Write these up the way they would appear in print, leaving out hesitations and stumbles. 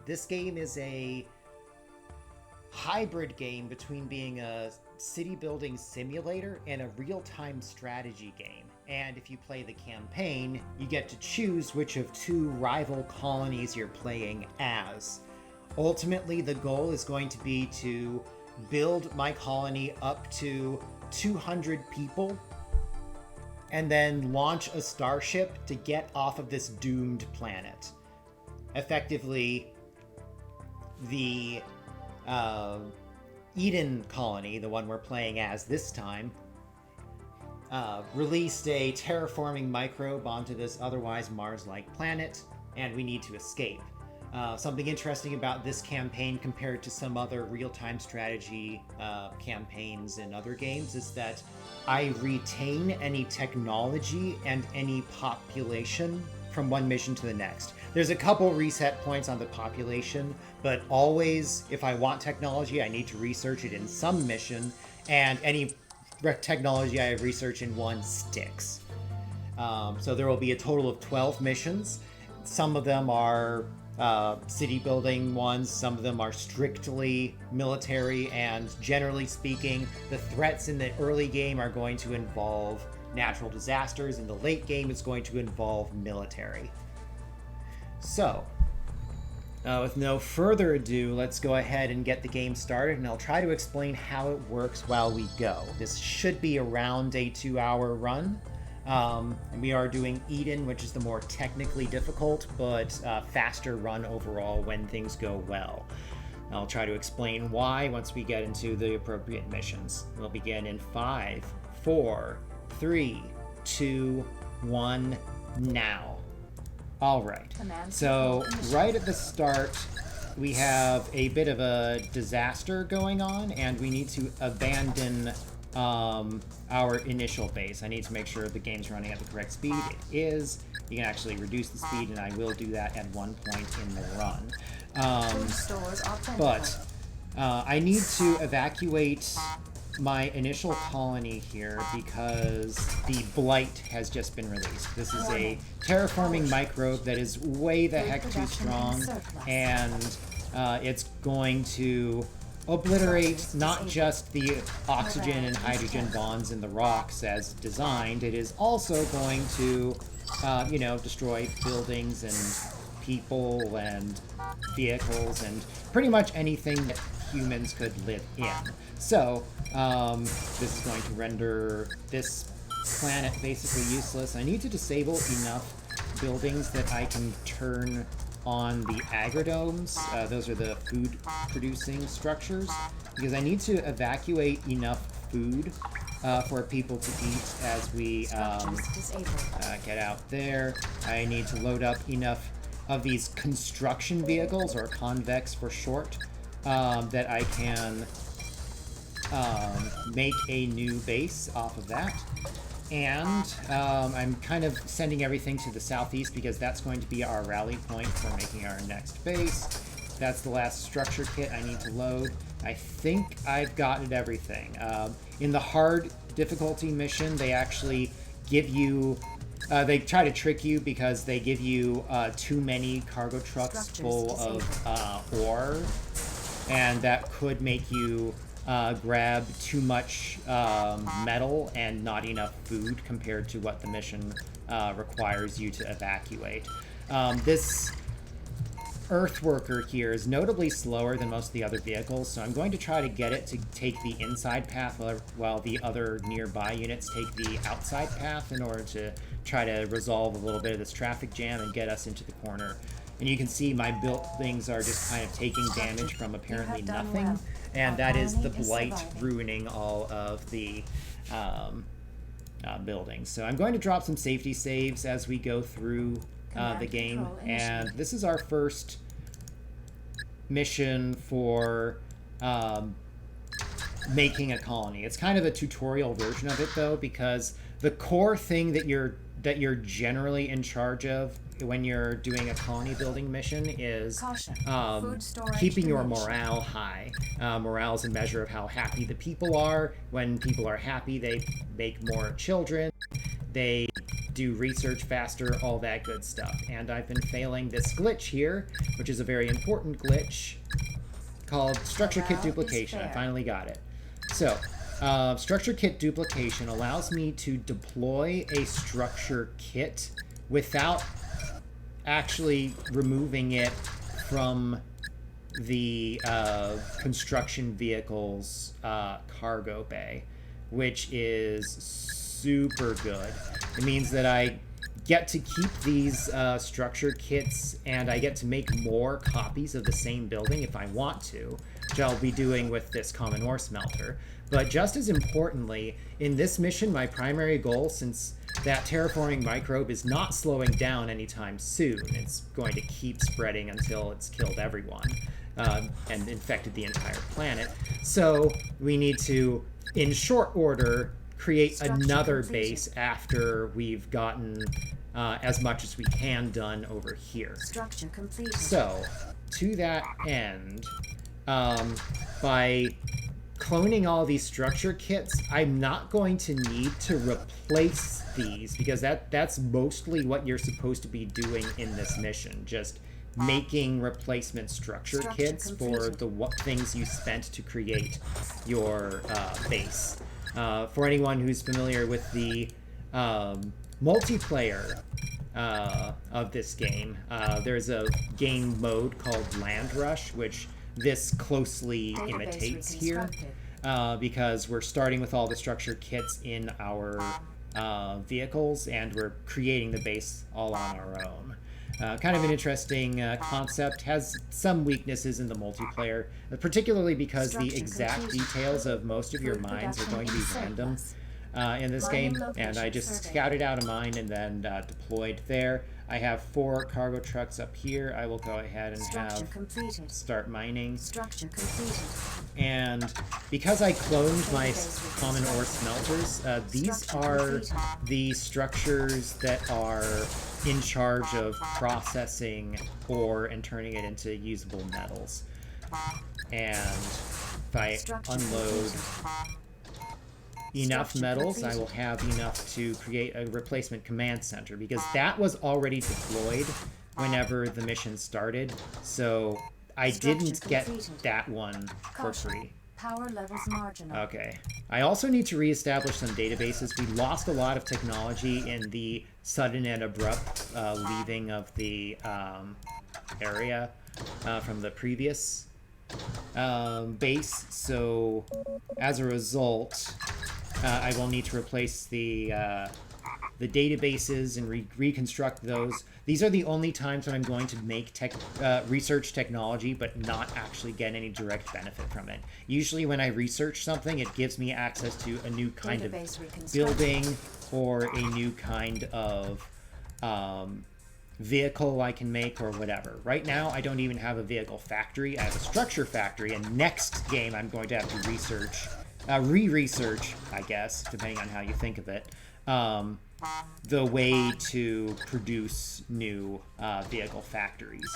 This game is a hybrid game between being a city building simulator and a real-time strategy game. And if you play the campaign, you get to choose which of two rival colonies you're playing as. Ultimately, the goal is going to be to build my colony up to 200 people and then launch a starship to get off of this doomed planet. Effectively, the Eden colony, the one we're playing as this time, released a terraforming microbe onto this otherwise Mars-like planet, and we need to escape. Something interesting about this campaign compared to some other real-time strategy campaigns in other games is that I retain any technology and any population from one mission to the next. There's a couple reset points on the population, but always, if I want technology, I need to research it in some mission, and any technology I research in one sticks. So there will be a total of 12 missions. Some of them are city building ones, some of them are strictly military, and generally speaking, the threats in the early game are going to involve natural disasters. In the late game, it's going to involve military. So, with no further ado, let's go ahead and get the game started, and I'll try to explain how it works while we go. This should be around a 2-hour run. And we are doing Eden, which is the more technically difficult, but faster run overall when things go well. I'll try to explain why once we get into the appropriate missions. We'll begin in 5, 4, 3, 2, 1, now. All right, so right at the start, we have a bit of a disaster going on, and we need to abandon our initial base. I need to make sure the game's running at the correct speed. It is. You can actually reduce the speed, and I will do that at one point in the run. But I need to evacuate my initial colony here because the blight has just been released. This is a terraforming microbe that is way the heck too strong, and it's going to obliterate not just the oxygen and hydrogen bonds in the rocks as designed, it is also going to, destroy buildings and people and vehicles and pretty much anything that humans could live in. So, this is going to render this planet basically useless. I need to disable enough buildings that I can turn on the agrodomes. Those are the food-producing structures, because I need to evacuate enough food for people to eat as we get out there. I need to load up enough of these construction vehicles, or convex for short, that I can make a new base off of that. And I'm kind of sending everything to the southeast because that's going to be our rally point for making our next base. That's the last structure kit I need to load. I think I've gotten everything. In the hard difficulty mission, they actually give you... they try to trick you because they give you too many cargo trucks full of ore, and that could make you grab too much metal and not enough food compared to what the mission requires you to evacuate. This Earthworker here is notably slower than most of the other vehicles, so I'm going to try to get it to take the inside path while the other nearby units take the outside path in order to try to resolve a little bit of this traffic jam and get us into the corner. And you can see my buildings are just kind of taking damage from apparently nothing, and that is the blight ruining all of the buildings. So I'm going to drop some safety saves as we go through the game, and this is our first mission for making a colony. It's kind of a tutorial version of it, though, because the core thing that you're that you're generally in charge of when you're doing a colony building mission is keeping your morale high. Morale is a measure of how happy the people are. When people are happy, they make more children. They do research faster, all that good stuff. And I've been failing this glitch here, which is a very important glitch called structure kit duplication. I finally got it. So, structure kit duplication allows me to deploy a structure kit without actually removing it from the construction vehicle's cargo bay, which is super good. It means that I get to keep these structure kits, and I get to make more copies of the same building if I want to, which I'll be doing with this common ore smelter. But just as importantly, in this mission, my primary goal, since that terraforming microbe is not slowing down anytime soon, it's going to keep spreading until it's killed everyone and infected the entire planet. So we need to, in short order, create another base after we've gotten as much as we can done over here. Structure completed. So, to that end, by cloning all these structure kits, I'm not going to need to replace these, because that's mostly what you're supposed to be doing in this mission. Just making replacement structure kits for the things you spent to create your base. For anyone who's familiar with the multiplayer of this game, there's a game mode called Land Rush, which this closely imitates here, because we're starting with all the structure kits in our vehicles, and we're creating the base all on our own. Kind of an interesting concept. Has some weaknesses in the multiplayer, particularly because the exact details of most of your mines are going to be random in this game, and I just scouted out a mine and then deployed there. I have 4 cargo trucks up here. I will go ahead and start mining. Structure completed. And because I cloned my common ore smelters, these are the structures that are in charge of processing ore and turning it into usable metals. And if I unload enough metals, I will have enough to create a replacement command center, because that was already deployed whenever the mission started, so I didn't get that one for free. Power levels marginal. Okay. I also need to reestablish some databases. We lost a lot of technology in the sudden and abrupt leaving of the area from the previous base, so as a result, I will need to replace the databases and reconstruct those. These are the only times when I'm going to make research technology but not actually get any direct benefit from it. Usually when I research something, it gives me access to a new kind of building or a new kind of vehicle I can make or whatever. Right now, I don't even have a vehicle factory. I have a structure factory, and next game I'm going to have to research, re-research, I guess, depending on how you think of it, the way to produce new vehicle factories.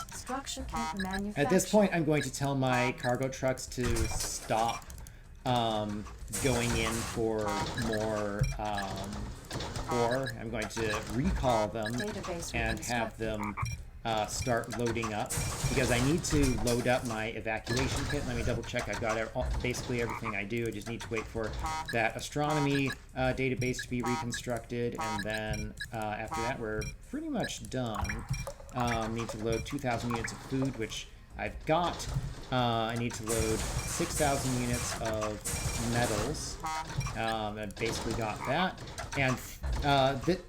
At this point, I'm going to tell my cargo trucks to stop going in for more ore. I'm going to recall them and have them start loading up, because I need to load up my evacuation kit. Let me double check. I've got basically everything I do. I just need to wait for that astronomy database to be reconstructed, and then after that we're pretty much done. Need to load 2,000 units of food, which I've got. I need to load 6,000 units of metals. I basically got that. And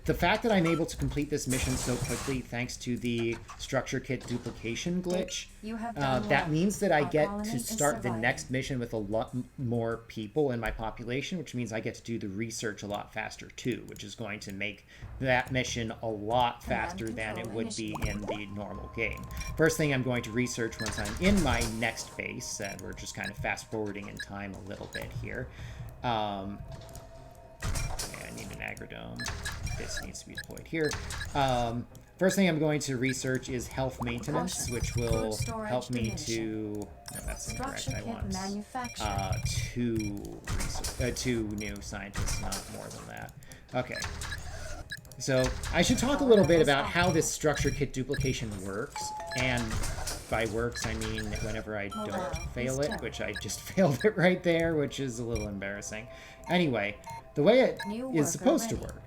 the fact that I'm able to complete this mission so quickly thanks to the structure kit duplication glitch, that means that I get to start the next mission with a lot more people in my population, which means I get to do the research a lot faster too, which is going to make that mission a lot faster than it would be in the normal game. First thing I'm going to research once I'm in my next base, and we're just kind of fast forwarding in time a little bit here. And I need an agrodome. This needs to be deployed here. First thing I'm going to research is health maintenance, which will help me to... No, that's incorrect. I want 2 new scientists, not more than that. Okay. So I should talk a little bit about how this structure kit duplication works. And by works, I mean whenever I don't fail it, which I just failed it right there, which is a little embarrassing. Anyway, the way it is supposed to work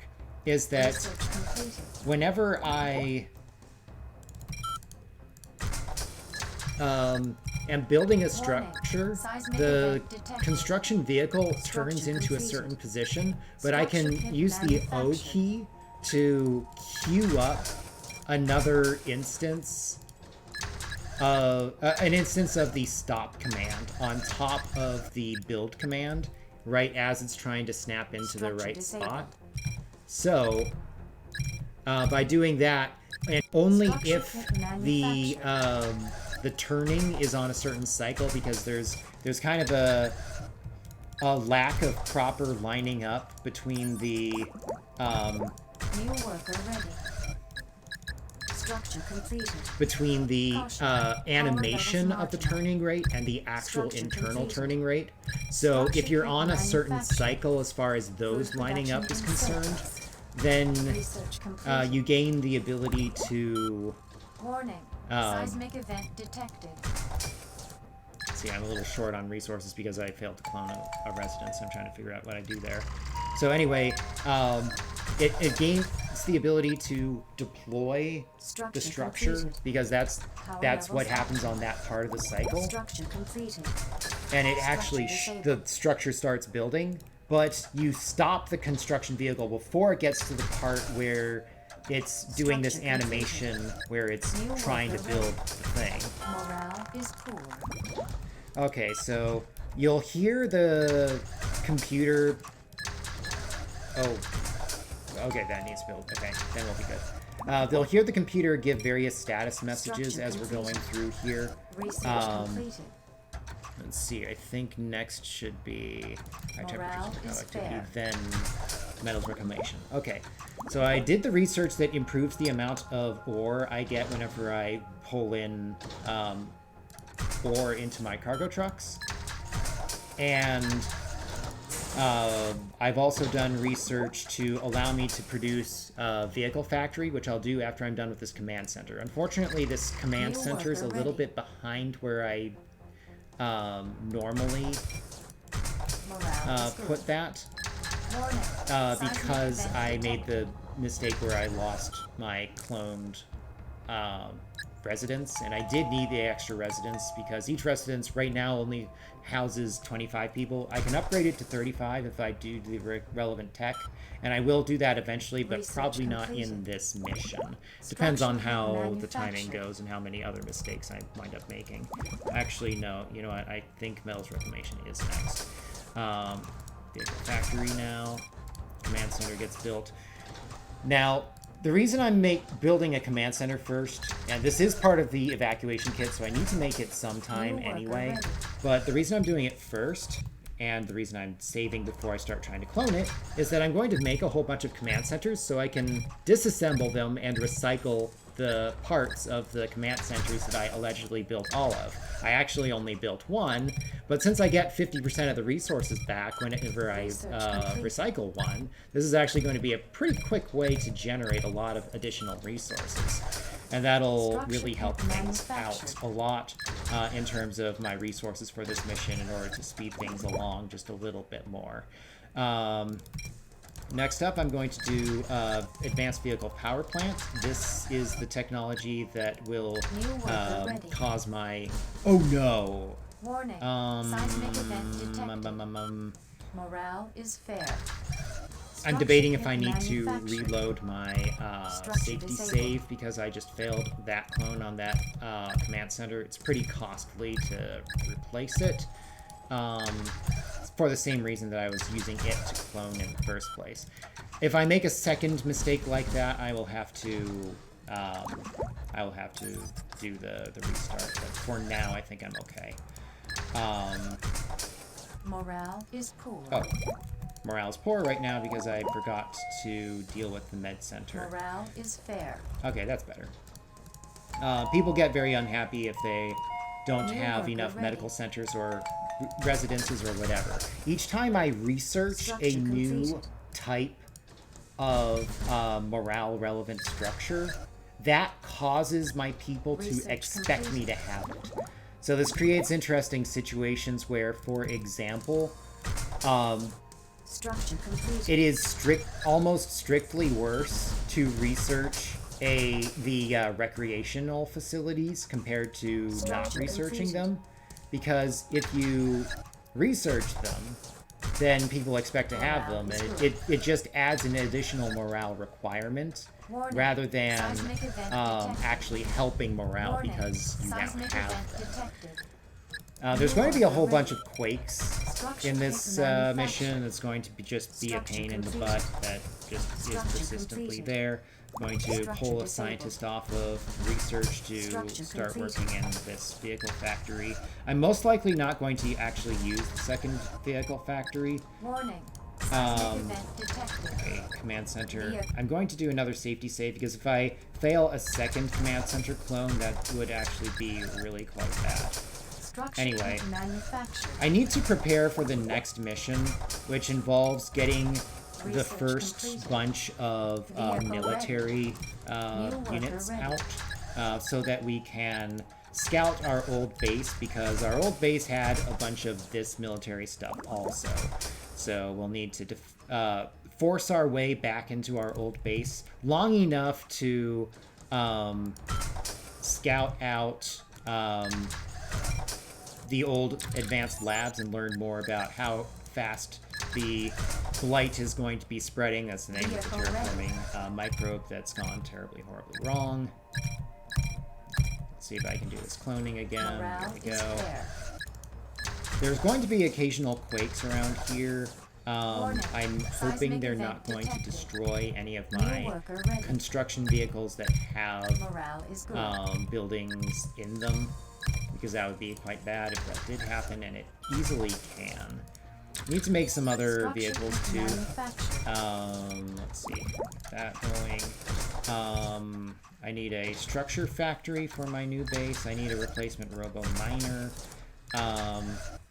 is that whenever I am building a structure, the construction vehicle turns into a certain position, but I can use the O key to queue up another instance an instance of the stop command on top of the build command right as it's trying to snap into the right spot. So by doing that, and only if the turning is on a certain cycle, because there's kind of a lack of proper lining up between the New worker ready. Structure completed. Between the animation of the turning rate and the actual internal turning rate. So if you're on a certain cycle as far as those lining up is concerned, then you gain the ability to... Warning. Seismic event detected. See, I'm a little short on resources because I failed to clone a residence. I'm trying to figure out what I do there. So anyway, it gains the ability to deploy the structure because that's what happens on that part of the cycle. And it actually the structure starts building, but you stop the construction vehicle before it gets to the part where it's doing this animation where it's trying to build the thing. Morale is poor. Okay, so you'll hear the computer... Oh, okay, that needs to build. Okay, then we'll be good. They'll hear the computer give various status messages as we're going through here. Let's see, I think next should be high temperature activity, then metals reclamation. Okay, so I did the research that improves the amount of ore I get whenever I pull in ore into my cargo trucks. And I've also done research to allow me to produce a vehicle factory, which I'll do after I'm done with this command center. Unfortunately, this command center is a little bit behind where I normally put that because I made the mistake where I lost my cloned residence, and I did need the extra residence because each residence right now only houses 25 people. I can upgrade it to 35 if I do the relevant tech, and I will do that eventually, but probably not in this mission. Depends on how the timing goes and how many other mistakes I wind up making. Actually, no, you know what, I think metals reclamation is next. Vehicle factory now. Command center gets built. Now, the reason I'm building a command center first, and this is part of the evacuation kit, so I need to make it sometime anyway, but the reason I'm doing it first, and the reason I'm saving before I start trying to clone it, is that I'm going to make a whole bunch of command centers so I can disassemble them and recycle the parts of the command centers that I allegedly built all of. I actually only built one, but since I get 50% of the resources back whenever I recycle one, this is actually going to be a pretty quick way to generate a lot of additional resources. And that'll really help things out a lot in terms of my resources for this mission in order to speed things along just a little bit more. Next up, I'm going to do Advanced Vehicle Power Plant. This is the technology that will cause my... Oh no! Warning. Seismic event detected. Morale is fair. I'm debating if I need to reload my safety save because I just failed that clone on that command center. It's pretty costly to replace it. For the same reason that I was using it to clone in the first place. If I make a second mistake like that, I will have to do the restart. But for now, I think I'm okay. Morale is poor. Oh, morale is poor right now because I forgot to deal with the med center. Morale is fair. Okay, that's better. People get very unhappy if they don't have enough medical centers or residences or whatever. Each time I research a new type of morale-relevant structure, that causes my people to expect me to have it. So this creates interesting situations where, for example, it is almost strictly worse to research the recreational facilities compared to not researching them, because if you research them, then people expect to have them, and it just adds an additional morale requirement rather than actually helping morale because you now have them. There's going to be a whole bunch of quakes in this mission. It's going to just be a pain in the butt that just is persistently there. I'm going to pull a scientist off of research to start working in this vehicle factory. I'm most likely not going to actually use the second vehicle factory. Okay, command center. I'm going to do another safety save because if I fail a second command center clone, that would actually be really quite bad. Anyway, I need to prepare for the next mission, which involves getting the first bunch of military units out so that we can scout our old base, because our old base had a bunch of this military stuff also. So we'll need to force our way back into our old base long enough to scout out the old advanced labs and learn more about how fast the blight is going to be spreading. That's the name of the terraforming microbe that's gone terribly, horribly wrong. Let's see if I can do this cloning again. There we go. There's going to be occasional quakes around here. I'm hoping they're not going to destroy any of my construction vehicles that have buildings in them, because that would be quite bad if that did happen, and it easily can. Need to make some other vehicles too. Let's see, that going. I need a structure factory for my new base. I need a replacement robo miner,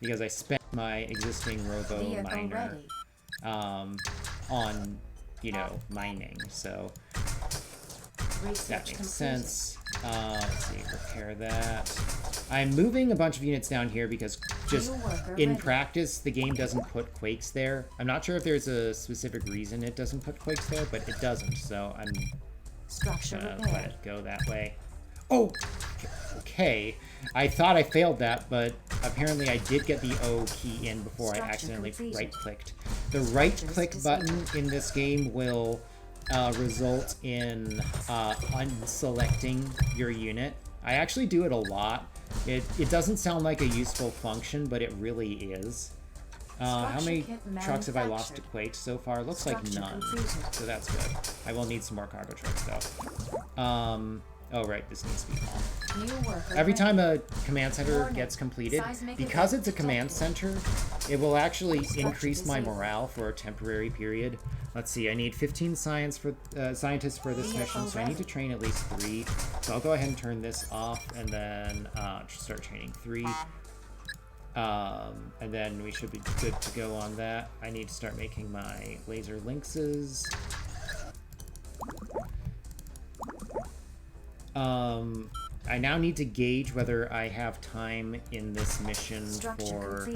because I spent my existing robo miner on, you know, mining. So that makes sense. Let's see, repair that. I'm moving a bunch of units down here because just in practice, the game doesn't put quakes there. I'm not sure if there's a specific reason it doesn't put quakes there, but it doesn't, so I'm gonna let it go that way. Oh! Okay. I thought I failed that, but apparently I did get the O key in before I accidentally right-clicked. The right-click button in this game will result in unselecting your unit. I actually do it a lot. It doesn't sound like a useful function, but it really is. How many trucks have I lost to quakes so far? Looks like none, so that's good. I will need some more cargo trucks, though. Oh, right, this needs to be off. Every time a command center gets completed, because it's a command center, it will actually increase my morale for a temporary period. Let's see, I need 15 scientists for this mission, so I need to train at least 3. So I'll go ahead and turn this off, and then start training 3. And then we should be good to go on that. I need to start making my laser lynxes. I now need to gauge whether I have time in this mission for...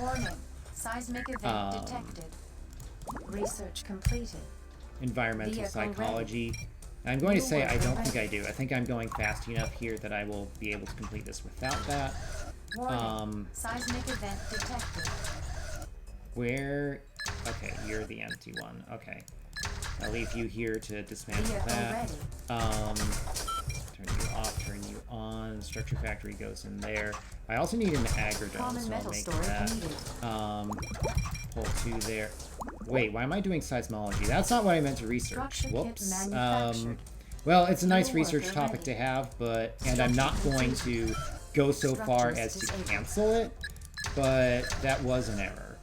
Warning. Seismic event detected. Research completed. Environmental psychology. I'm going to say I don't think I do. I think I'm going fast enough here that I will be able to complete this without that. Warning. Seismic event detected. Where... Okay, you're the empty one. Okay. I'll leave you here to dismantle that. Turn you off, turn you on. Structure factory goes in there. I also need an agrodome, so I'll make that. Pull 2 there. Wait, why am I doing seismology? That's not what I meant to research. Whoops. Well, it's a nice research topic to have, and I'm not going to go so far as to cancel it, but that was an error.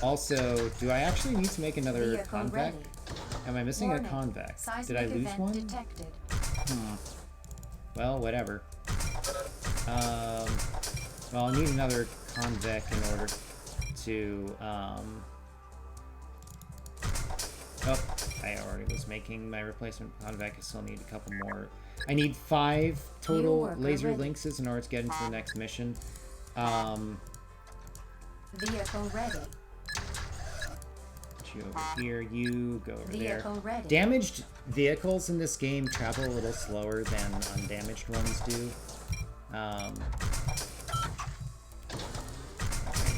Also, do I actually need to make another Vehicle convec? ready. Am I missing Warning. a convec? Did Seismic I lose event one? detected. Well, whatever. Well, I'll need another convec in order to, Oh, I already was making my replacement convec. I still need a couple more. I need 5 total worker laser ready. lynxes in order to get into the next mission. Vehicle ready. Put you over here. You go over there. Vehicle ready. Damaged vehicles in this game travel a little slower than undamaged ones do. I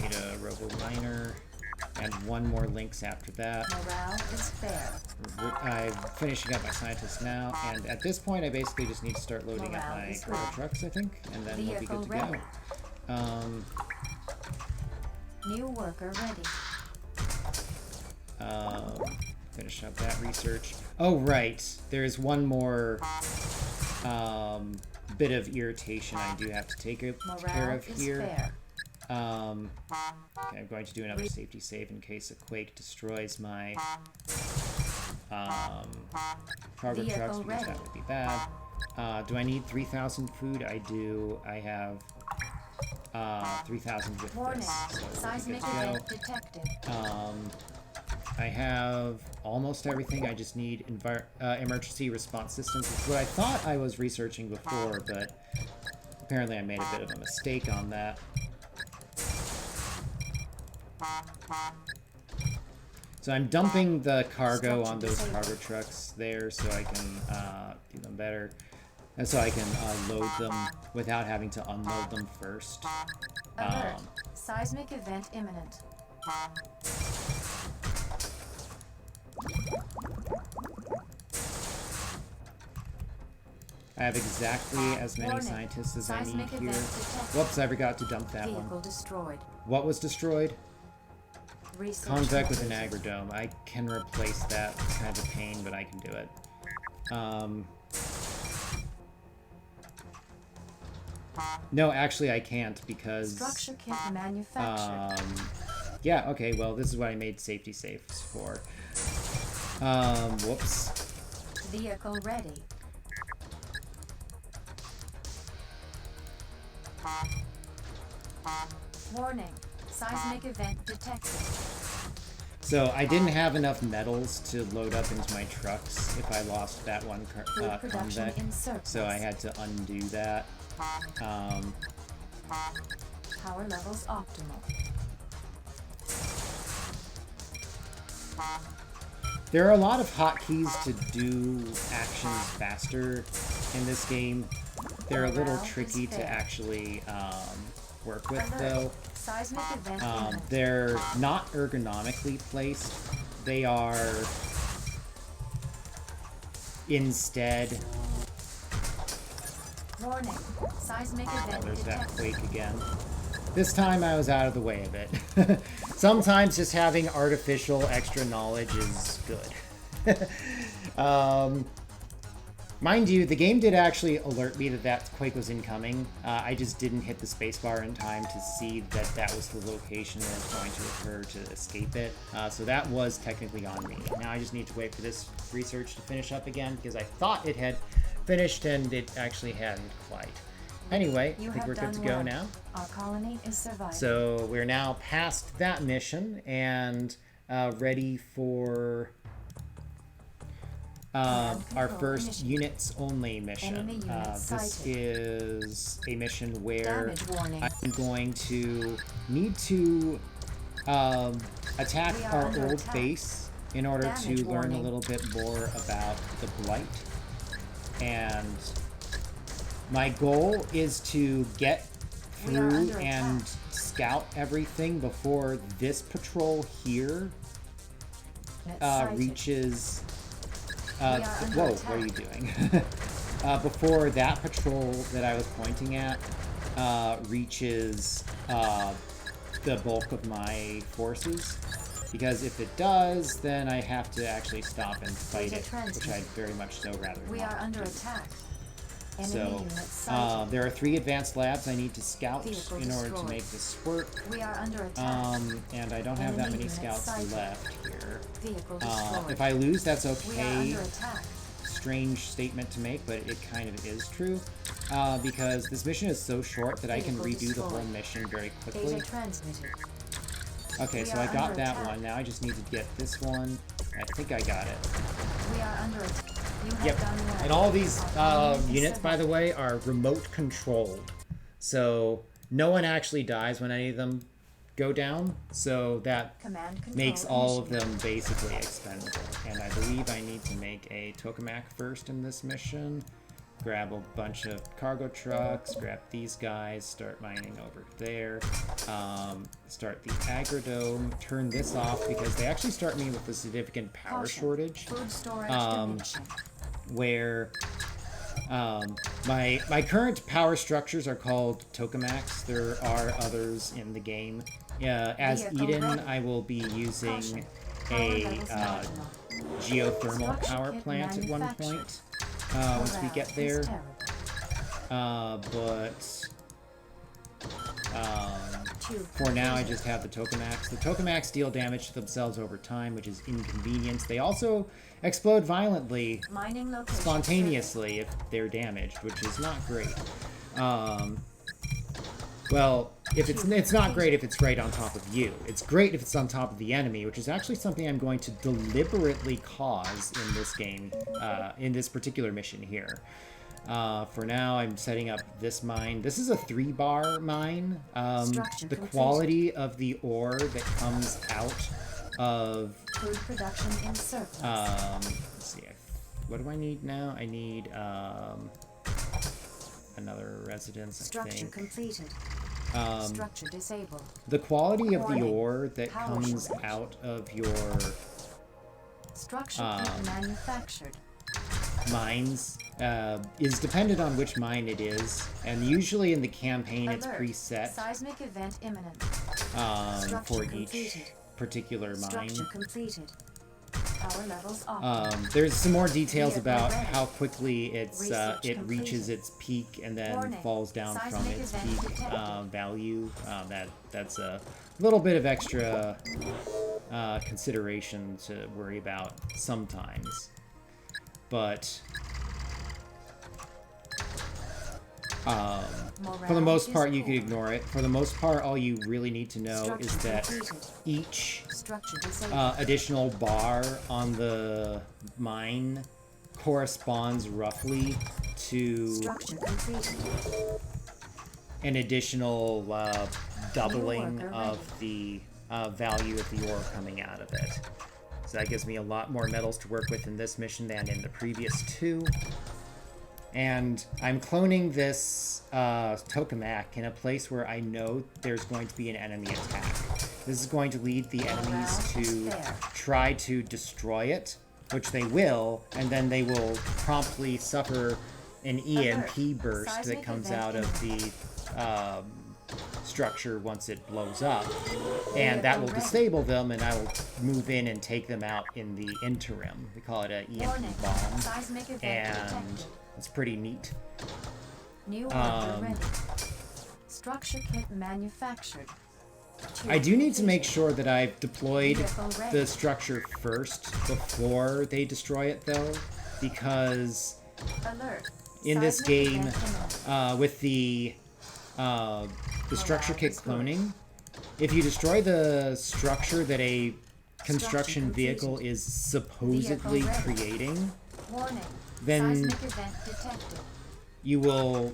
need a robo miner and 1 more lynx after that. Morale is fair. I'm finishing up my scientists now, and at this point I basically just need to start loading up Morale my is cargo good. trucks, I think, and then we'll be Vehicle good to ready. go. New worker ready. Finish up that research. Oh, right. There's one more bit of irritation I do have to take care Morale of is here. fair. Okay, I'm going to do another safety save in case a quake destroys my cargo Vehicle trucks, because ready. that would be bad. Do I need 3,000 food? I do. I have 3,000 with Warning. this, so we'll be Seismic good to go. event detected. I have almost everything. I just need emergency response systems, which is what I thought I was researching before, but apparently I made a bit of a mistake on that. So I'm dumping the cargo on those cargo trucks there so I can do them better. And so I can load them without having to unload them first. Alert. Seismic event imminent. I have exactly as many Warning. scientists as I need Seismic here. event detected. Whoops, I forgot to dump that Vehicle one. destroyed. What was destroyed? Research Convec with an completed. agrodome. I can replace that. It's kind of a pain, but I can do it. No, actually I can't because... Structure kit manufactured. Yeah, okay, well, this is what I made safety safes for. Whoops. Vehicle ready. Warning. Seismic event detected. So I didn't have enough metals to load up into my trucks if I lost that one Food production convec. in surplus. So I had to undo that. Power levels optimal. There are a lot of hotkeys to do actions faster in this game. They're a little Morale is tricky to fair. actually work with, Alert. though. Seismic event imminent. They're not ergonomically placed. They are instead... Warning. Seismic event There's that detected. quake again. This time I was out of the way of it. Sometimes just having artificial extra knowledge is good. Mind you, the game did actually alert me that that quake was incoming. I just didn't hit the spacebar in time to see that that was the location where it's going to occur to escape it. So that was technically on me. Now I just need to wait for this research to finish up again because I thought it had finished and it actually hadn't quite. Anyway, I You think have we're good to done go well. now. Our colony is surviving. So we're now past that mission and ready for our control first initiative. units only mission. Enemy units This sighted. is a mission where Damage warning. I'm going to need to attack We are our under old attack. base in order Damage to learn a warning. little bit more about the Blight. And my goal is to get We are through under and attack. scout everything before this patrol here Unit sighted. reaches... We are under whoa, attack. what are you doing? Before that patrol that I was pointing at reaches the bulk of my forces. Because if it does, then I have to actually stop and fight Data it, which transmitted. I'd very much so rather We not are under do. attack. Enemy So unit sighted. there are 3 advanced labs I need to scout Vehicle in order to destroyed. make this work. We are under attack. And I don't have that Enemy many unit scouts sighted. left here. Vehicle destroyed. If I lose, that's We are okay. under attack. Strange statement to make, but it kind of is true. Because this mission is so short that I can Vehicle redo the whole destroyed. mission very quickly. Data transmitted. Okay, We so are I got under that attack. one. Now I just need to get this one. I think I got it. We are under attack. You have Yep. done well. And all these Our enemy is units, by the way, are remote controlled. So no one actually dies when any of them go down. So that Command control makes all of initiated. them basically expendable. And I believe I need to make a tokamak first in this mission. Grab a bunch of cargo trucks, grab these guys, start mining over there, start the agrodome, turn this off because they actually start me with a significant power Caution. shortage. Food storage Um, diminishing. Where my current power structures are called tokamaks. There are others in the game. As Vehicle Eden, ready. I will be using Caution. Power a levels marginal. geothermal Structure power kit plant at one manufactured. point. Once we Morale get is there. terrible. But Two. for now, I just have the tokamaks. The tokamaks deal damage to themselves over time, which is inconvenient. They also explode violently, Mining location. spontaneously, if they're damaged, which is not great. Well, if it's not great if it's right on top of you. It's great if it's on top of the enemy, which is actually something I'm going to deliberately cause in this game, in this particular mission here. For now, I'm setting up this mine. This is a 3-bar mine. Structure The completed. quality of the ore that comes out of Food production in surplus. let's see, what do I need now? I need another residence, I Structure think. completed. Structure disabled. The quality of the Warning. ore that Power comes shortage. out of your Structure kit manufactured. mines is dependent on which mine it is, and usually in the campaign it's Alert. preset Seismic event imminent. for Structure each completed. particular mine. Structure completed. Power levels off. There's some more details Vehicle about ready. how quickly it's Research it reaches completed. its peak and then Warning. falls down from Seismic its event peak detected. value. That's a little bit of extra consideration to worry about sometimes, but for the most part, you can ignore it. For the most part, all you really need to know is Structure that completed. each Structure disabled. additional bar on the mine corresponds roughly to Structure completed. an additional doubling worker of the value of the ore coming out of it. So that gives me a lot more metals to work with in this mission than in the previous 2. And I'm cloning this tokamak in a place where I know there's going to be an enemy attack. This is going to lead the enemies to try to destroy it, which they will, and then they will promptly suffer an EMP burst that Seismic comes event out of the structure once it blows up. And that will disable them, and I will move in and take them out in the interim. We call it an Warning. EMP bomb. Seismic event And detected. it's pretty neat. New worker ready. Structure kit manufactured. I do need to make sure that I've deployed Vehicle ready. the structure first before they destroy it, though, because Alert. in this Seismic game, event imminent. with the structure kit cloning, if you destroy the structure that a construction Structure vehicle completed. is supposedly Vehicle ready. creating, Warning. then Seismic event detected. you will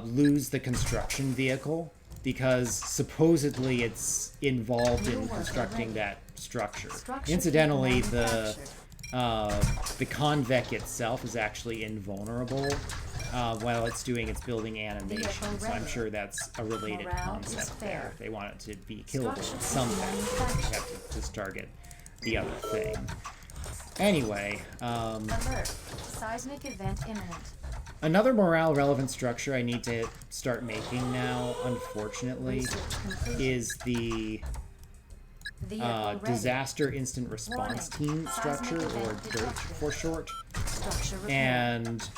lose the construction vehicle because supposedly it's involved New in worker constructing ready. that structure. Structure Incidentally, kit the manufactured. convec itself is actually invulnerable while it's doing its building animation. Vehicle So I'm ready. sure that's a related Morale is concept fair. there. They want it to be killable Structure somehow. manufactured. You have to just target the other thing. Anyway, Alert. Seismic event imminent. another morale-relevant structure I need to start making now, unfortunately, Research complete. is the Vehicle ready. Disaster Instant Response Warning. Team structure, Seismic or event DIRT detected. for short. Structure repaired. And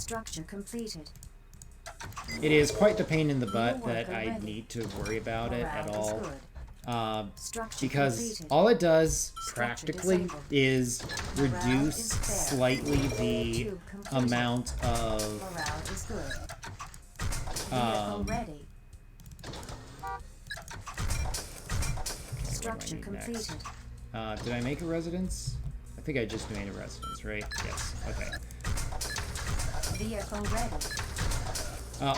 Structure completed. It is quite the pain in the butt New that worker I ready. need to worry about it at Morale is all. good. Structure Because completed. all it does Structure practically disabled. is Morale reduce is fair. slightly the Tube completed. amount of Morale is good. Vehicle ready. Structure completed. Did I make a residence? I think I just made a residence, right? Yes. Okay. Vehicle ready.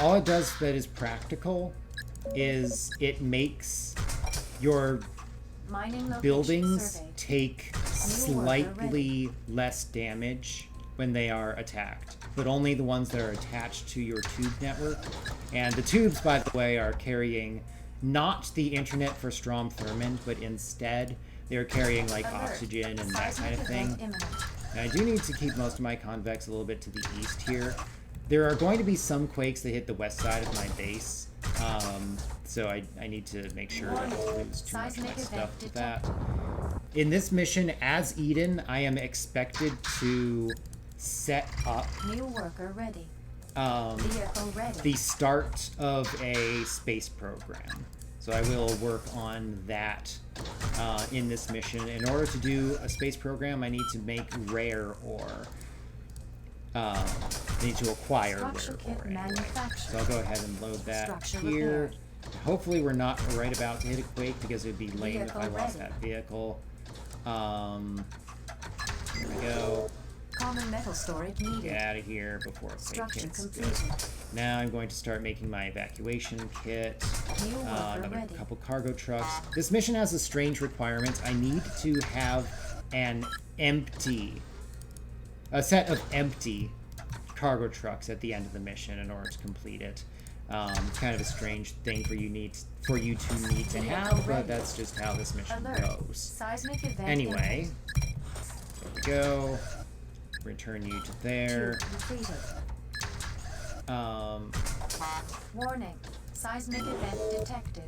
All it does that is practical is it makes your Mining location buildings surveyed. take slightly less damage when they are attacked, but only the ones that are attached to your tube network. And the tubes, by the way, are carrying not the internet for Strom Thurmond, but instead they're carrying like Alert. oxygen and that kind of Seismic event thing. imminent. And I do need to keep most of my convex a little bit to the east here. There are going to be some quakes that hit the west side of my base, so I need to make sure not to lose too much of my Seismic stuff event with that. detected. In this mission, as Eden, I am expected to set up New worker ready. the Vehicle ready. start of a space program. So I will work on that in this mission. In order to do a space program, I need to make rare ore. I need to acquire Structure rare kit ore anyway. manufactured. So I'll go ahead and load that Structure here. repaired. Hopefully we're not right about to hit a quake because it would be lame if I Vehicle lost ready. that vehicle. Here we go. Common metal storage needed. Get out of here before a quake Structure hits. completed. Good. Now I'm going to start making my evacuation kit. New worker Another ready. couple cargo trucks. This mission has a strange requirement. I need to have a set of empty cargo trucks at the end of the mission in order to complete it. Kind of a strange thing for you to need to have, but that's just how this mission Alert. goes. Seismic event Anyway, imminent. there we go. Return you to there. Tube completed. Warning. Seismic event detected.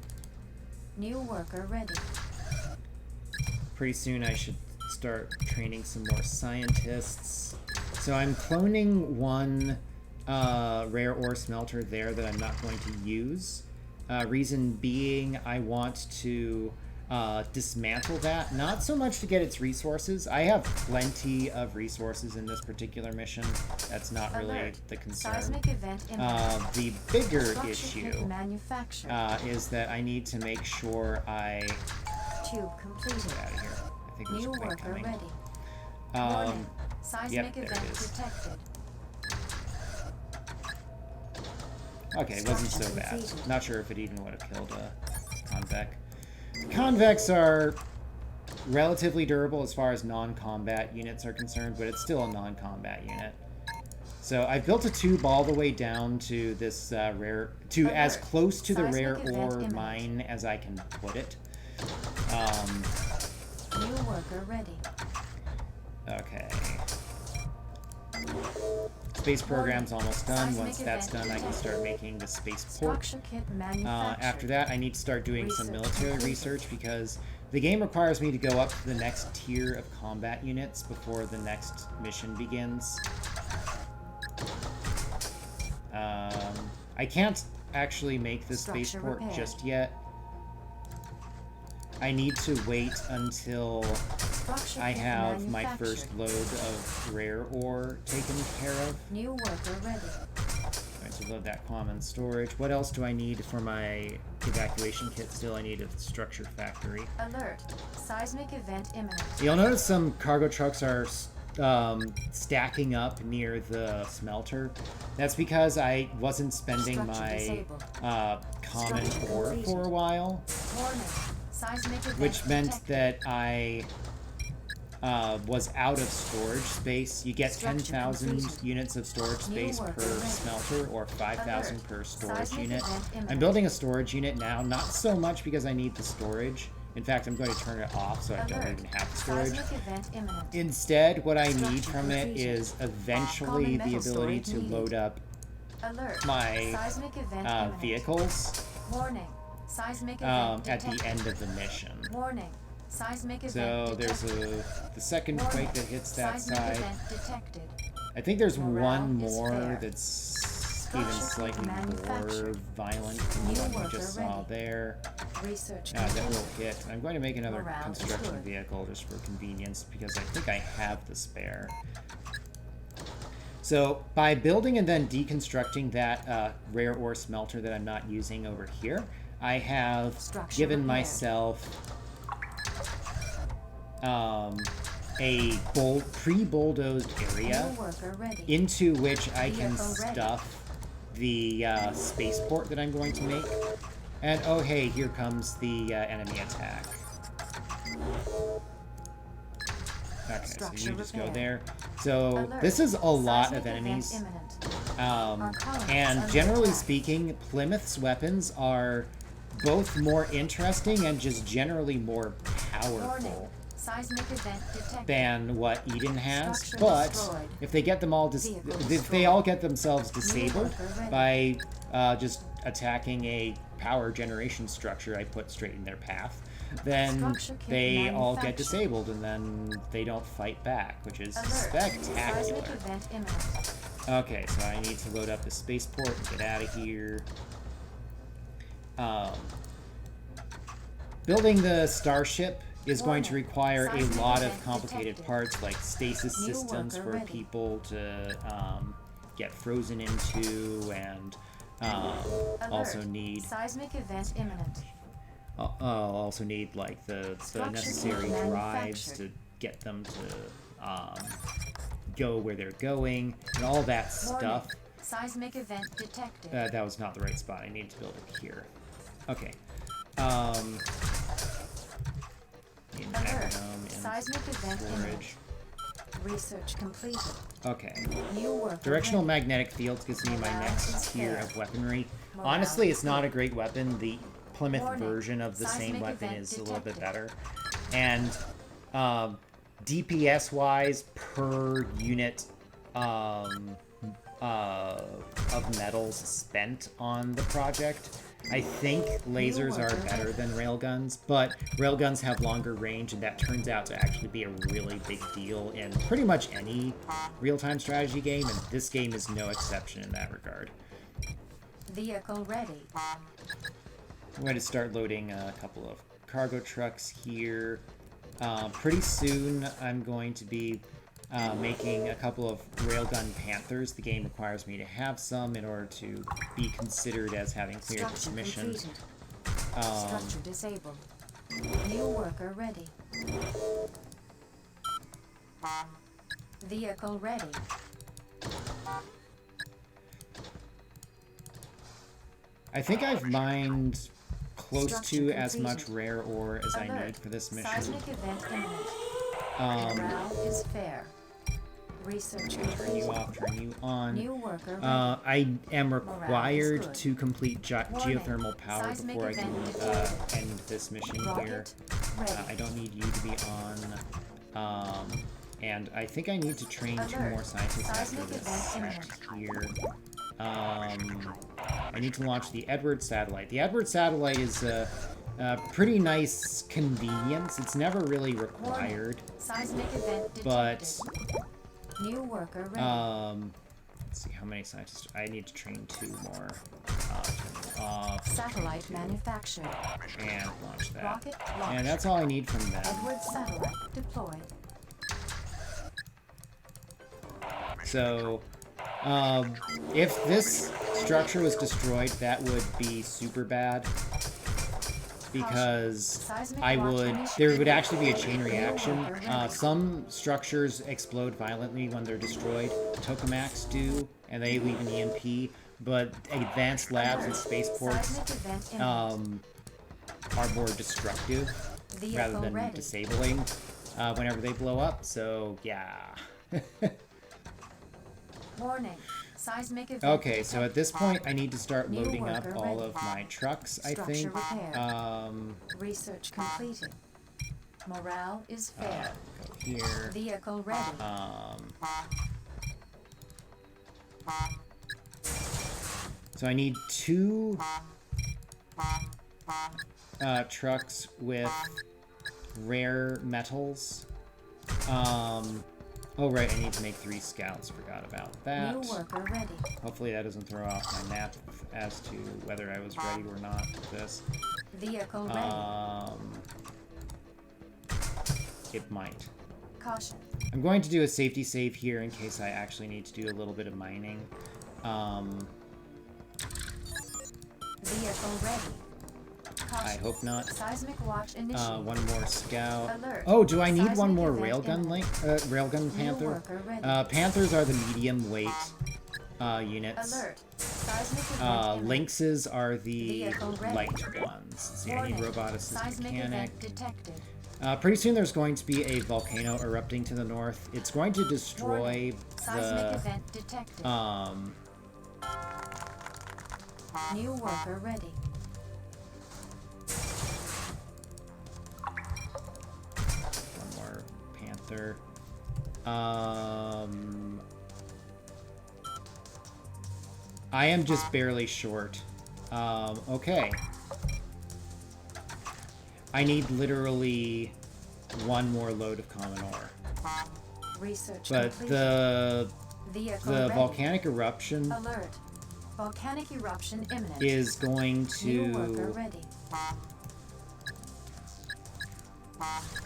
New worker ready. Pretty soon I should start training some more scientists. So I'm cloning one rare ore smelter there that I'm not going to use. Reason being, I want to dismantle that, not so much to get its resources. I have plenty of resources in this particular mission. That's not really Alert. the concern. Seismic event imminent. The bigger Structure issue kit manufactured. is that I need to make sure I Tube completed. get out of here. I think there's New a quake worker coming. ready. Um, Warning. Seismic there it event is. detected. Okay, it wasn't so Structure bad. completed. Not sure if it even would have killed a convex. Convex are relatively durable as far as non-combat units are concerned, but it's still a non-combat unit. So I've built a tube all the way down to this as close to the Seismic rare event ore imminent. mine as I can put it. New worker ready. Okay. Space program's almost done. Seismic Once that's event done, I can detected. start making the space port. Structure kit manufactured. After that, I need to start doing some Research military completed. research because the game requires me to go up to the next tier of combat units before the next mission begins. I can't actually make the Structure spaceport repaired. just yet. I need to wait until Structure I kit have my manufactured. first load of rare ore taken care of. New worker ready. Alright, so load that common storage. What else do I need for my evacuation kit? Still, I need a structure factory. Alert. Seismic event imminent. You'll notice some cargo trucks are stacking up near the smelter. That's because I wasn't spending Structure my disabled. common Structure ore completed. for a while, Warning. Seismic event which meant detected. that I was out of storage space. You get Structure 10,000 completed. units of storage New space worker per ready. smelter, or 5,000 Alert. per storage Seismic unit. event imminent. I'm building a storage unit now, not so much because I need the storage. In fact, I'm going to turn it off so I don't Alert. even have the storage. Seismic event imminent. Instead, what I need Structure from it completed. is eventually Common the metal ability storage to needed. load up Alert. my Seismic event imminent. vehicles Warning. Seismic event at the detected. end of the mission. Warning. Seismic event So there's detected. the second Warning. quake that hits that Seismic side. event detected. I think there's Morale one is more fair. that's even Structure slightly more manufactured. violent than the New one we worker just saw ready. there. Research That complete. will hit. I'm going to make another Morale is construction good. vehicle just for convenience because I think I have the spare. So by building and then deconstructing that rare ore smelter that I'm not using over here, I have Structure given repaired. myself a pre-bulldozed area New worker ready. into which I can Vehicle ready. stuff the spaceport that I'm going to make. And oh hey, here comes the enemy attack. Okay, so Structure you just go repaired. there. So Alert. this is a lot Seismic of event enemies. imminent. Our colonists And under generally attack. speaking, Plymouth's weapons are both more interesting and just generally more Warning. powerful Seismic event detected. than what Eden has. Structure But destroyed. if they get them all Vehicle if destroyed. they all get themselves disabled worker ready. by just attacking a power generation structure I put straight in their path, then Structure kit they all get manufactured. disabled and then they don't fight back, which is Alert. spectacular. Seismic event imminent. Okay, so I need to load up the spaceport and get out of here. Building the starship is going to Warning. require a Seismic lot of event complicated detected. parts like stasis New systems worker for ready. people to get frozen into, and also Alert. need Seismic event imminent. I'll also need like the Structure necessary kit drives to manufactured. get them to go where they're going and all that stuff. Warning. Seismic event detected. That was not the right spot. I needed to build it here. Okay. In Alert. Agronom, in Seismic event storage. imminent. Research completed. Okay. New worker Directional ready. magnetic fields gives me my Morale next is tier fair. of weaponry. Morale Honestly, is it's not good. a great weapon. The Plymouth Warning. version of the same Seismic weapon event is a little bit detected. better. And DPS-wise, per unit of metals spent on the project, I think lasers are better than railguns, but railguns have longer range, and that turns out to actually be a really big deal in pretty much any real-time strategy game, and this game is no exception in that regard. Vehicle ready. I'm going to start loading a couple of cargo trucks here. Pretty soon, I'm going to be making a couple of Railgun Panthers. The game requires me to have some in order to be considered as having cleared this Structure mission. completed. Structure disabled. New worker ready. Vehicle ready. I think I've mined close Construction to as much completed. rare ore as I Alert. need for this mission. Seismic event imminent. Morale is fair. Research Turn you completed. off, turn you on. New worker ready. I am Morale required is good. to complete Warning. geothermal power Seismic before I can event detected. end this mission here. Rocket ready. I don't need you to be on. And I think I need to train 2 Alert. more scientists after Seismic this event set here. I need to launch the Edward satellite. The Edward satellite is a pretty nice convenience. It's never really required, Seismic event detected. but New worker ready. let's see how many scientists. I need to train 2 more. Turn them off Satellite manufactured. and launch that. Rocket launched. And that's all I need from them. Edward satellite deployed. So, if this structure was destroyed, that would be super bad. Because there would actually be a chain reaction. Some structures explode violently when they're destroyed. Tokamaks do, and they leave an EMP. But advanced labs and spaceports Seismic event imminent. are more destructive rather Vehicle than ready. disabling whenever they blow up. So, yeah. Warning. Seismic event Okay, so at this point, I need to start New loading up worker all ready. of my trucks, I Structure think. repaired. Research completed. Morale is fair. Go here. Vehicle ready. So I need 2 trucks with rare metals. Oh, right, I need to make 3 scouts. Forgot about that. New worker ready. Hopefully that doesn't throw off my map as to whether I was ready or not for this. Vehicle ready. It might. Caution. I'm going to do a safety save here in case I actually need to do a little bit of mining. Vehicle ready. Caution. I hope not. Seismic watch initiated. One more scout. Alert. Oh, do I need Seismic one more event railgun imminent. railgun New panther? worker ready. Panthers are the medium weight units. Alert. Seismic event imminent. Lynxes are the Vehicle ready. light ones. See, I need Warning. robot assist Seismic mechanic. event detected. Pretty soon there's going to be a volcano erupting to the north. It's going to destroy Warning. Seismic the event detected. New worker ready. one more panther. I am just barely short. Okay. I need literally 1 more load of common ore. Research But completed. the Vehicle ready. volcanic eruption Alert. Volcanic eruption imminent. is going New worker to... ready.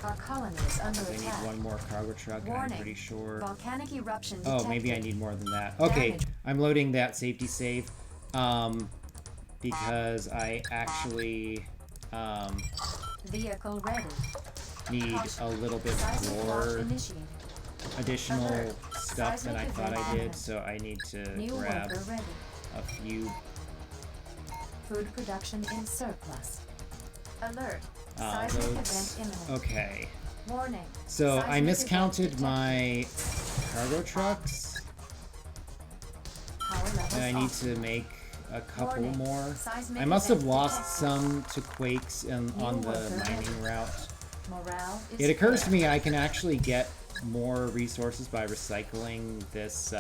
Our colony is under I need attack. 1 more cargo truck, I'm Warning. pretty sure. Volcanic eruption Oh, detected. maybe I need more than that. Okay, Damage. I'm loading that safety save. Because I actually Vehicle ready. need a little bit Seismic watch more initiated. additional Alert. stuff than I Seismic thought I event did, imminent. so I need to New grab worker ready. a few. Food production in surplus. Alert. Seismic Loads. event imminent. Okay, Warning. so I Seismic miscounted event my cargo trucks, Power levels and I need off. to make a couple Warning. more. Seismic I must have event lost detected. some to quakes on the worker mining ready. route. Morale is It occurs to fair. me I can actually get more resources by recycling this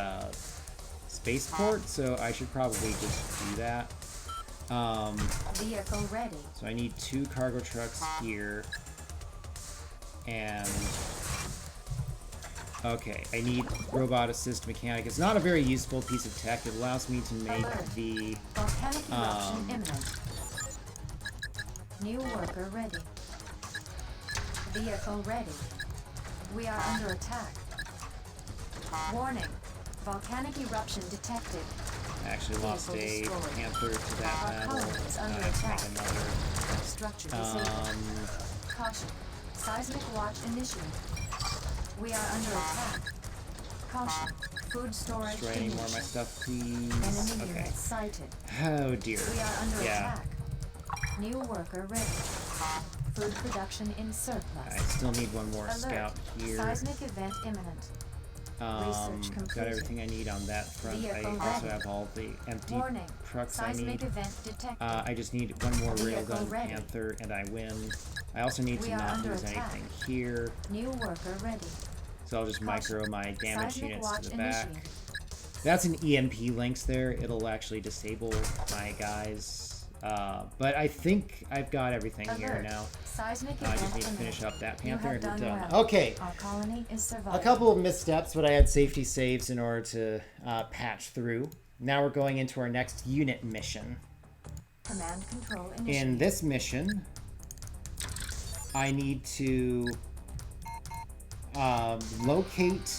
spaceport, so I should probably just do that. Vehicle ready. So I need 2 cargo trucks here, and okay, I need robot assist mechanic. It's not a very useful piece of tech. It allows me to make Alert. the Volcanic eruption imminent. New worker ready. Vehicle ready. We are under attack. Warning. Volcanic eruption detected. I actually lost a Vehicle destroyed. panther to that Our battle. colony is I under have to attack. make another. Structure disabled. Caution. Seismic watch initiated. We are under attack. Caution. Food storage Destroy any more of my initiated. stuff, please. Enemy Okay. units sighted. Oh dear. We are under Yeah. attack. New worker ready. Food production in surplus. I still need 1 more Alert. scout here. Seismic event imminent. Research Got completed. everything I need on that front. I Vehicle also ready. have all the empty Warning. trucks I Seismic need. event detected. I just need 1 more Vehicle railgun ready. panther and I win. I also need We to are not under lose attack. anything here. New worker ready. So I'll just Caution. micro my damage Seismic units watch to the back. initiated. That's an EMP lynx there. It'll actually disable my guys. But I think I've got everything here Alert. now. Seismic I event just need to imminent. finish up that You panther have and we're done done. well. Okay. Our colony is A surviving. couple of missteps, but I had safety saves in order to patch through. Now we're going into our next unit mission. Command control initiated. In this mission, I need to locate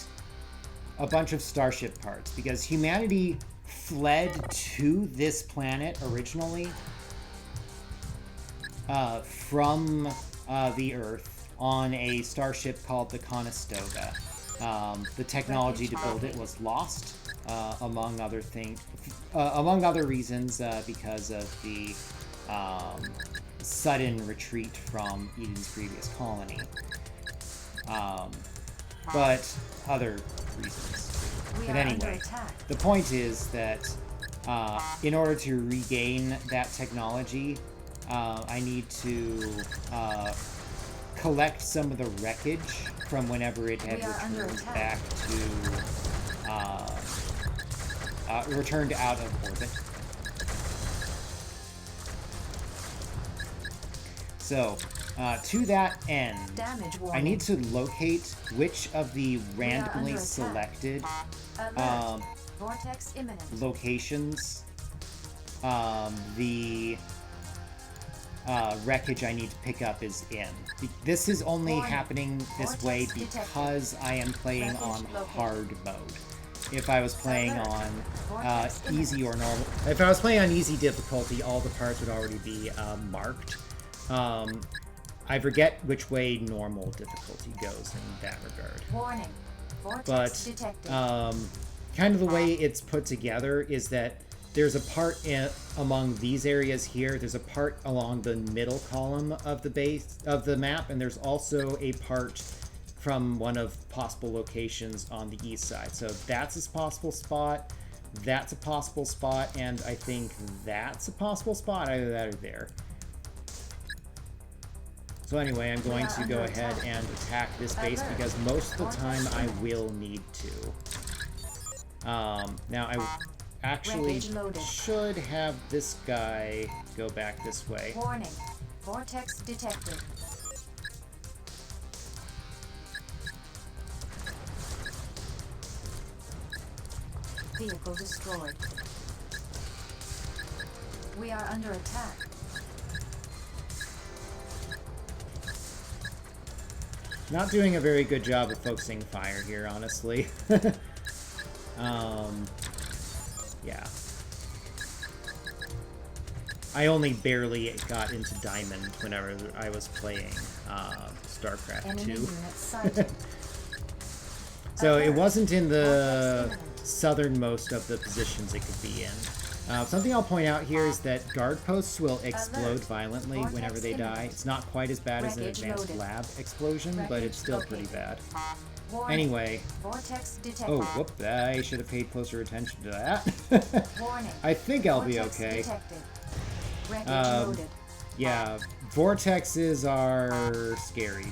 a bunch of starship parts because humanity fled to this planet originally from the Earth on a starship called the Conestoga. The technology to build it was lost, among other reasons, because of the sudden retreat from Eden's previous colony. But other reasons. We But are under anyway, attack. the point is that in order to regain that technology, I need to collect some of the wreckage from whenever it had We are under returned attack. back to returned out of orbit. So To that end, Damage I warning. need to locate which of the randomly under attack. selected Alert. Vortex imminent. locations the wreckage I need to pick up is in. This is only Warning. happening this way Vortex detected. because I am playing Wreckage on located. hard mode. If I was playing Alert. on Vortex easy or normal, if I was playing on easy difficulty, all the parts would already be marked. I forget which way normal difficulty goes in that regard. Warning. Vortex But detected. kind of the way it's put together is that there's a part among these areas here. There's a part along the middle column of the base of the map, and there's also a part from one of possible locations on the east side. So that's a possible spot. That's a possible spot, and I think that's a possible spot. Either that or there. So anyway, I'm going to go ahead and attack this base because most of the time I will need to. Now I actually should have this guy go back this way. Warning. Vortex detected. Vehicle destroyed. We are under attack. Not doing a very good job of focusing fire here, honestly. Yeah. I only barely got into Diamond whenever I was playing StarCraft Enemy 2. unit sighted. So it Alert. wasn't in the Vortex imminent. southernmost of the positions it could be in. Something I'll point out here is that guard posts will explode Alert. violently Vortex whenever they die. imminent. It's not quite as bad as an Wreckage advanced loaded. lab explosion, but Wreckage it's still pretty located. bad. Warning. Anyway, Vortex detected. oh, whoop, I should have paid closer attention to that. Warning. I think I'll be Vortex okay. detected. Wreckage Um, loaded. Yeah, vortexes are scary.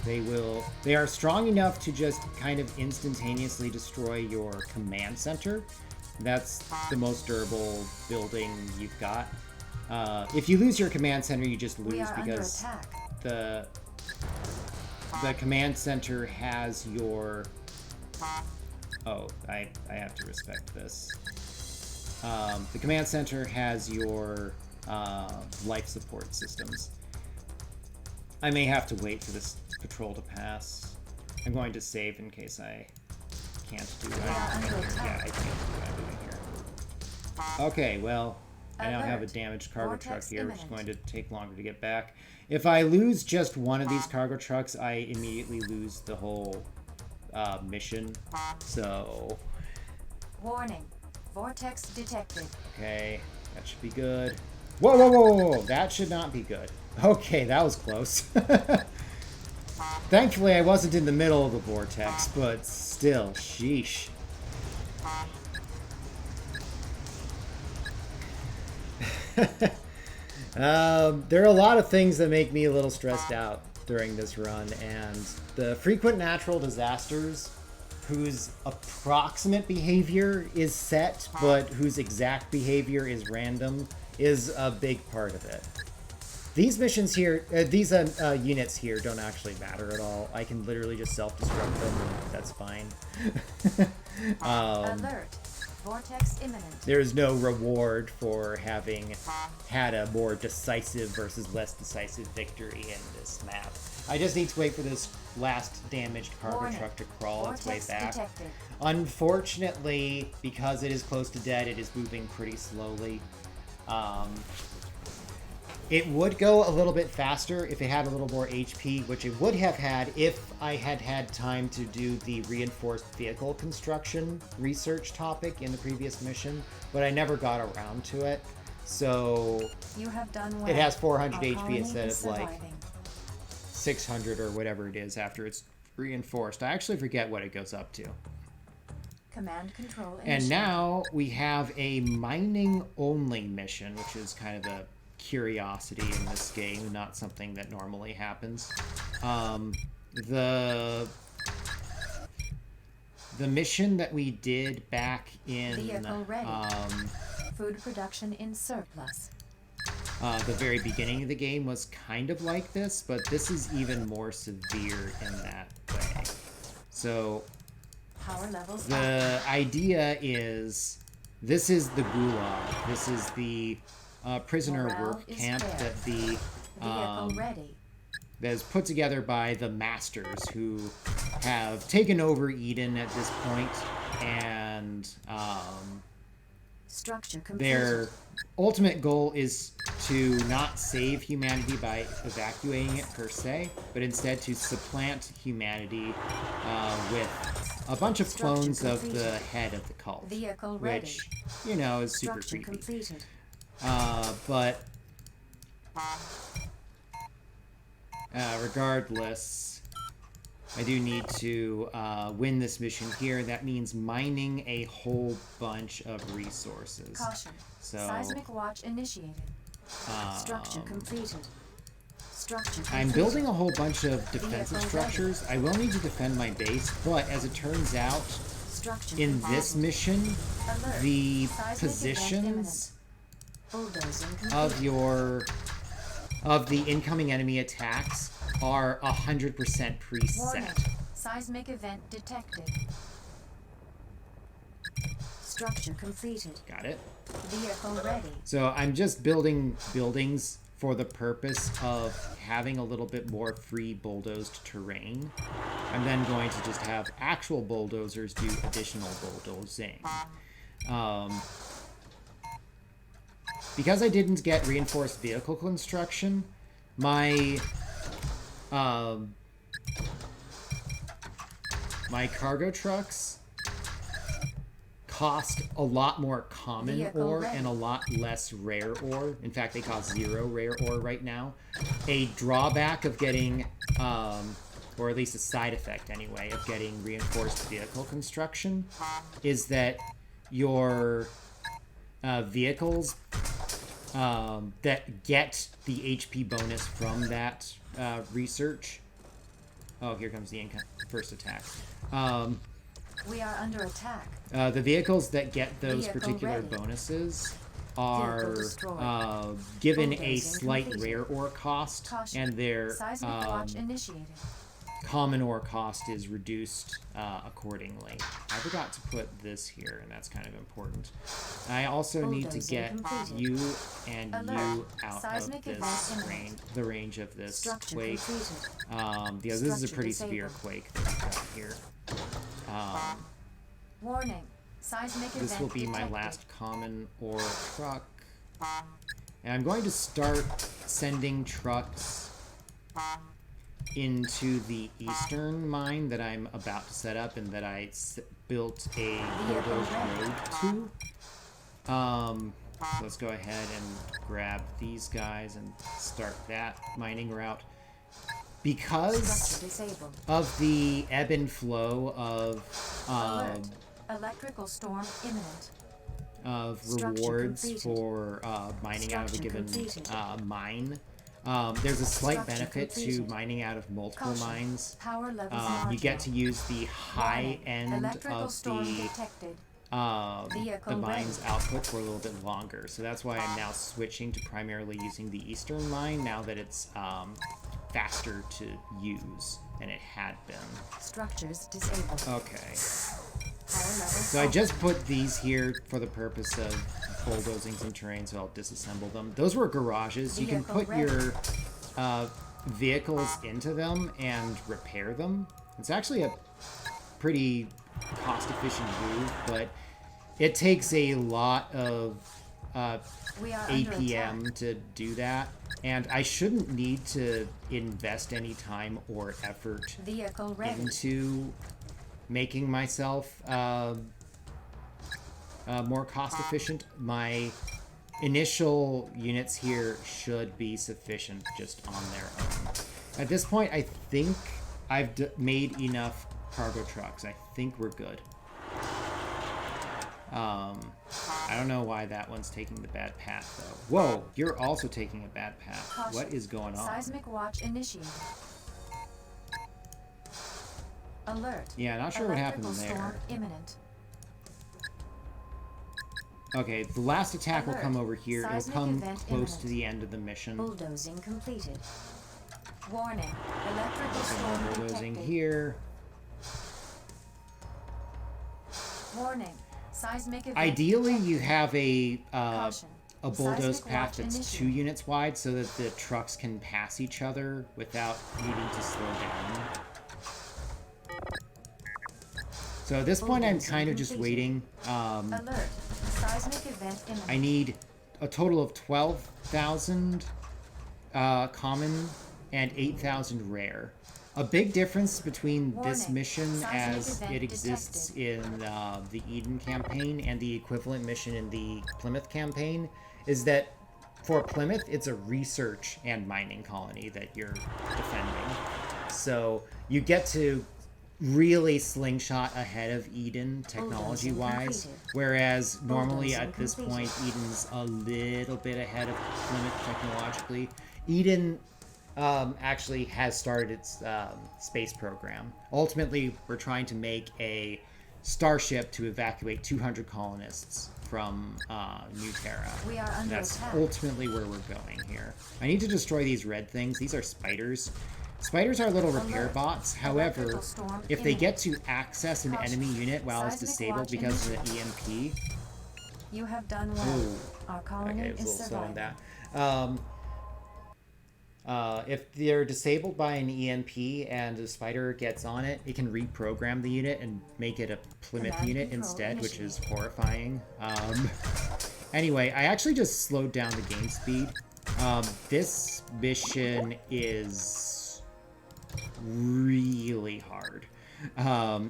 They are strong enough to just kind of instantaneously destroy your command center. That's the most durable building you've got. If you lose your command center, you just We lose are under because attack. the command center has your... Oh, I have to respect this. The command center has your life support systems. I may have to wait for this patrol to pass. I'm going to save in case I can't do what I'm doing here. Yeah, I can't do what I'm doing here. Okay, well, I now have a Alert. damaged cargo truck Vortex here, which is imminent. going to take longer to get back. If I lose just one of these cargo trucks, I immediately lose the whole mission. So, Warning. Vortex detected. okay, that should be good. Whoa, whoa, whoa, whoa, whoa, that should not be good. Okay, that was close. Thankfully, I wasn't in the middle of the vortex, but still, sheesh. There are a lot of things that make me a little stressed out during this run, and the frequent natural disasters whose approximate behavior is set, but whose exact behavior is random, is a big part of it. These missions here, these units here don't actually matter at all. I can literally just self-destruct them, and that's fine. Alert. Vortex imminent. There is no reward for having had a more decisive versus less decisive victory in this map. I just need to wait for this last damaged cargo Warning. truck to crawl its way Vortex back. detected. Unfortunately, because it is close to dead, it is moving pretty slowly. It would go a little bit faster if it had a little more HP, which it would have had if I had had time to do the reinforced vehicle construction research topic in the previous mission, but I never got around to it. So You have done well. it has 400 Our HP colony instead is of like surviving. 600 or whatever it is after it's reinforced. I actually forget what it goes up to. Command control And initiated. now we have a mining only mission, which is kind of a curiosity in this game, not something that normally happens. The mission that we did back in Vehicle ready. Food production in surplus. The very beginning of the game was kind of like this, but this is even more severe in that way. So Power levels the idea is, this is the gulag. This is the prisoner Morale work is camp fair. that the Vehicle ready. that is put together by the masters who have taken over Eden at this point, and Structure completed. their ultimate goal is to not save humanity by evacuating it per se, but instead to supplant humanity with a bunch of clones of the head of the cult, Vehicle ready. which, you know, is super Structure creepy. completed. But regardless, I do need to win this mission here. That means mining a whole bunch of resources. Caution. So Seismic watch initiated. Structure completed. Structure completed. I'm building a whole bunch of defensive Vehicle structures. I will need to defend my base, but as it turns out, Structure in completed. this mission, Alert. the Seismic positions event Bulldozing complete. of the incoming enemy attacks are 100% preset. Warning. Seismic event detected. Structure completed. Got it? Vehicle ready. So I'm just building buildings for the purpose of having a little bit more free bulldozed terrain. I'm then going to just have actual bulldozers do additional bulldozing. Because I didn't get reinforced vehicle construction, my my cargo trucks cost a lot more common Vehicle ore ready. and a lot less rare ore. In fact, they cost 0 rare ore right now. A drawback of getting, or at least a side effect anyway, of getting reinforced vehicle construction is that your vehicles that get the HP bonus from that research. Oh, here comes the first attack. We are under attack. The vehicles that get those Vehicle particular ready. bonuses Vehicle are destroyed. given a Bulldozing slight completed. rare ore cost, Caution. and their Seismic watch initiated. common ore cost is reduced accordingly. I forgot to put this here, and that's kind of important. I also need to Bulldozing get completed. you and Alert. you out Seismic of event this imminent. the range of this Structure quake. completed. Because this is a Structure pretty severe disabled. quake that we've got here. Warning. Seismic event This will be my detected. last common ore truck. And I'm going to start sending trucks into the eastern mine that I'm about to set up and that I built a bulldozed road to. So let's go ahead and grab these guys and start that mining route. Because Structure disabled. of the ebb and flow of Alert. Electrical storm imminent. Structure rewards completed. for mining out of a Structure given completed. mine. There's a slight Structure benefit to completed. mining out of multiple Caution. Mines. Power levels You get to marginal. use the high Warning. end Electrical of storm the detected. Vehicle mine's ready. output for a little bit longer. So that's why I'm now switching to primarily using the eastern mine now that it's faster to use than it had been. Structures disabled. Okay. Power levels So I just put these here for the purpose of bulldozing some terrain, so I'll disassemble them. Those were garages. You can Vehicle put ready. your vehicles into them and repair them. It's actually a pretty cost-efficient move, but it takes a lot of We are under APM attack. to do that, and I shouldn't need to invest any time or effort Vehicle ready. into making myself more cost efficient. My initial units here should be sufficient just on their own. At this point, I think I've made enough cargo trucks. I think we're good. I don't know why that one's taking the bad path, though. Whoa, you're also taking a bad path. Caution. What is going on? Seismic watch initiated. Alert. Yeah, not sure what happened Electrical there. storm imminent. Okay, the last attack will Alert. come over here. It'll Seismic come event close to imminent. the end of the mission. Bulldozing completed. Warning. Electrical Some storm more bulldozing detected. here. Warning. Seismic event Ideally, detected. you have a Caution. bulldoze Seismic path watch that's 2 initiated. units wide so that the trucks can pass each other without needing to slow down. So at this point, I'm kind of just waiting. Alert. Seismic event imminent. I need a total of 12,000 common and 8,000 rare. A big difference between this Warning. mission Seismic as event it exists detected. in the Eden campaign and the equivalent mission in the Plymouth campaign is that for Plymouth, it's a research and mining colony that you're defending. So you get to really slingshot ahead of Eden technology-wise, completed. whereas normally Bulldozing at this completed. point, Eden's a little bit ahead of Plymouth technologically. Eden actually has started its space program. Ultimately, we're trying to make a starship to evacuate 200 colonists from New Terra. We are under That's attack. ultimately where we're going here. I need to destroy these red things. These are spiders. Spiders are little repair Alert. bots. However, Electrical storm if they get imminent. to access an Caution. enemy unit while it's Seismic disabled watch because of the EMP, You have done well. ooh, Our colony okay, it was a is little slow on surviving. that. If they're disabled by an EMP and the spider gets on it, it can reprogram the unit and make it a Plymouth Command unit control instead, which is initiated. horrifying. Anyway, I actually just slowed down the game speed. This mission is really hard.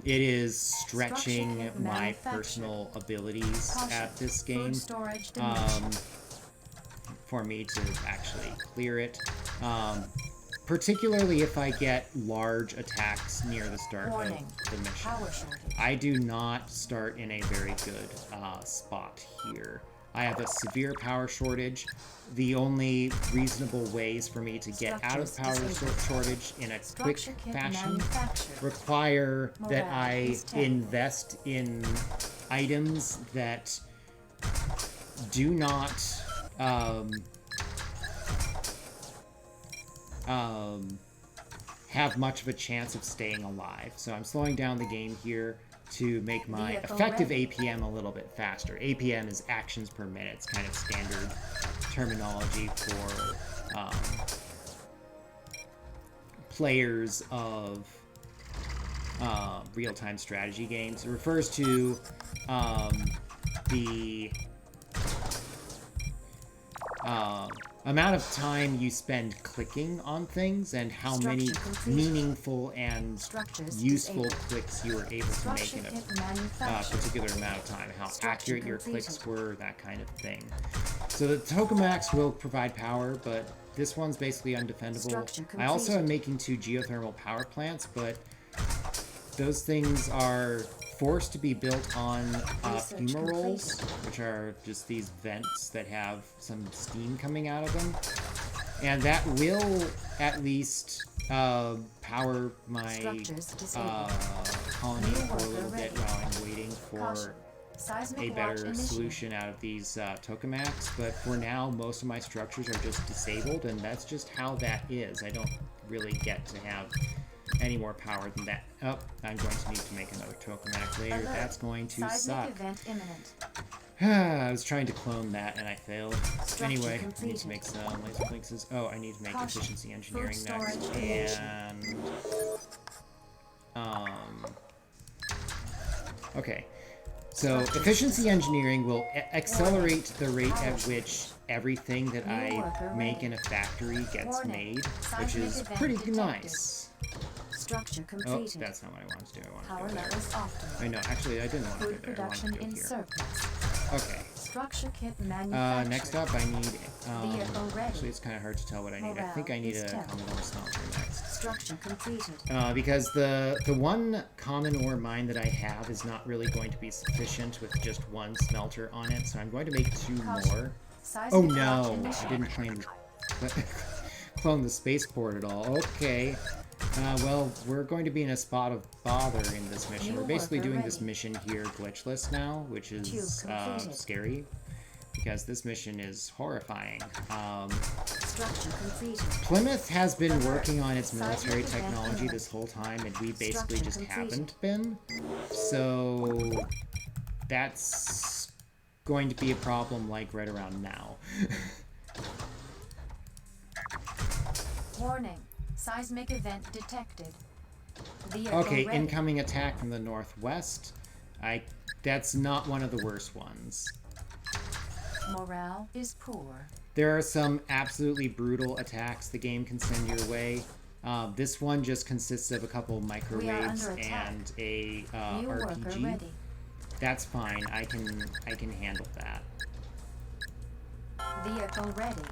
It is stretching Structure my manufactured. personal abilities Caution. at this game. Food storage diminished. For me to actually clear it. Particularly if I get large attacks near the start Warning. of the mission. Power shortage. I do not start in a very good spot here. I have a severe power shortage. The only reasonable ways for me to get out of power shortage in a quick Structure kit fashion manufactured. require that Morale I is terrible. invest in items that do not have much of a chance of staying alive. So I'm slowing down the game here to make my Vehicle effective ready. APM a little bit faster. APM is actions per minute. It's kind of standard terminology for players of real-time strategy games. It refers to the amount of time you spend clicking on things and how many Structure complete. meaningful and Structures useful disabled. clicks you were able to make Structure in a kit manufactured. particular amount of time, how Structure accurate your completed. clicks were, that kind of thing. So the tokamaks will provide power, but this one's basically undefendable. Structure I also am completed. making 2 geothermal power plants, but those things are forced to be built on Research fumaroles, which are just these vents that have some steam coming out of them. And that will at least power my Structures disabled. colony New for a worker little bit ready. while I'm waiting for Caution. Seismic a watch better initiated. solution out of these tokamaks. But for now, most of my structures are just disabled, and that's just how that is. I don't really get to have any more power than that. Oh, I'm going to need to make another tokamak later. Alert. That's going to Seismic suck. event imminent. I was trying to clone that and I failed. Structure Anyway, I need completed. to make some laser blinkses. Oh, I need to make Caution. efficiency engineering Food next. storage And okay. So efficiency engineering will accelerate the rate at which everything that I make in a factory gets made, which is pretty nice. Structure Oh, completed. that's not what I wanted to do. I wanted Power to go there. levels optimal. I know, actually, I didn't want to Food go there. I wanted to production go in here. surplus. Okay. Structure kit manufactured. Next up, I need. Vehicle ready. Actually, it's kind of hard to tell what I need. I Morale think I need is a temp. Commodore smelter next. Structure completed. Because the one common ore mine that I have is not really going to be sufficient with just one smelter on it, so I'm going to make 2 Caution. more. Seismic Oh watch no! I initiated. didn't clone the spaceport at all. Okay. Well, we're going to be in a spot of bother in this mission. New We're basically worker doing ready. this mission here glitchless now, which is completed. scary. Because this mission is horrifying. Structure completed. Plymouth has been Alert. working on its Seismic military event technology imminent. this whole time, and we basically Structure just completed. haven't been. So that's going to be a problem, like, right around now. Warning. Seismic event detected. Vehicle Okay, ready. incoming attack from the northwest. That's not one of the worst ones. Morale is poor. There are some absolutely brutal attacks the game can send your way. This one just consists of a couple microwaves under attack. and a New worker RPG. ready. That's fine. I can handle that. Vehicle ready.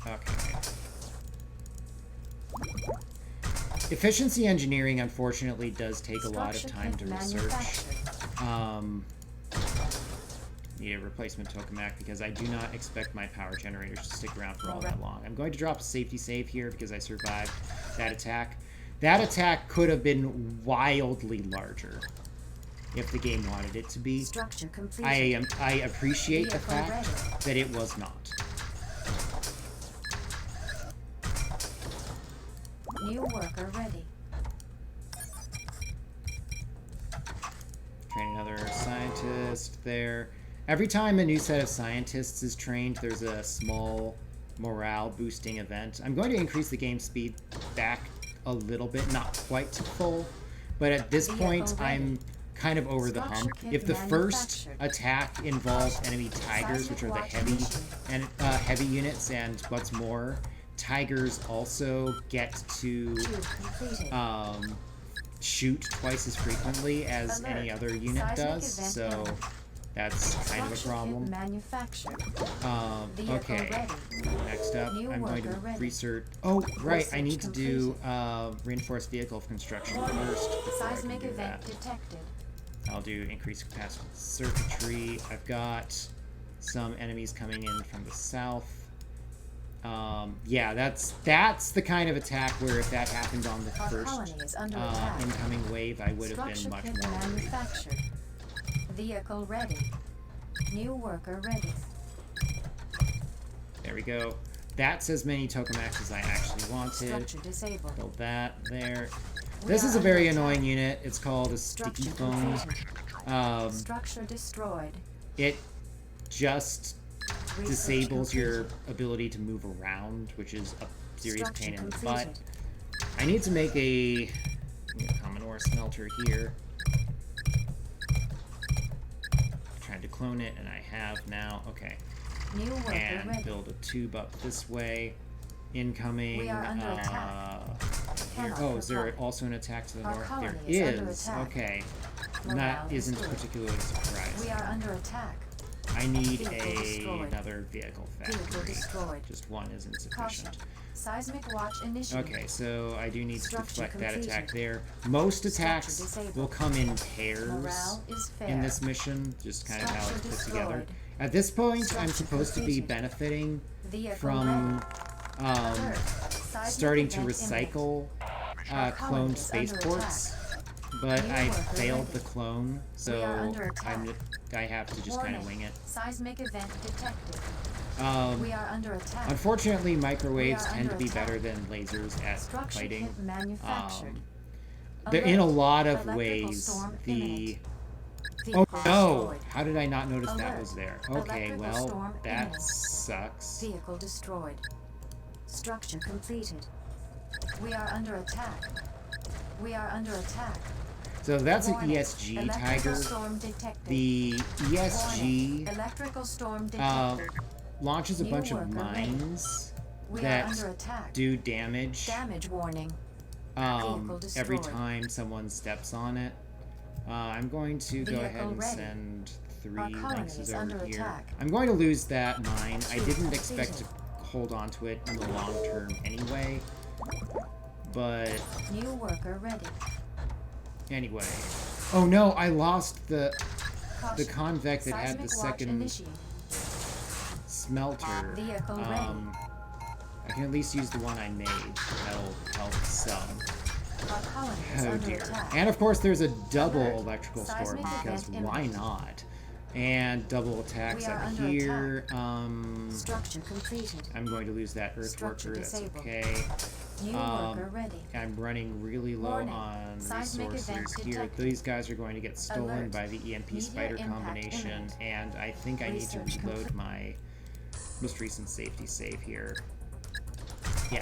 Okay. Efficiency engineering, unfortunately, does take a lot of Structure time to kit research. manufactured. Need a replacement tokamak because I do not expect my power generators to stick around for all that long. I'm going to drop a safety save here because I survived that attack. That attack could have been wildly larger if the game wanted it to be. Structure completed. I appreciate the Vehicle fact ready. that it was not. New worker ready. Train another scientist there. Every time a new set of scientists is trained, there's a small morale boosting event. I'm going to increase the game speed back a little bit, not quite to full, but at this Vehicle point ready. I'm kind of over the hump. Structure kit If the first manufactured. attack involves enemy tigers, which are the Seismic heavy watch and heavy units, and what's more, tigers also get to Tube completed. shoot twice as frequently as Alert. any other unit Seismic does, event so imminent. that's kind of a Structure problem. kit manufactured. Vehicle Okay. ready. Next up, New I'm going to worker ready. research. Oh, right, I Research need to do reinforced vehicle construction Warning. first. Before I can Seismic do event that. detected. I'll do increased capacity circuitry. I've got some enemies coming in from the south. Yeah, that's the kind of attack where if that happened on the Our first colony is under attack. incoming wave, I would have been Structure much kit more worried. manufactured. Vehicle ready. New worker ready. There we go. That's as many tokamaks as I actually wanted. Structure disabled. Build that there. We This are is a very under attack. annoying unit. It's called a sticky Structure foam. completed. Structure destroyed. It just Research disables your completed. ability to move around, which is a serious Structure pain in the completed. butt. I need to make a common ore smelter here. Tried to clone it, and I have now. Okay. New worker And ready. build a tube up this way. Incoming. We are under attack. Here. Cannot Oh, is there comply. also an attack to the Our north? colony There is under is. attack. Okay. Morale That is isn't good. particularly surprising. We are under attack. I need Vehicle destroyed. another vehicle Vehicle factory. destroyed. Just one isn't Caution. sufficient. Seismic watch initiated. Okay, so I do need to Structure deflect that completed. attack there. Most Structure attacks disabled. will come in pairs Morale is fair. in this mission, just kind of how Structure it's put together. destroyed. At this point, I'm Structure supposed to be completed. benefiting Vehicle from Alert. Seismic starting to event imminent. recycle Our colony cloned is under spaceports, but New I worker failed ready. the clone, so We are under attack. I have to just kind of Warning. wing it. Seismic event detected. Um, We are under attack. Unfortunately, microwaves We are tend to under be better attack. than lasers at Structure fighting. kit manufactured. They're in a Alert. lot of Electrical ways. storm The imminent. oh Vehicle no! destroyed. How did I not notice that Alert. was there? Okay, Electrical well storm that imminent. sucks. Vehicle destroyed. Structure completed. We are under attack. We are under attack. So that's an Warning. ESG Electrical tiger. storm detected. The Warning. ESG Electrical storm uh, detected. launches a New bunch of worker ready. mines We are that under attack. do damage Damage warning. Vehicle every destroyed. time someone steps on it. I'm going to go Vehicle ahead and ready. send Our 3 colony Lynxes is over under here. attack. I'm going to lose that mine. I Tube didn't expect to completed. hold on to it in the long term anyway. But New worker ready. anyway. Oh no, I lost the Caution. convect that had the Seismic watch second initiated. smelter. Vehicle ready. I I can at least use the one I made. That'll help some. Our colony is Oh under dear. attack. And of course there's a double Alert. electrical storm Seismic because event why imminent. not? And double attacks We are up under here. Structure completed. I'm going to lose that earth Structure worker. That's disabled. okay. New worker ready. I'm running really low Warning. on Seismic resources event here. detected. These guys are going to get stolen Alert. by the EMP Media spider impact combination, imminent. and I think I need to Research reload complete. my most recent safety save here. Yeah,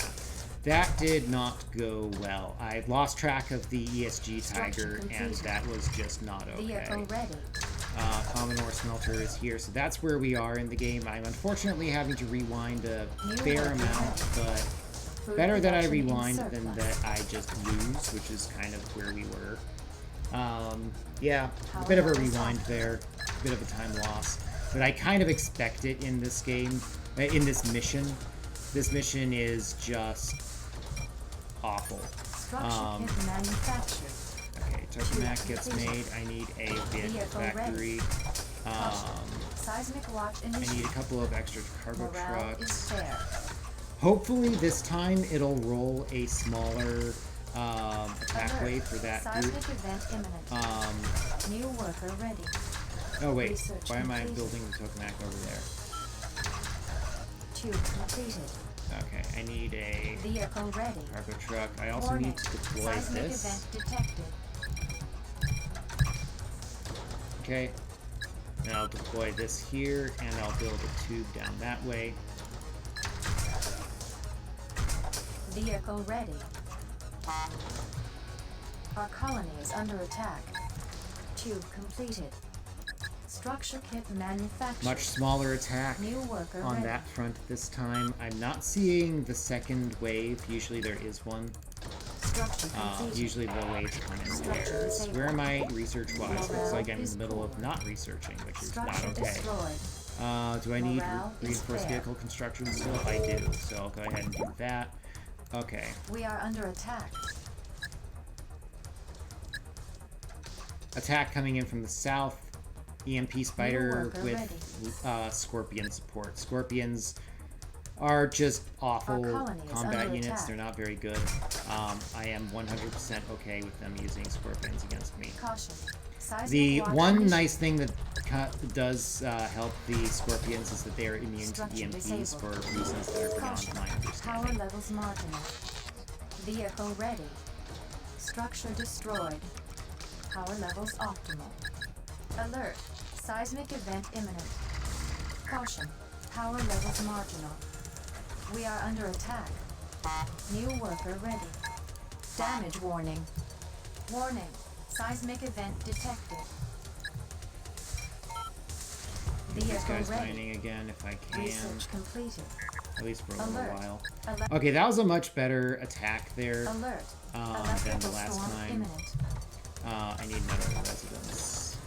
that did not go well. I lost track of the ESG Structure Tiger, and completed. that was just not okay. Vehicle ready. Commodore Smelter is here, so that's where we are in the game. I'm unfortunately having to rewind a fair worker amount, ready. but Food better that I production in rewind than surplus. that I just lose, which is kind of where we were. Yeah, a Power bit of a levels rewind up. there, a bit of a time loss. But I kind of expect it in this game, in this mission. This mission is just awful. Structure kit manufactured. Okay, tokamak gets made. I need a vehicle Vehicle ready. factory. Seismic watch I need a initiated. couple of extra cargo Morale is trucks. fair. Hopefully this time it'll roll a smaller attack Alert. wave for that group. Seismic event imminent. New worker ready. Oh wait, Research why am I completed. building the tokamak over there? Tube completed. Okay, I need a Vehicle ready. cargo truck. I also Warning. need to deploy Seismic this. event detected. Okay. Then I'll deploy this here, and I'll build a tube down that way. Vehicle ready. Our colony is under attack. Tube completed. Structure kit manufactured. Much smaller attack New worker on ready. that front this time. I'm not seeing the second wave. Usually there is one. Structure completed. Usually the waves come in Structure pairs. disabled. Where am I research-wise? Looks like I'm in is the middle poor. of not researching, which is not Structure okay. destroyed. Do I need Morale is reinforced fair. vehicle construction still? I do, so I'll go ahead and do that. Okay. We are under attack. Attack coming in from the south. EMP spider worker with scorpion support. Scorpions are just awful Our colony is combat under units. attack. They're not very good. I am 100% okay with them using scorpions against me. Caution. Seismic The watch one initiated. nice thing that does help the scorpions is that they are immune to Structure EMPs for disabled. reasons that are beyond Caution. my Power understanding. levels marginal. Vehicle ready. Structure destroyed. Power levels optimal. Alert. Seismic event imminent. Caution. Power levels marginal. We are under attack. New worker ready. Damage warning. Warning. Seismic event detected. Get these Vehicle guys ready. mining again if I can, Research completed. at least for a little Alert. while. Alert. Okay, that was a much better attack there Alert. than Electrical the last storm time. imminent. I need another residence.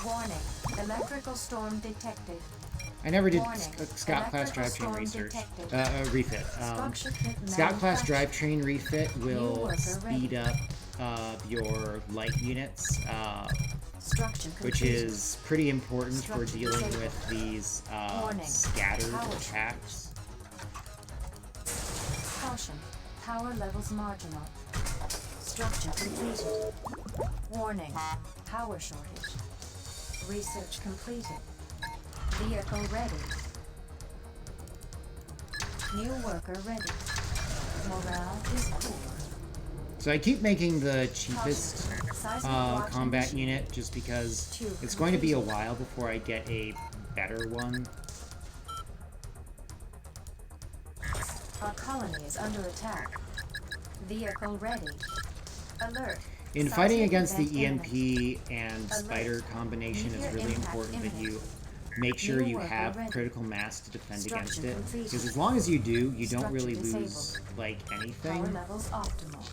Warning. Electrical storm detected. I never did Warning. Scout class Electrical drivetrain storm research. detected. Refit. Structure kit Scout class manufactured. drivetrain refit will worker speed ready. up your light units, Structure which completed. is pretty important for Structure dealing disabled. with these Warning. scattered Power attacks. Caution. Power levels marginal. Structure completed. Warning. Power shortage. Research completed. Vehicle ready. New worker ready. Morale is poor. So I keep making the cheapest Seismic watch combat initiated. unit just because Tube it's going to be a completed. while before I get a better one. Our colony is under attack. Vehicle ready. Alert. In fighting Seismic against the event EMP and spider Alert. combination, it's Meteor really impact important that imminent. you make sure New you worker have ready. critical mass to defend Structure against it. completed. Because as long as you do, you don't Structure really disabled. lose like Power anything. levels optimal.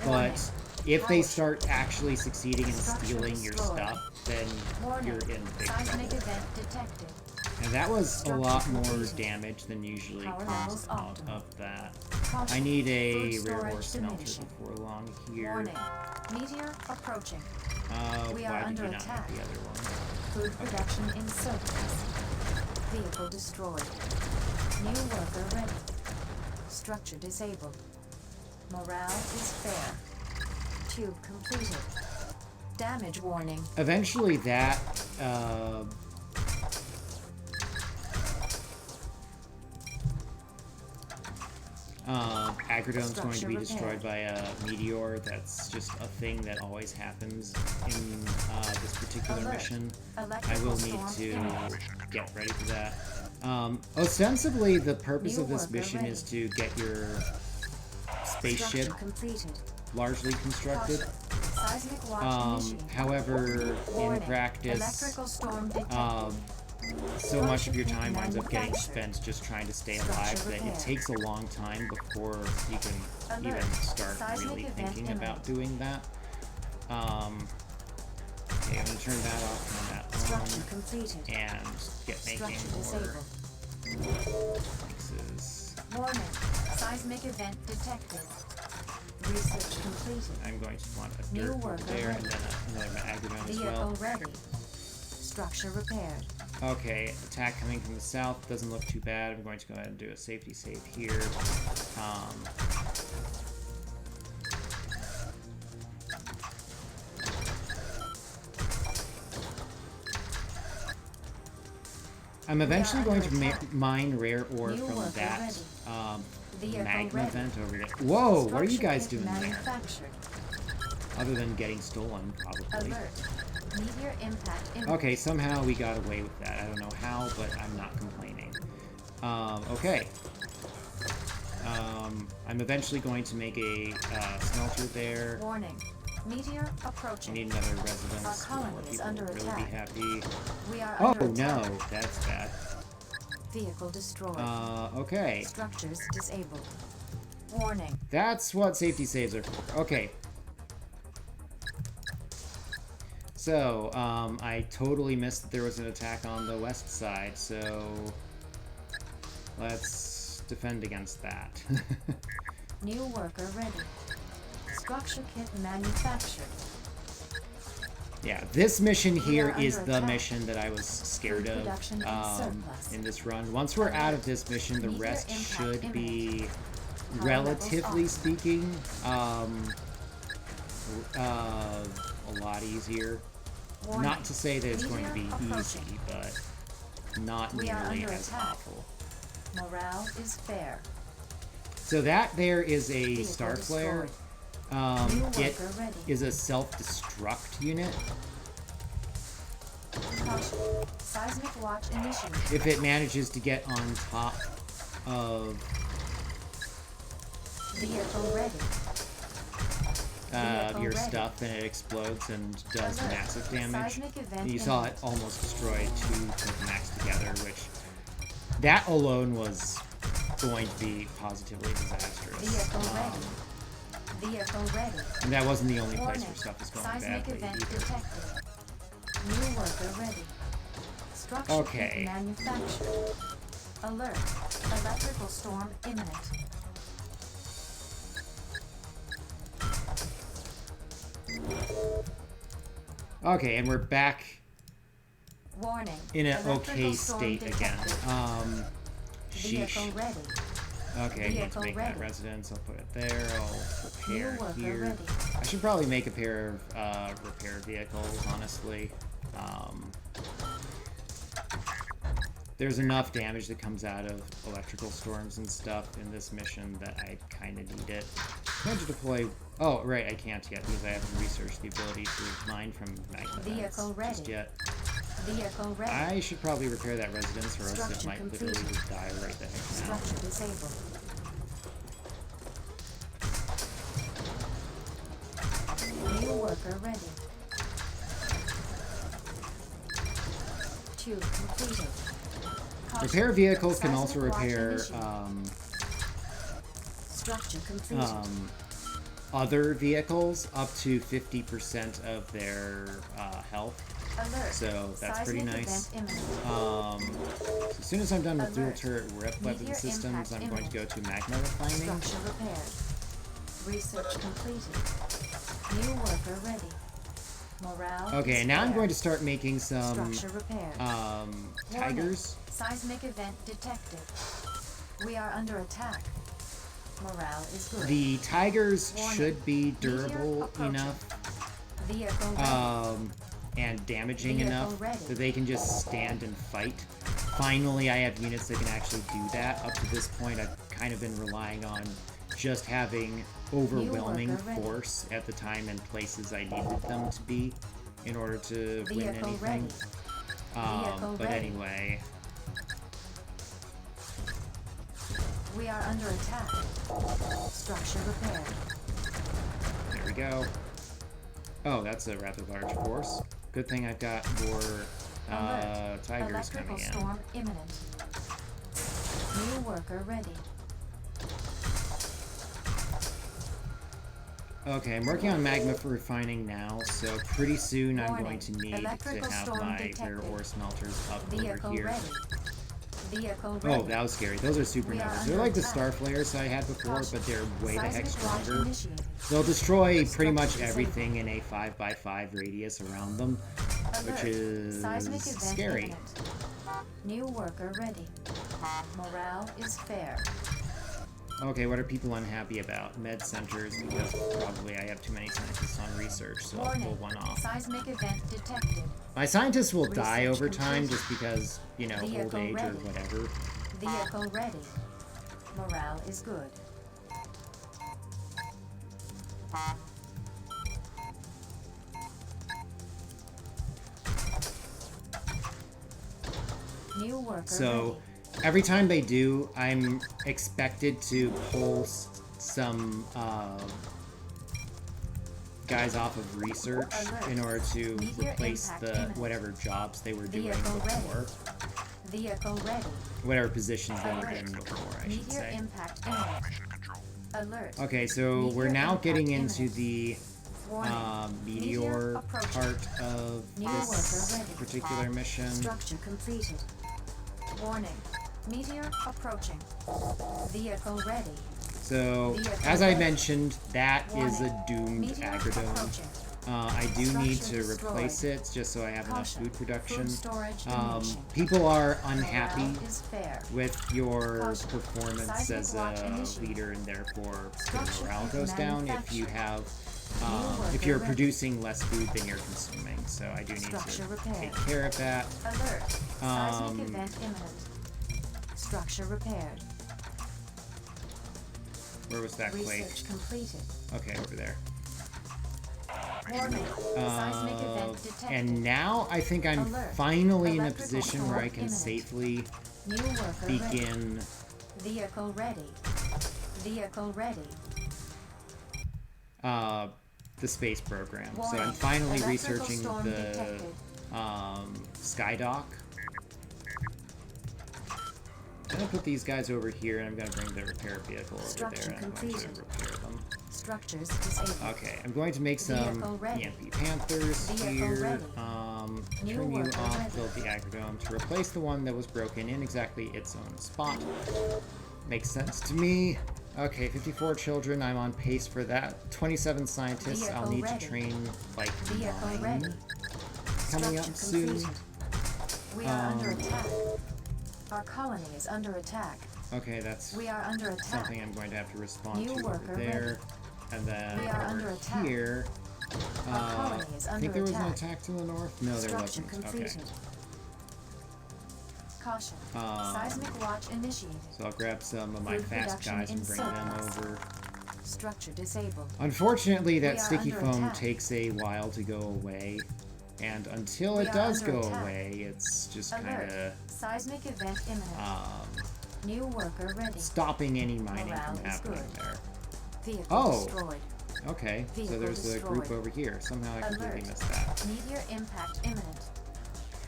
But if they Power start actually succeeding in Structure stealing your destroyed. stuff, then Warning. you're in big Seismic trouble. event detected. And that was a Structure lot more completed. damage than usually Power comes levels out optimal. of that. Caution. I need a Food rear storage horse smelter diminishing. before long here. Warning. Meteor approaching. We are Why did under you not attack. make the other one? Food production in surplus. Vehicle destroyed. New worker ready. Structure disabled. Morale is fair. Tube completed. Damage warning. Eventually that, Agridome's going to be destroyed by a meteor. That's just a thing that always happens in this particular mission. I will need to get ready for that. Ostensibly, the purpose of this mission is to get your spaceship largely constructed. However, in practice, so much of your time winds up getting spent just trying to stay alive that it takes a long time before you can even start really thinking about doing that. Okay, I'm going to turn that off and that on, and get making more fixes. Warning. Seismic event detected. Research completed. I'm going to want a dirt over there and then another agrodome as well. Ready. Structure repaired. Okay, attack coming from the south doesn't look too bad. I'm going to go ahead and do a safety save here. I'm eventually going to mine rare ore from that magma vent over there. Whoa, what are you guys doing there? Other than getting stolen, probably. Meteor impact. Okay, somehow we got away with that. I don't know how, but I'm not complaining. Okay. I'm eventually going to make a smelter there. Warning. Meteor approaching. I need another residence before people will really be happy. We are oh no, that's bad. Vehicle destroyed. Okay. Structures disabled. Warning. That's what safety saves are for. Okay. So, I totally missed that there was an attack on the west side, so let's defend against that. New worker ready. Structure kit manufactured. Yeah, this mission here is the mission that I was scared of in this run. Once we're out of this mission, the rest should be, relatively speaking, a lot easier. Not to say that it's going to be easy, but not nearly as awful. Morale is fair. So that there is a star flare. It is a self-destruct unit. Seismic watch initiated. If it manages to get on top of vehicle ready. Your stuff, and it explodes and does massive damage. You saw it almost destroy two max together, which that alone was going to be positively disastrous. Vehicle ready. And that wasn't the only place where stuff was going Seismic badly event either. detected. New worker ready. Structure Okay. manufactured. Alert. Electrical storm imminent. Okay, and we're back Warning. in an Electrical okay storm state detected. again. Vehicle Sheesh. ready. Okay, I need to Vehicle make ready. that residence. I'll put it there. I'll repair New worker here. ready. I should probably make a pair of repair vehicles, honestly. There's enough damage that comes out of electrical storms and stuff in this mission that I kind of need it. I'm going to deploy... Oh, right, I can't yet because I haven't researched the ability to mine from magma Vehicle ready. just yet. Vehicle ready. I should probably repair that residence or else it Structure might completed. literally just die right the heck now. Structure disabled. New worker ready. Tube completed. Repair vehicles can also Seismic watch repair initiated. Structure completed. other vehicles up to 50% of their health. Alert. So that's pretty Seismic nice. event imminent. So as soon as I'm done with dual Alert. turret weapon Meteor systems, impact I'm going to go to magma refining. Structure repaired. Research completed. New worker ready. Morale Okay, is now I'm fair. going to start making some Structure repaired. tigers. Warning. Seismic event detected. We are under attack. Morale is good. The tigers Warning. should be Meteor durable approaching. enough Vehicle ready. and damaging Vehicle enough ready. that they can just stand and fight. Finally, I have units that can actually do that. Up to this point, I've kind of been relying on just having overwhelming worker ready. force at the time and places I needed them to be in order to win Vehicle anything. ready. Vehicle But ready. anyway, We are under attack. Structure repaired. there we go. Oh, that's a rather large force. Good thing I've got more Alert. tigers Electrical coming in. storm imminent. New worker ready. Okay, I'm working on magma for refining now, so pretty soon I'm Warning. going to need to Electrical have storm my detected. rare ore smelters up Vehicle over here. ready. Vehicle ready. Oh, that was scary. Those are We are supernovas. under They're like the attack. star flares I had before, Caution. but they're way the heck Seismic watch stronger. initiated. They'll destroy pretty much Structure everything in a 5x5 radius around them, which Alert. is Seismic event scary. imminent. New worker ready. Morale is fair. Okay, what are people unhappy about? Med centers, because probably I have too many scientists on research, so I'll pull Warning. one off. Seismic event detected. My scientists will die Research over time complete. just because, you know, old Vehicle age or ready. whatever. Vehicle ready. Morale is good. New worker So ready. every time they do, I'm expected to pull some guys off of research Alert. in order to Meteor replace impact the imminent. whatever jobs they were doing Vehicle ready. before. Vehicle ready. Whatever positions they were in before, I should Meteor say. impact imminent. Alert. Okay, so we're Meteor now impact getting into imminent. the Warning. meteor approaching. part of New this worker ready. particular mission. Structure completed. Warning. Meteor approaching. Vehicle ready. So, Vehicle as I ready. mentioned, that is a Warning. doomed Meteor agrodome. approaching. I do need Structure to destroyed. replace it just so I have enough Caution. food production. Food storage diminishing. People are unhappy Morale is fair. with your Caution. performance Seismic as watch a initiated. leader, and therefore the Structure morale is goes down if you manufactured. have New if you're worker ready. producing less food than you're consuming. So I do need Structure to repaired. take care of that. Alert. Seismic Um, event imminent. Structure repaired. Where was that plate? Research completed. Okay, over there. Warning. Seismic event detected. And now I think I'm Alert. finally in a Electrical position where I can storm imminent. safely New worker ready. begin Vehicle ready. Vehicle ready. the space program. So Warning. I'm finally Electrical researching storm the detected. Skydock. I'm gonna put these guys over here, and I'm gonna bring the repair vehicle over Structure there, and I'm going to completed. repair them. Structures disabled. Okay, I'm going to make some Vehicle ready. EMP Panthers Vehicle here. ready. New Turn you worker off, ready. build the agrodome to replace the one that was broken in exactly its own spot. Makes sense to me. Okay, 54 children, I'm on pace for that. 27 scientists, I'll Vehicle need ready. to train like Vehicle 9 ready. coming up Structure soon. completed. We are under attack. Our colony is under attack. Okay, that's We are under attack. something I'm going to have to respond New to worker over there. And then We are under over attack. here, Our colony is I under think there was an attack. attack to the north. No, there Structure wasn't. completed. Okay, Caution. Seismic watch initiated. so I'll grab some of my Food fast production guys and in bring them surplus. over. Structure disabled. Unfortunately, We that are sticky under foam attack. takes a while to go away. And until We it are does under go attack. away, it's just kind Alert. of Seismic event imminent. New worker ready. stopping any mining Morale from is happening good. there. Vehicle Oh. destroyed. Okay, so Vehicle there's a group destroyed. over here. Somehow I completely Alert. missed that. Meteor impact imminent.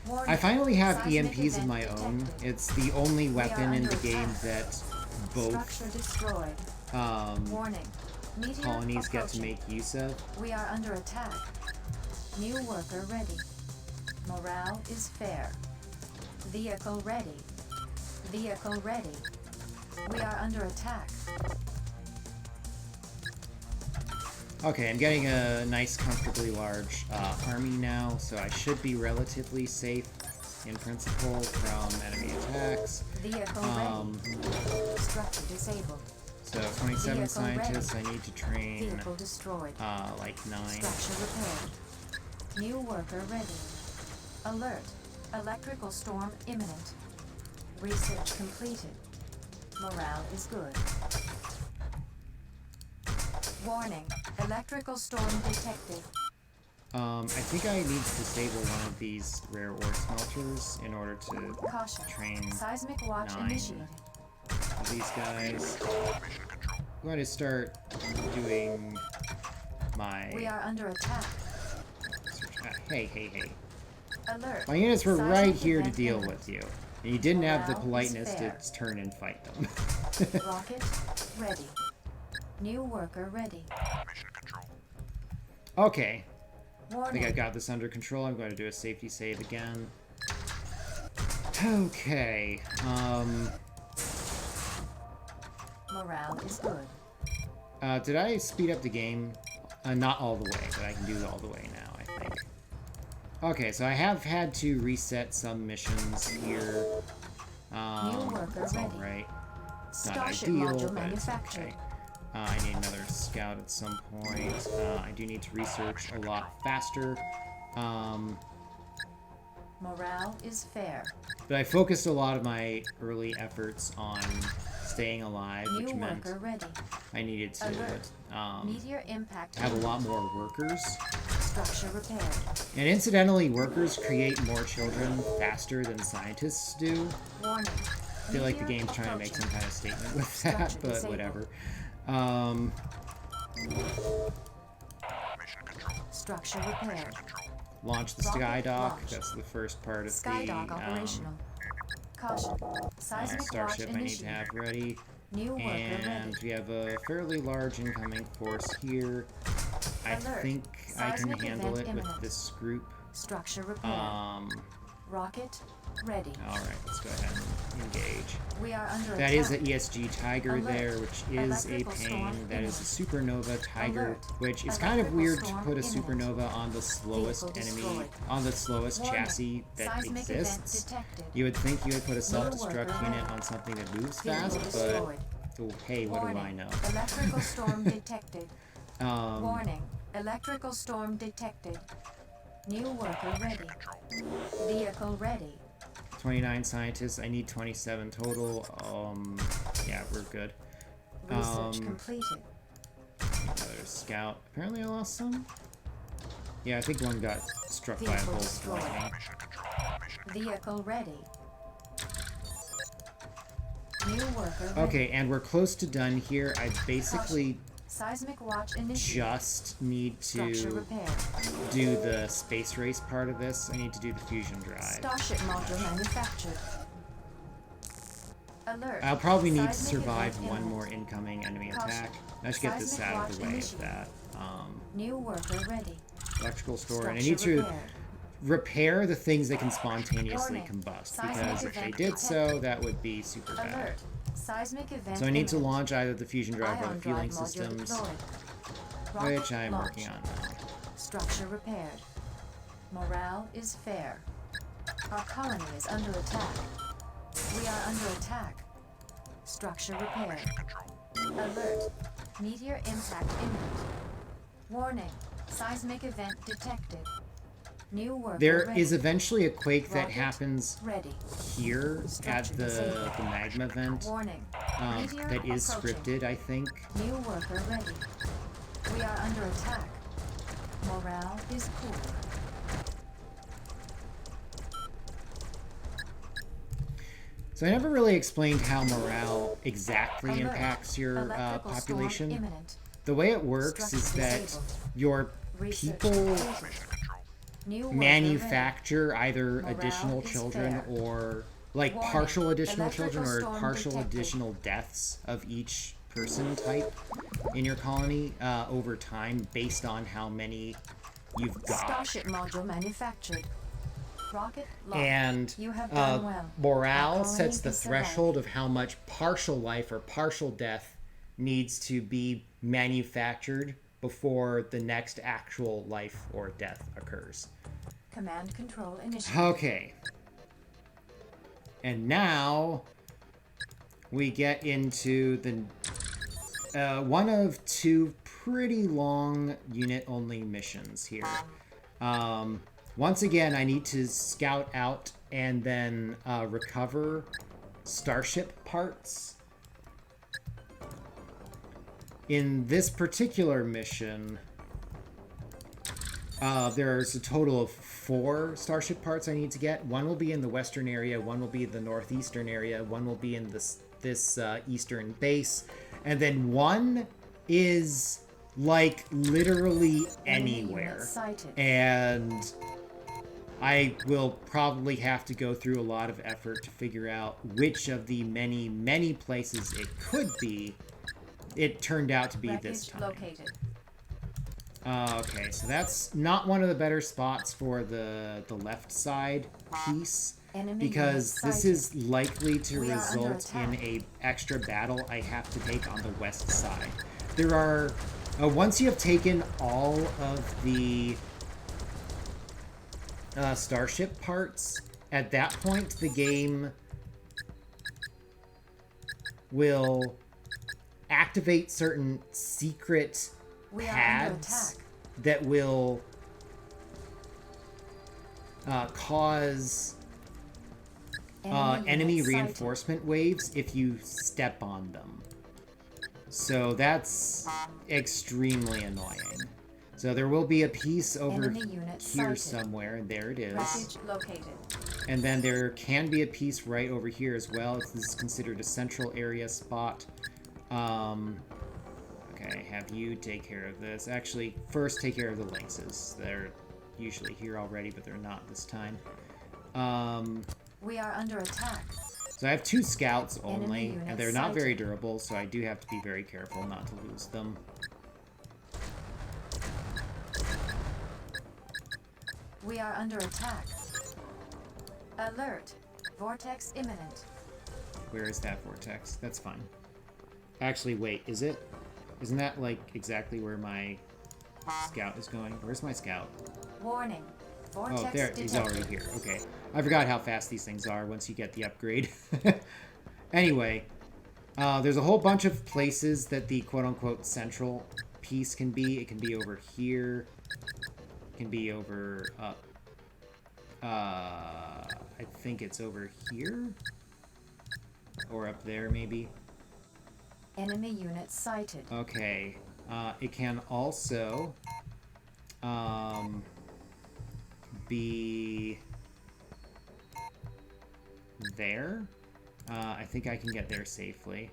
Warning. I finally have Seismic EMPs of event my own. detected. It's the only are weapon in under the game attack. that both Structure destroyed. Warning. Meteor colonies get to approaching. make use of. We are under attack. New worker ready. Morale is fair. Vehicle ready. Vehicle ready. We are under attack. Okay, I'm getting a nice, comfortably large army now, so I should be relatively safe in principle from enemy attacks. Vehicle ready. Structure disabled. So 27 Vehicle scientists. ready. I need to train Vehicle destroyed. like 9. Structure repaired. New worker ready. Alert. Electrical storm imminent. Research completed. Morale is good. Warning. Electrical storm detected. I think I need to disable one of these rare ore smelters in order to Caution. train Seismic watch 9 initiated. of these guys. I'm going to start doing my... We are under attack. Hey. Alert. My units were Seismic right here to event deal imminent. with you. And you didn't have the Morale is politeness fair. to turn and fight them. Rocket ready. New worker ready. Okay. I think Warning. I got this under control. I'm going to do a safety save again. Okay. Morale is good. Did I speed up the game? Not all the way, but I can do it all the way now, I think. Okay, so I have had to reset some missions here. worker That's ready. alright. It's not Starship ideal, module but it's manufactured. okay. I need another scout at some point. I do need to research a lot faster. Morale is fair. But I focused a lot of my early efforts on staying alive, New which meant worker ready. I needed to Alert. Meteor impact. have a lot more workers. Structure repaired. And incidentally, workers create more children faster than scientists do. Warning. I feel like the game's trying to make some kind of statement with that, Structure but disabled. whatever. Structure repaired. Launch the Rocket Sky Dock. launched. That's the first part of Skydock the operational. Caution. Seismic watch starship I need to initiated. have ready. New worker And ready. we have a fairly large incoming force here. I Alert. think I can Seismic handle event it with imminent. this group. Structure repaired. Rocket ready. Alright, let's go ahead and engage. We are under That attack. is an ESG Tiger Alert. there, which is a Electrical storm pain. That is a supernova Tiger, Alert. which is kind of Electrical weird to storm put a imminent. supernova on the slowest Vehicle enemy, destroyed. on the slowest Warning. chassis that Seismic exists. event detected. You would think you would put a self-destruct worker unit ready. on something that moves Vehicle fast, destroyed. but oh, hey, what do I Warning. know? Electrical storm detected. Um, Warning. Electrical storm detected. New worker ready. Vehicle ready. 29 scientists. I need 27 total. Yeah, we're good. Research completed. Another scout. Apparently I lost some. Yeah, I think one got struck by a Vehicle bolt of destroyed. lightning. Vehicle ready. New worker ready. Okay, and we're close to done here. I basically Seismic watch initiated. just need Structure to repaired. do the space race part of this. I need to do the fusion drive. Starship module manufactured. Alert. I'll probably need to Seismic survive event one imminent. more incoming enemy Caution. attack. I should get this Seismic out of the watch way of initiated. that. New worker ready. Electrical store, and I Structure need to repaired. repair the things that can spontaneously Warning. combust, Seismic because if they event did so, detected. that would be super bad. Alert. Seismic event So I need to imminent. launch either the fusion drive or Ion the fueling drive module systems, deployed. Rocket which I'm launched. working on now. Structure repaired. Morale is fair. Our colony is under attack. We are under attack. Structure repaired. Alert. Meteor impact imminent. Warning. Seismic event detected. New worker There ready. is eventually a quake that Rocket happens ready. here at Structure the disabled. magma vent Warning. Meteor that is approaching. scripted, I think. New worker ready. We are under attack. Morale is poor. So I never really explained how morale exactly Alert. impacts your Electrical storm population. imminent. The way it works Structure is that disabled. your Research people completed. New worker manufacture either Morale additional is children fair. or like Warning. partial additional Electrical children or storm partial detected. additional deaths of each person type in your colony over time based on how many you've ready. got. Starship module manufactured. Rocket launched. And You have done well. Our morale colony sets the is surviving. threshold of how much partial life or partial death needs to be manufactured before the next actual life or death occurs. Command control initiative. Okay. And now we get into the one of two pretty long unit-only missions here. Once again, I need to scout out and then recover starship parts. In this particular mission, there's a total of 4 starship parts I need to get. One will be in the western area, one will be in the northeastern area, one will be in this eastern base, and then one is like literally anywhere. And I will probably have to go through a lot of effort to figure out which of the many, many places it could be. It turned out to be this time. Located. Okay, so that's not one of the better spots for the left side piece, because this is likely to result in a extra battle I have to take on the west side. There are once you have taken all of the starship parts, at that point the game will activate certain secret pads that will cause enemy reinforcement waves if you step on them. So that's extremely annoying. So there will be a piece over here somewhere, and there it is. And then there can be a piece right over here as well. This is considered a central area spot. Okay, have you take care of this. Actually, first take care of the lynxes. They're usually here already, but they're not this time. We are under attack. So I have 2 scouts only, and they're not very durable, so I do have to be very careful not to lose them. We are under attack. Alert. Vortex imminent. Where is that vortex? That's fine. Actually, wait, is it? Isn't that, like, exactly where my scout is going? Where's my scout? Warning. Vortex oh, there. detected. He's already here. Okay. I forgot how fast these things are once you get the upgrade. Anyway, there's a whole bunch of places that the quote-unquote central piece can be. It can be over here. It can be over... I think it's over here? Or up there, maybe? Enemy unit sighted. Okay. It can also be there. I think I can get there safely.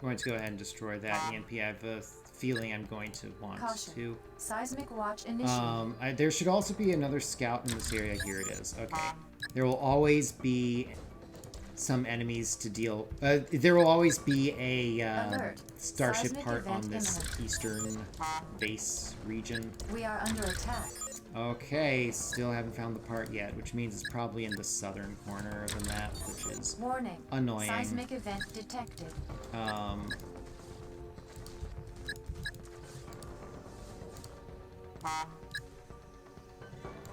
I'm going to go ahead and destroy that EMP. I have a feeling I'm going to want to. Seismic watch initiated. There should also be another scout in this area. Here it is. Okay. There will always be some enemies to deal. There will always be a starship Seismic part on event this imminent. eastern base region. We are under attack. Okay, still haven't found the part yet, which means it's probably in the southern corner of the map, which is Warning. annoying. Seismic event detected.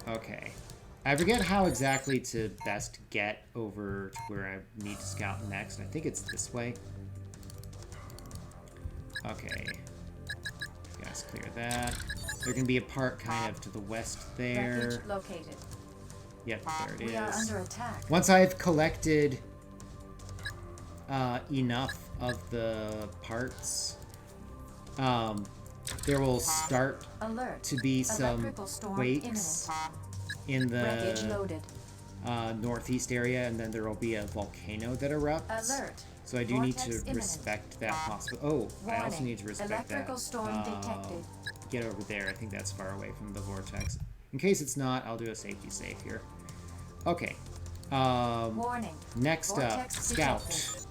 Okay. I forget how exactly to best get over to where I need to scout next. I think it's this way. Okay. Let's clear that. There can be a part kind of to the west there. Wreckage located. Yep, there it is. We are under attack. Once I've collected enough of the parts, there will start Alert. to be some Electrical storm quakes in Wreckage the loaded. northeast area, and then there will be a volcano that erupts. Alert. So I do need Vortex to imminent. respect that possible. Oh, I also Warning. need to respect Electrical that. storm detected. Get over there. I think that's far away from the vortex. In case it's not, I'll do a safety save here. Okay. Warning. Next up, Vortex scout. detected.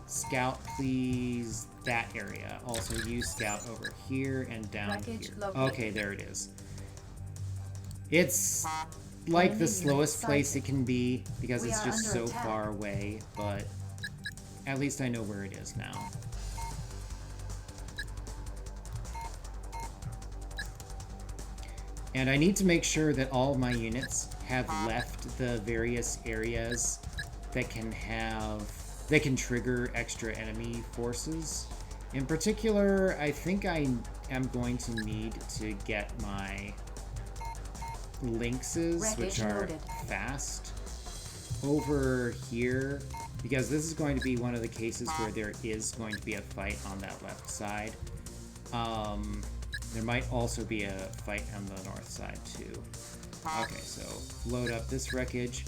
Scout, please. That area. Also, you scout over here and down Wreckage here. located. Okay, there it is. It's like Enemy the slowest unit place sighted. it can be because We it's are just under so attack. far away, but at least I know where it is now. And I need to make sure that all of my units have left the various areas that can trigger extra enemy forces. In particular, I think I am going to need to get my lynxes, which are fast, over here, because this is going to be one of the cases where there is going to be a fight on that left side. There might also be a fight on the north side too. Okay, so load up this wreckage.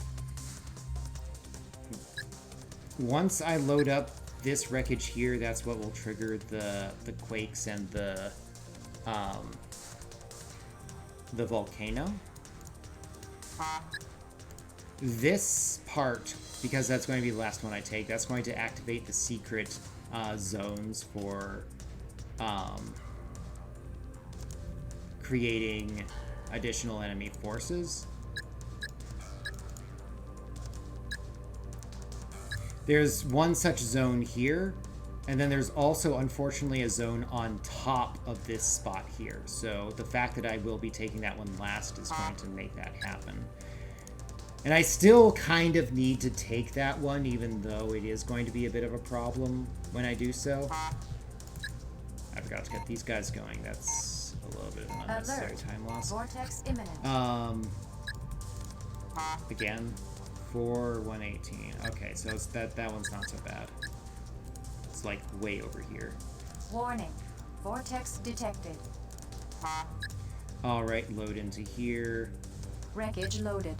Once I load up this wreckage here, that's what will trigger the quakes and the volcano. This part, because that's going to be the last one I take, that's going to activate the secret zones for creating additional enemy forces. There's one such zone here, and then there's also, unfortunately, a zone on top of this spot here. So the fact that I will be taking that one last is going to make that happen. And I still kind of need to take that one, even though it is going to be a bit of a problem when I do so. I forgot to get these guys going. That's a little bit of an unnecessary time loss. Vortex imminent. Again, 118. Okay, so it's that one's not so bad. It's like way over here. Warning. Vortex detected. Alright, load into here. Wreckage loaded.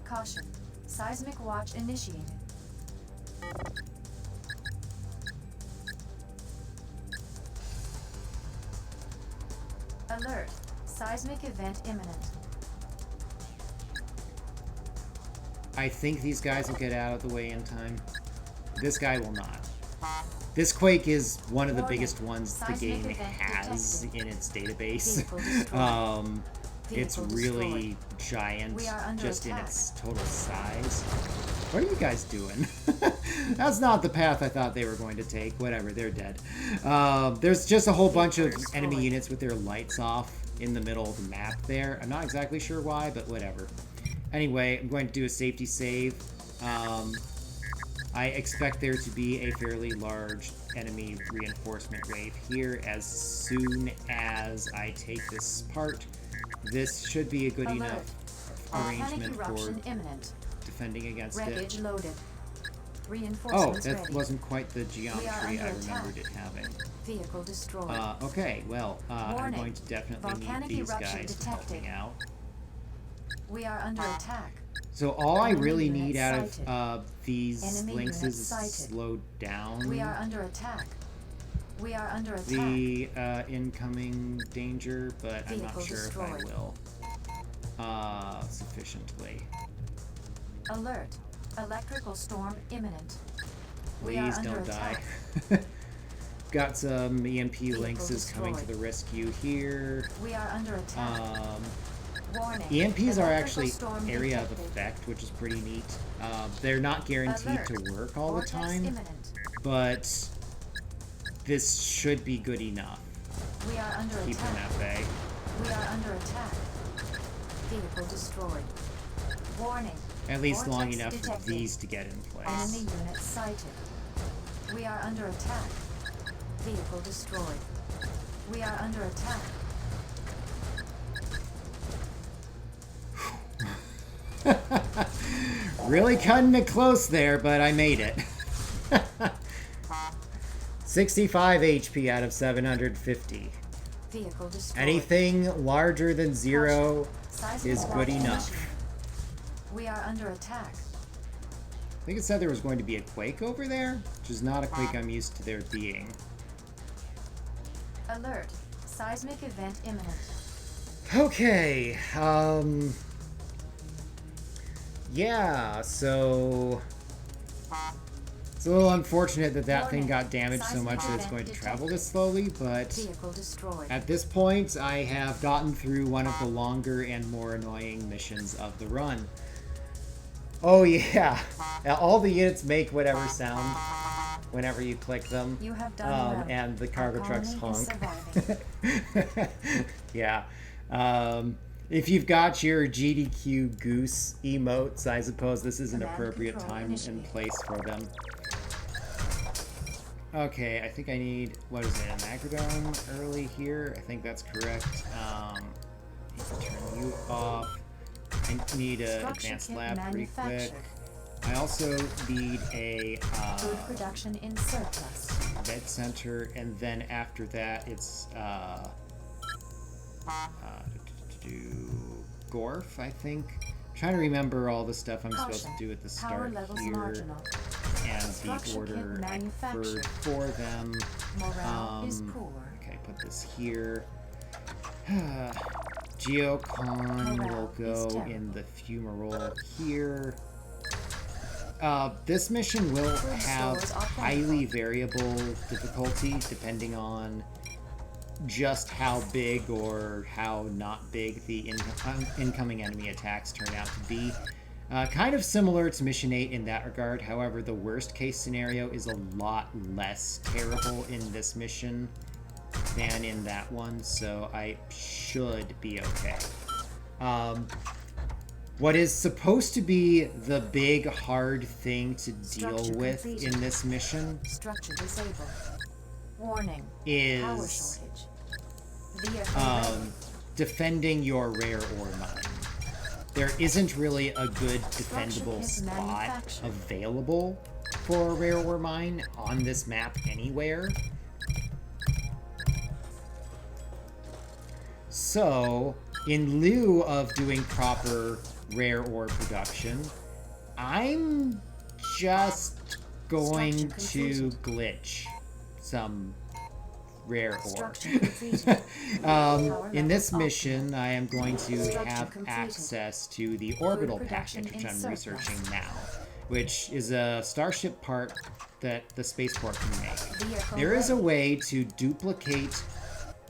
Caution. Seismic watch initiated. Alert. Seismic event imminent. I think these guys will get out of the way in time. This guy will not. This quake is one of the biggest ones the game has in its database. It's really giant just in its total size. What are you guys doing? That's not the path I thought they were going to take. Whatever, they're dead. There's just a whole bunch of enemy units with their lights off in the middle of the map there. I'm not exactly sure why, but whatever. Anyway, I'm going to do a safety save. I expect there to be a fairly large enemy reinforcement wave here as soon as I take this part. This should be a good enough arrangement for defending against it. Loaded. Oh, that wasn't quite the geometry I remembered it having. Vehicle destroyed. Okay, well, I'm going to definitely need these guys to help me out. We are under attack. So all I really need out of these lynxes is to slow down. We are under attack. We are under attack. The incoming danger, but I'm not sure if I will sufficiently. Alert. Electrical storm imminent. Please don't die. Got some EMP lynxes coming to the rescue here. We are under attack. Warning. EMPs are actually area of effect, which is pretty neat. They're not guaranteed to work all the time, but this should be good enough. We are under Keep them at bay. We are under attack. Vehicle destroyed. Warning. At least long Vortex enough detected. for these to get in place. Enemy unit sighted. We are under attack. Vehicle destroyed. We are under attack. Really cutting it close there, but I made it. 65 HP out of 750. Vehicle destroyed. Anything larger than 0 is good enough. We are under attack. I think it said there was going to be a quake over there, which is not a quake I'm used to there being. Alert. Seismic event imminent. Okay, yeah, so it's a little unfortunate that that thing got damaged so much that it's going to travel this slowly, but Vehicle destroyed. at this point I have gotten through one of the longer and more annoying missions of the run. Oh yeah, all the units make whatever sound whenever you click them, You have done well. and the cargo Our trucks colony is honk. surviving. Yeah. If you've got your GDQ goose emotes, I suppose this is an appropriate time and place for them. Okay, I think I need, what is it, an agrodome early here? I think that's correct. Need to turn you off. I need an advanced lab pretty quick. I also need a food production in surplus. med center, and then after that it's Gorf, I think. I'm trying to remember all the stuff I'm supposed to do at the start here, marginal. and the order I preferred for them. Morale is poor. Okay, put this here. Geocon will go in the fumarole here. This mission will have highly variable difficulty depending on just how big or how not big the incoming enemy attacks turn out to be. Kind of similar to Mission 8 in that regard. However, the worst case scenario is a lot less terrible in this mission than in that one, so I should be okay. What is supposed to be the big hard thing to deal with in this mission Structure disabled. Warning. Power is shortage. defending your rare ore mine. There isn't really a good defendable spot available for a rare ore mine on this map anywhere. So, in lieu of doing proper rare ore production, I'm just going to glitch some rare ore. In this mission, I am going to have access to the orbital package, which I'm researching now, which is a starship part that the spaceport can make. There is a way to duplicate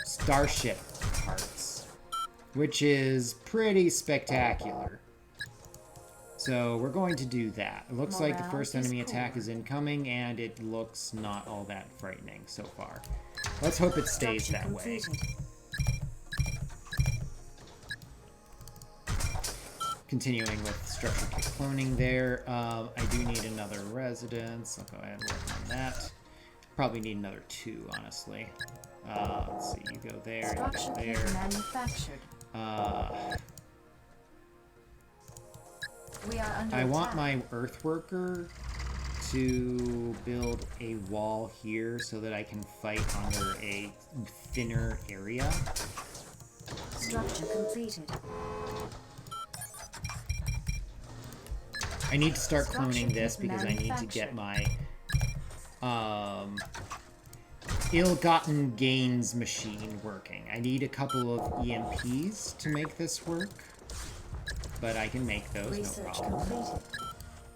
starship parts, which is pretty spectacular. So we're going to do that. It looks like the first enemy attack is incoming, and it looks not all that frightening so far. Let's hope it stays that way. Continuing with structure kit cloning there. I do need another residence. I'll go ahead and work on that. Probably need another 2, honestly. Let's see, you go there, you go there. I want my earthworker to build a wall here so that I can fight under a thinner area. Structure completed. I need to start cloning this because I need to get my ill-gotten gains machine working. I need a couple of EMPs to make this work, but I can make those, no problem.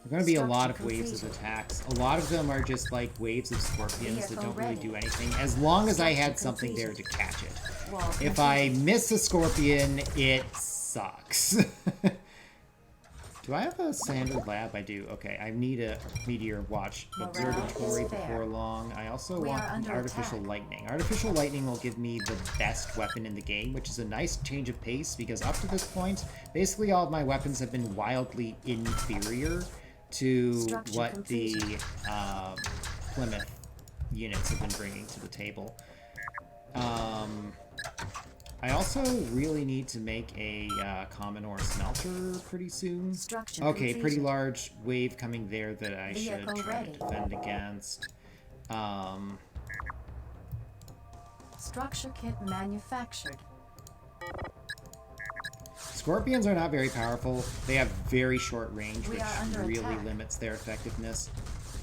There are going to be a lot of waves of attacks. A lot of them are just like waves of scorpions that don't really do anything, as long as I had something there to catch it. If I miss a scorpion, it sucks. Do I have a standard lab? I do. Okay, I need a meteor watch observatory before long. I also want artificial lightning. Artificial lightning will give me the best weapon in the game, which is a nice change of pace, because up to this point, basically all of my weapons have been wildly inferior to what the Plymouth units have been bringing to the table. I also really need to make a common ore smelter pretty soon. Okay, pretty large wave coming there that I should try to defend against. Structure kit manufactured. Scorpions are not very powerful. They have very short range, which really limits their effectiveness.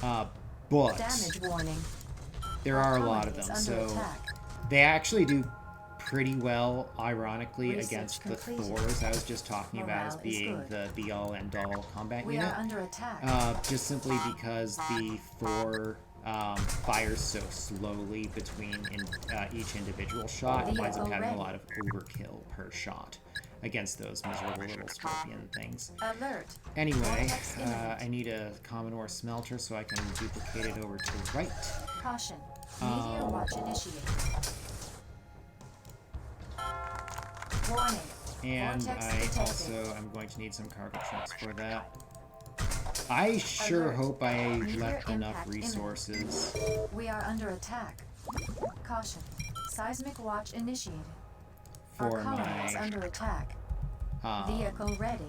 But damage warning. There are a lot of them, so they actually do pretty well, ironically, against the Thors I was just talking about as being the be-all, end-all combat unit. Just simply because the Thor fires so slowly between each individual shot, it winds up having a lot of overkill per shot against those miserable little scorpion things. Anyway, I need a common ore smelter so I can duplicate it over to the right. Caution. Meteor watch initiated. Warning. And Vortex I detected. also am going to need some cargo trucks for that. I sure Alert. hope I Meteor left enough impact imminent. resources We are under attack. Caution. Seismic watch initiated. Our for colony is my under attack. Vehicle ready.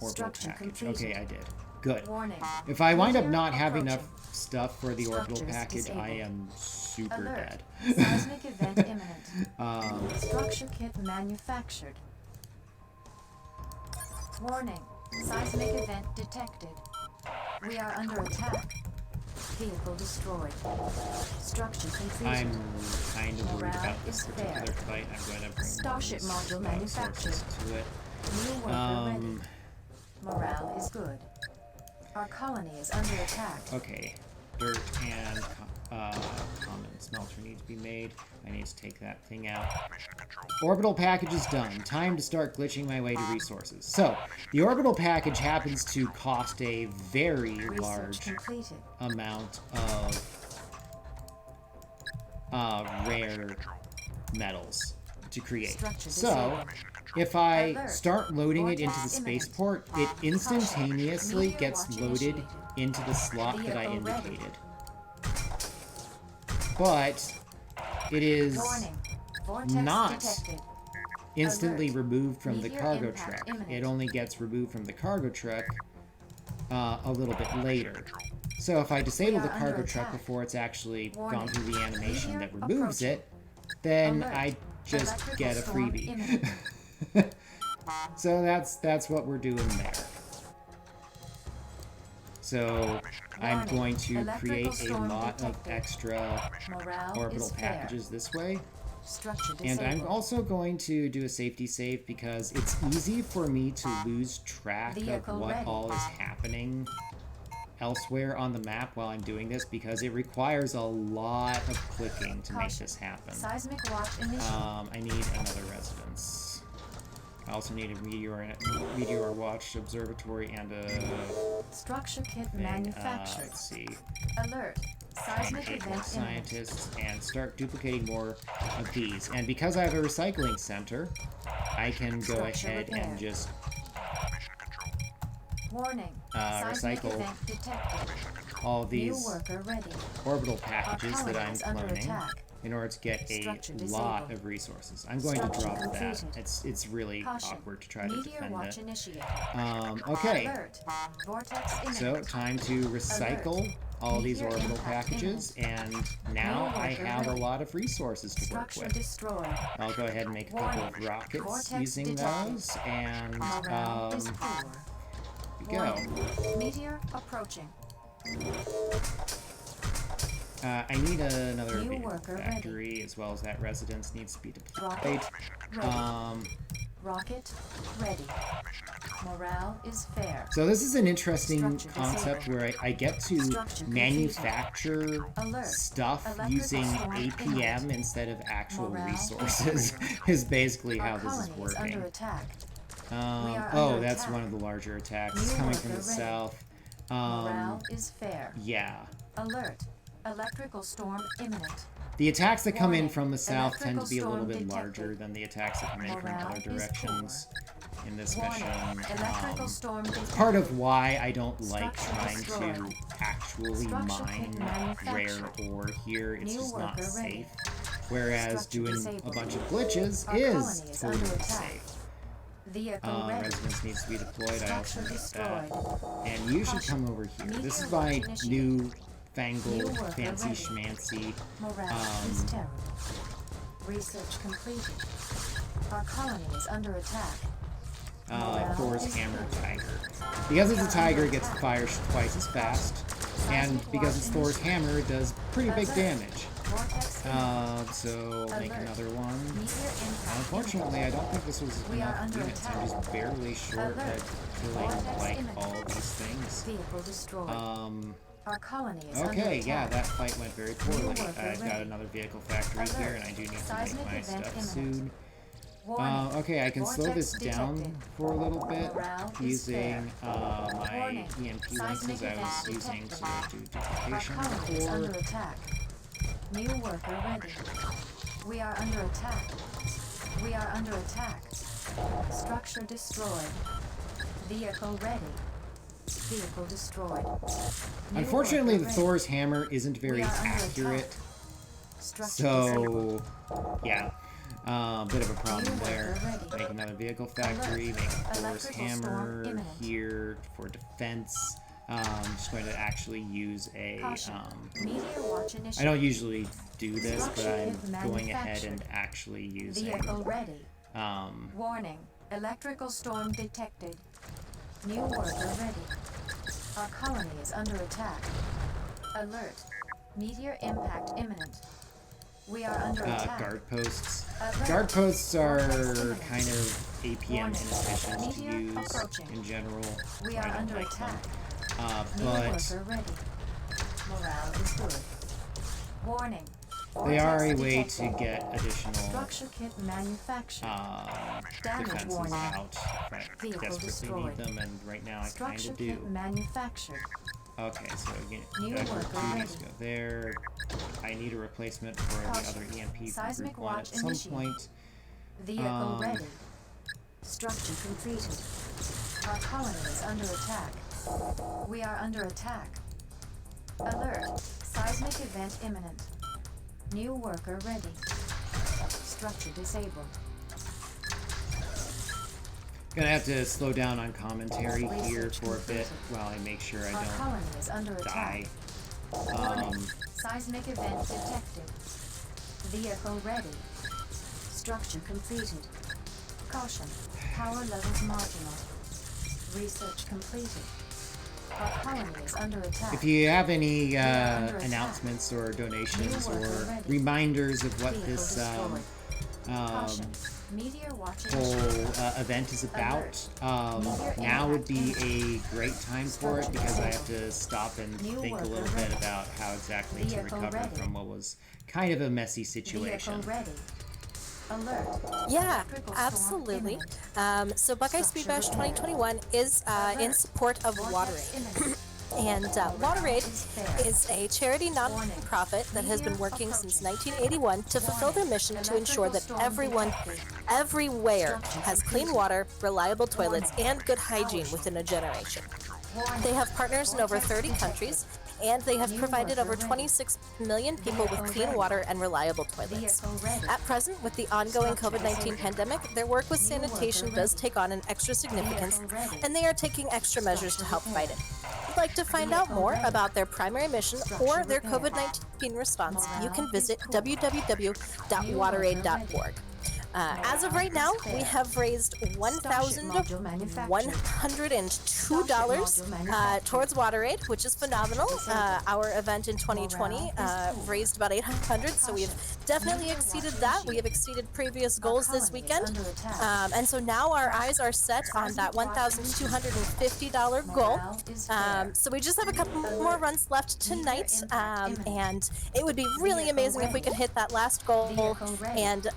orbital Structure package. completed. Okay, I did. Good. Warning. If I wind up Meteor not having approaching. enough stuff for the orbital Structures package, I disabled. am super Alert. dead. Seismic event imminent. Structure kit manufactured. Warning. Seismic event detected. We are under attack. Vehicle destroyed. Structure completed. I'm kind of worried Morale about this is particular fair. fight. I'm going to bring Starship more module resources manufactured. to it. New worker ready. Morale is good. Our colony is under attack. Okay, dirt and common smelter need to be made. I need to take that thing out. Orbital package is done. Time to start glitching my way to resources. So, the orbital package happens to cost a very Research large completed. amount of rare metals to create. Structure So, disabled. if I Alert. start loading it into the Vortex imminent. spaceport, it instantaneously Meteor gets watch loaded initiated. into the slot that I Vehicle ready. indicated. But it is Warning. Vortex not detected. instantly Alert. removed from the Meteor cargo impact truck. imminent. It only gets removed from the cargo truck a little bit later. So if I disable We the are cargo under truck attack. before it's actually Warning. gone through the animation Meteor that removes approaching. it, then Alert. I just Electrical get a storm freebie. imminent. So that's what we're doing there. So I'm Warning. going to Electrical create a storm lot of detected. extra Morale orbital is fair. packages this way. Structure And disabled. I'm also going to do a safety save because it's easy for me to lose track Vehicle of what ready. all is happening elsewhere on the map while I'm doing this because it requires a lot of clicking to make Caution. this happen. Seismic watch initiated. I need another residence. I also need a meteor watch observatory and a Structure kit thing. manufactured. Let's see. Alert. Seismic Train event imminent. scientists and start duplicating more of these. And because I have a recycling center, I can go Structure ahead and repair. just Warning. Seismic recycle event detected. all New these worker ready. orbital Our packages that colony I'm is under cloning attack. in order to get a Structure lot disabled. of resources. I'm going to Structure drop that. completed. It's really Caution. awkward to try to Meteor defend watch it. initiated. Okay, Alert. Vortex imminent. so time to recycle all these Meteor orbital impact packages, and now New I worker have a ready. lot of resources to work Structure with. destroyed. I'll go ahead and make a couple of Warning. rockets Vortex using detected. those, and Morale is here poor. we go. Warning. Meteor approaching. I need another New vehicle worker factory, as well as that residence needs to be deployed. Rocket ready. Um, Rocket ready. Morale is fair. so this is an interesting Structure concept disabled. where I get to Structure manufacture Alert. stuff Electrical using storm APM imminent. instead of actual Morale is resources, is basically how Our this is colony is under working. attack. Oh, under that's attack. one of the larger attacks. New It's coming from the worker ready. south. Morale is fair. Yeah. Alert. Electrical storm imminent. The attacks that come in Warning. from the south tend to be a Electrical little bit storm larger detected. than the attacks that come in from Morale other is directions in this Warning. mission. Electrical storm detected. Part of why I don't like Structure trying to destroyed. actually Structure mine kit rare manufactured. ore here, it's New just not worker ready. safe. Whereas Structure doing disabled. a bunch of glitches Our is colony is under totally attack. safe. Vehicle ready. Residence needs to be deployed, I also Structure need destroyed. that. And you should Caution. come over here. This is Meteor my watch initiated. new fangled, New worker fancy ready. schmancy. Morale is terrible. Research completed. Our colony is under attack. Morale Thor's is hammer poor. tiger. Because it's a tiger, it gets to fire twice as fast. And because it's Thor's hammer, it does pretty big Alert. damage. Vortex imminent. So make Alert. another one. Meteor impact Unfortunately, I don't think this was We are enough under units. I'm attack. just barely short Alert. at killing Vortex like imminent. all these things. Vehicle destroyed. Our colony is under Okay, attack. yeah, that fight went very poorly. worker I've got ready. another vehicle factory here, Alert. and I do need to Seismic make my event stuff imminent. soon. Warning. Okay, I can slow Vortex this down detected. for a little bit Morale is using my Warning. EMP Seismic lenses I was event using to detected. do Our duplication colony is under before. attack. New worker ready. We are under attack. We are under attack. Structure destroyed. Vehicle ready. Vehicle destroyed. New Unfortunately, worker the ready. Thor's hammer isn't very We are under accurate. attack. Structure disabled. So, yeah. Bit of a problem New there. worker ready. Make another vehicle factory, make a Thor's Electrical storm hammer imminent. here for defense. I'm just going to actually use a, Caution. Meteor watch I initiated. don't usually do this, but Structure I'm going ahead and manufactured. actually using, Vehicle ready. um, Warning. Electrical storm detected. New worker ready. Our colony is under attack. Alert. Meteor impact imminent. We are under attack. guard posts. Alert. Guard posts are Vortex imminent. kind of APM Warning. inefficient to Meteor use approaching. in general. We so I are don't under like them. attack. New But worker ready. Morale is good. Warning. they are a Vortex way detected. to get additional Structure kit manufactured. Damage defenses warning. out if I Vehicle desperately destroyed. need them, and right now I kind Structure of do. kit manufactured. Okay, so again, New Dodger worker 2 needs ready. to go there. I need a replacement for the Caution. other EMP from Seismic Group 1 watch at some initiated. point. Vehicle ready. Structure completed. Our colony is under attack. We are under attack. Alert. Seismic event imminent. New worker ready. Structure disabled. Gonna have to slow down on commentary here Research for a bit completed. while I make sure I Our don't colony is under die. attack. Warning. Seismic event detected. Vehicle ready. Structure completed. Caution. Power levels marginal. Research completed. Our colony is under attack. If you have any are under attack. announcements or donations New worker or ready. reminders of what Vehicle this destroyed. Caution. Meteor watch whole initiated. event is about, Meteor now would impact be imminent. a great time for it because I have to stop and New think a worker little bit ready. about how exactly to Vehicle recover ready. from what was kind of a messy situation. Vehicle ready. Alert. Yeah, Electrical storm absolutely. imminent. So Buckeye Speed Bash 2021 is in support of Vortex WaterAid. imminent. And WaterAid is a charity non-profit that has been working since 1981 to fulfill their mission to ensure that everyone, everywhere, has clean water, reliable toilets, and good hygiene within a generation. They have partners in over 30 countries, and they have provided over 26 million people with clean water and reliable toilets. Vehicle ready. At present, with the ongoing COVID-19 pandemic, their work with sanitation does take on an extra significance, and they are taking extra measures to help fight it. If you'd like to find out more about their primary mission or their COVID-19 response, you can visit www.wateraid.org. As of right now, we have raised $1,102 towards WaterAid, which is phenomenal. Our event in 2020 raised about $800, so we have definitely exceeded that. We have exceeded previous goals this weekend, and so now our eyes are set on that $1,250 goal. So we just have a couple more runs left tonight, and it would be really amazing if we could hit that last goal and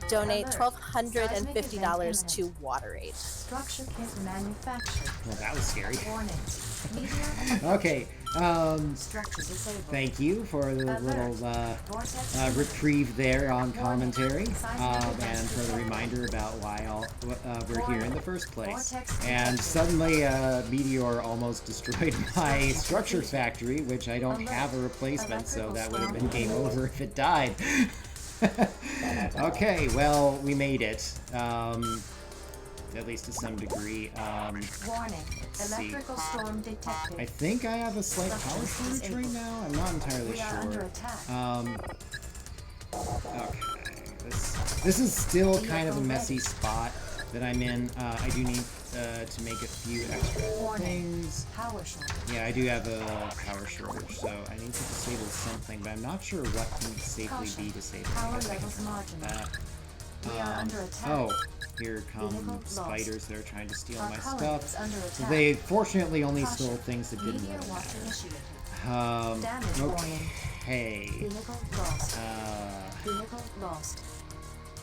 donate $1,250 to WaterAid. Structure kit manufactured. Well, that was scary. Warning. Meteor Okay, structure disabled. thank you for the little Vortex reprieve there on commentary, and for the reminder about why we're here in the first place. And suddenly, Meteor almost destroyed my structure factory, which I don't have a replacement, so that would have been game over if it died. Okay, well, we made it. At least to some degree. Warning. see. Electrical storm detected. I think I have a slight power shortage right now. I'm not entirely We are under sure. attack. Okay. This is still kind of a messy spot that I'm in. I do need to make a few extra Warning. things. Power shortage. Yeah, I do have a power shortage, so I need to disable something, but I'm not sure what can safely Caution. be disabled. I Power guess I can levels turn off marginal. that. We are under attack. Oh, here come Vehicle lost. spiders that are trying to steal Our my colony stuff. is under attack. They fortunately only Caution. stole things that didn't Meteor really watch matter. initiated. Damage warning. Okay. Vehicle lost. Uh, Vehicle lost.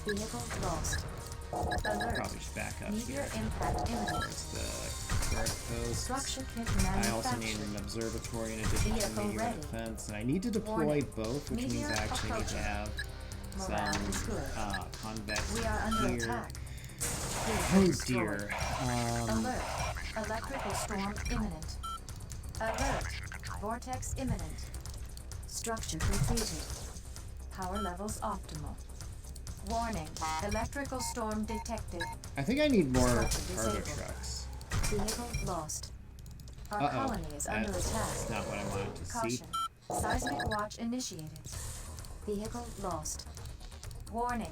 Vehicle lost. Alert. probably just back up Meteor here. impact imminent. Towards the guard post. Structure kit I also need manufactured. an observatory in addition to Vehicle meteor ready. defense, and I need to deploy Warning. both, which means Meteor I actually need to approaching. have Morale some is good. convex We are under here. attack. Oh dear. Alert. Electrical storm imminent. Alert. Vortex imminent. Structure completed. Power levels optimal. Warning. Electrical storm detected. I think I need more Structure cargo disabled. trucks. Vehicle lost. Our Uh-oh. colony is under That's attack. not what I wanted to see. Caution. Seismic watch initiated. Vehicle lost. Warning.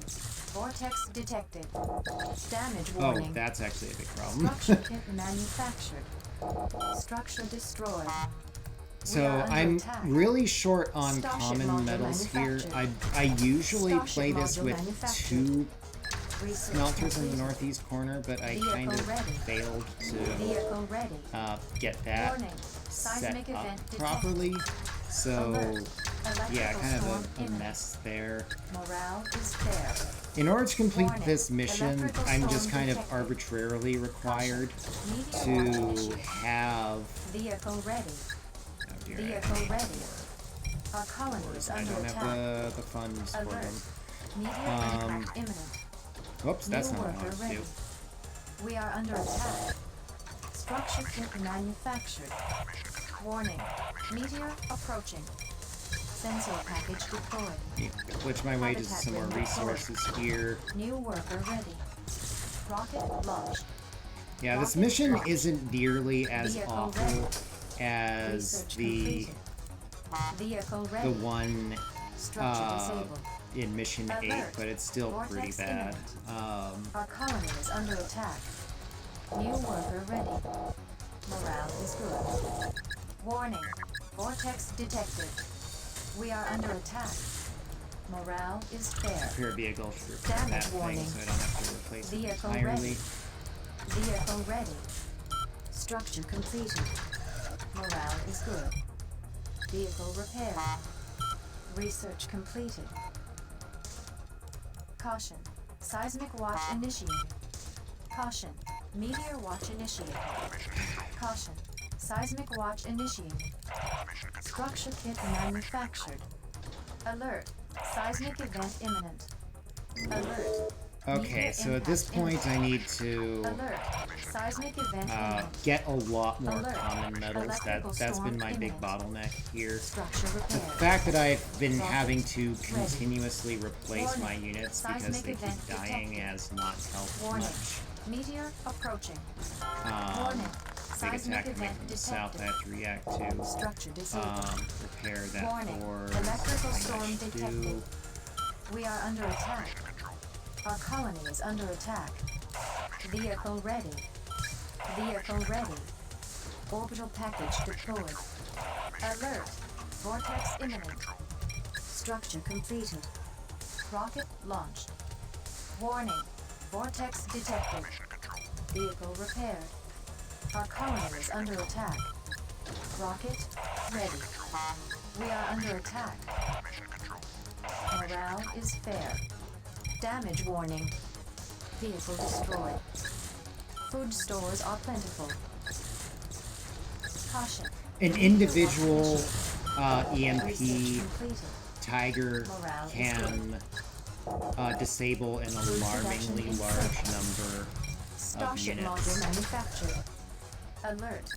Vortex detected. Damage Oh, warning. that's actually a big problem. Structure kit manufactured. Structure destroyed. So We are under I'm attack. really short on Starship common module metals here. manufactured. I usually Starship play this module with manufactured. 2 Research smelters in the completed. northeast corner, but I Vehicle kind of ready. failed to Vehicle ready. get that Warning. set Seismic up event detected. properly. So Alert. yeah, Electrical kind storm of a imminent. mess there. Morale is fair. In order to complete Warning. this mission, Electrical I'm storm just kind of detected. arbitrarily required Meteor watch to initiated. have. Vehicle ready. Oh dear, Vehicle ready. Our colony is I under don't attack. have the funds for Alert. them. Meteor Um, impact imminent. Whoops, that's New not what I worker wanted to ready. do. We are under attack. Structure kit manufactured. Warning. Meteor approaching. Sensor package deployed. Need to glitch my way to Habitat some more bin deployed. resources here. New worker ready. Rocket launched. Yeah, this Rocket mission launched. isn't nearly as Vehicle awful ready. as Research the completed. Vehicle ready. one Structure disabled. in Mission 8, Alert. but it's still pretty Vortex bad. Our colony is under attack. New worker ready. Morale is good. Warning. Vortex detected. We are under attack. Morale is fair. Repair vehicle should repair Damage that thing warning. so I don't have to replace it Vehicle entirely. ready. Vehicle ready. Structure completed. Morale is good. Vehicle repaired. Research completed. Caution. Seismic watch initiated. Caution. Meteor watch initiated. Caution. Seismic watch initiated. Structure kit manufactured. Alert. Seismic event imminent. Alert. Okay, Meteor so at this impact point I imminent. need to Alert. Seismic event imminent. get a lot more Alert. common metals. Electrical That's been storm my big imminent. bottleneck here. Structure The repaired. fact that I've been Rocket having to ready. continuously replace my Warning. units because Seismic they keep event dying detected. has not helped Warning. much. Meteor approaching. Warning. Big Seismic attack coming event from the south I detected. have to react to. Structure disabled. Repair that Warning. for Electrical something I storm should detected. do. We are under attack. Our colony is under attack. Vehicle ready. Vehicle ready. Orbital package deployed. Alert. Vortex imminent. Structure completed. Rocket launched. Warning. Vortex detected. Vehicle repaired. Our colony is under attack. Rocket ready. We are under attack. Morale is fair. Damage warning. Vehicle destroyed. Food stores are plentiful. Caution. An individual Research EMP completed. Tiger Morale is can disable an Food alarmingly production in large sight. number of Starship units. module manufactured. Alert.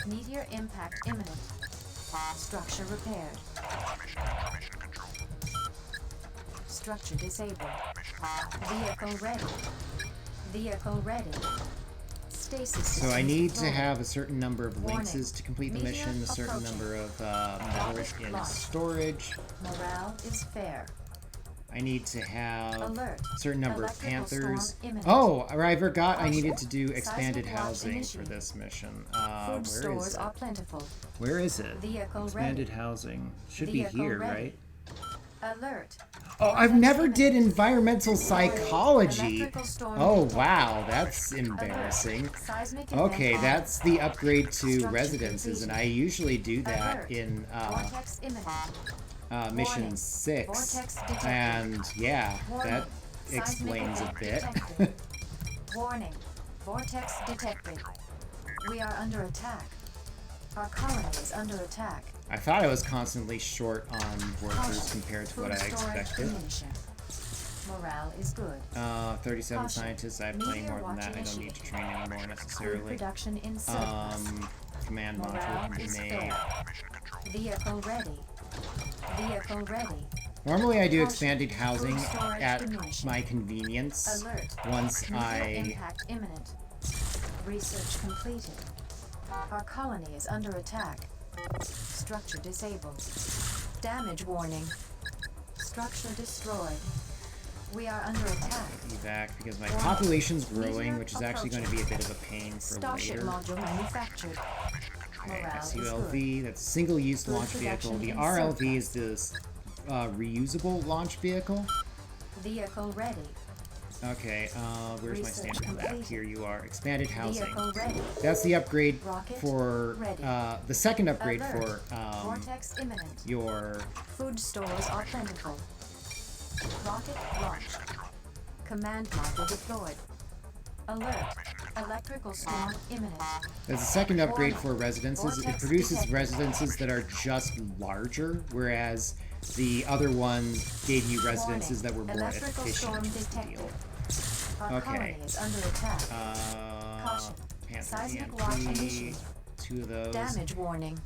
Meteor impact imminent. Structure repaired. Structure disabled. Vehicle ready. Vehicle ready. Stasis So I systems need to deployed. have a certain number of Warning. lynxes to complete the Meteor mission, a certain approaching. number of metals Rocket in launch. storage. Morale is fair. I need to have Alert. a certain number of Electrical storm panthers. imminent. Oh, I forgot I Caution. needed to do expanded Seismic watch housing for initiated. this mission. Food Where stores is it? are plentiful. Where is it? Vehicle Expanded ready. housing. Should Vehicle be here, ready. right? Alert. Oh, I've Vortex never imminent. did environmental psychology. Electrical storm Oh, detected. wow, that's Alert. embarrassing. Seismic event Okay, on. that's the upgrade to Structure residences, and completed. I usually do that Alert. in Vortex imminent. Mission Warning. 6. Vortex detected. And yeah, Warning. that Seismic explains a event bit. detected. Warning. Vortex detected. We are under attack. Our colony is under attack. I thought I was constantly short on workers Caution. compared to Food what I storage expected. diminishing. Morale is good. 37 Caution. scientists. I have plenty Meteor more than that. watch I don't need to initiated. train anymore Food necessarily. production in surplus. Command module Morale can be is made. fair. Vehicle ready. Vehicle ready. Normally I do Caution. expanded housing Food storage at diminishing. my convenience Alert. once Meteor I... impact imminent. Research completed. Our colony is under attack. Structure disabled. Damage warning. Structure destroyed. We are under attack. Evac because my Warning. population's growing, Meteor which is actually going to be a bit of a pain for Starship later. module manufactured. Okay, Morale is SULV, that's single-use Food launch vehicle. production The in RLV is surplus. this reusable launch vehicle. Vehicle ready. Okay, where's my Research standard map? completed. Here you are. Expanded housing. Vehicle ready. That's the upgrade Rocket for ready. the second upgrade Alert. for Vortex imminent. your Food stores are plentiful. Rocket launched. Command module deployed. Alert. Electrical storm imminent. There's a second upgrade Warning. for residences. It Vortex produces detected. residences that are just larger, whereas the other one gave you residences that were more Electrical storm efficient. Was the detected. deal. Our Okay. colony is under attack. Caution. Panther Seismic watch EMP, initiated. 2 of those. Damage warning.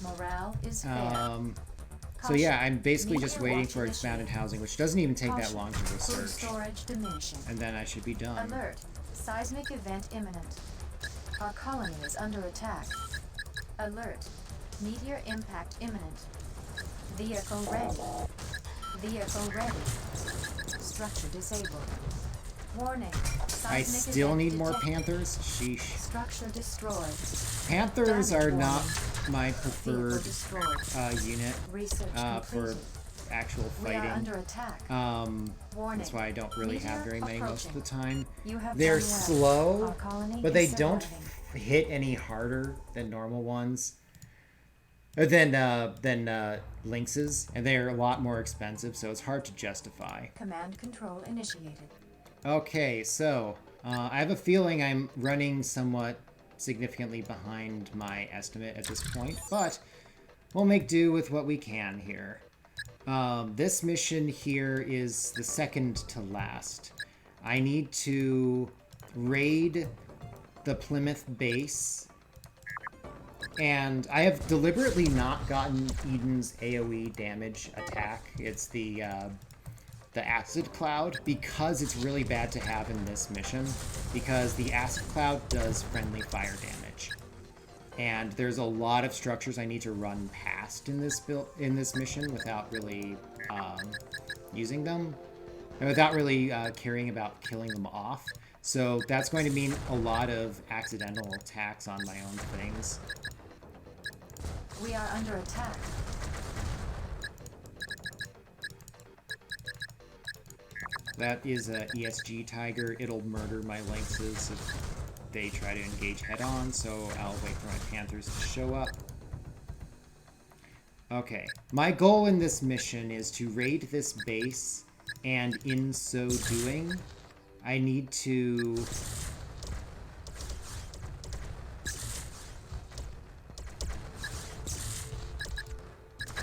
Morale is fair. So Caution. yeah, I'm basically just Meteor waiting watch for expanded initiated. housing, which doesn't even take that Caution. long to Food research. storage diminishing. And then I should be done. Alert. Seismic event imminent. Our colony is under attack. Alert. Meteor impact imminent. Vehicle ready. Vehicle ready. Structure disabled. Warning. I Seismic still event need more detected. Panthers? Sheesh. Structure destroyed. Panthers Damage are not warning. my Vehicle preferred destroyed. unit Research for completed. actual We are fighting. under attack. Warning. Warning. That's why I don't really have Meteor very many most of the time. You have They're done well. slow, Our colony but they is don't surviving. hit any harder than normal ones. Than lynxes, and they're a lot more expensive, so it's hard to justify. Command control initiated. Okay, so I have a feeling I'm running somewhat significantly behind my estimate at this point, but we'll make do with what we can here. This mission here is the second to last. I need to raid the Plymouth base, and I have deliberately not gotten Eden's AoE damage attack. It's the acid cloud, because it's really bad to have in this mission, because the acid cloud does friendly fire damage, and there's a lot of structures I need to run past in this mission without really using them, and without really caring about killing them off. So that's going to mean a lot of accidental attacks on my own things. We are under attack. That is a ESG Tiger. It'll murder my lynxes if they try to engage head-on, so I'll wait for my Panthers to show up. Okay, my goal in this mission is to raid this base, and in so doing, I need to...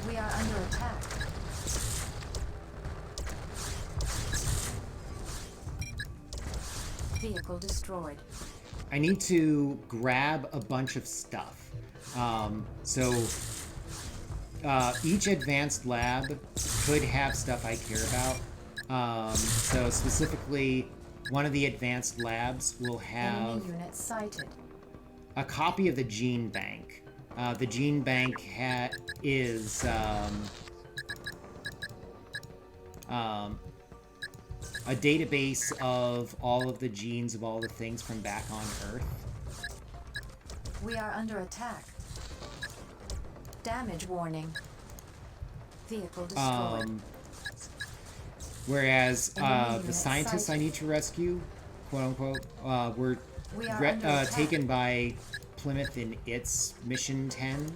We are under attack. Vehicle destroyed. I need to grab a bunch of stuff. Each advanced lab could have stuff I care about. So specifically, one of the advanced labs will have Enemy unit sighted. a copy of the gene bank. The gene bank is a database of all of the genes of all the things from back on Earth. We are under attack. Damage warning. Vehicle destroyed. Whereas Enemy the unit scientists I sighted. need to rescue, quote unquote, were We are under attack. taken by Plymouth in its mission 10.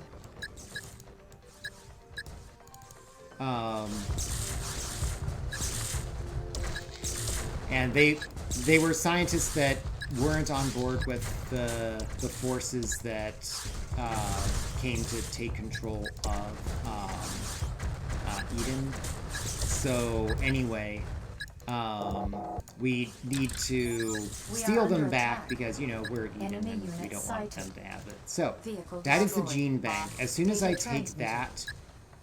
And they were scientists that weren't on board with the forces that came to take control of Eden. So anyway, we need to steal them back because, you know, we're even and we don't want them to have it. So that is the gene bank. As soon as I take that,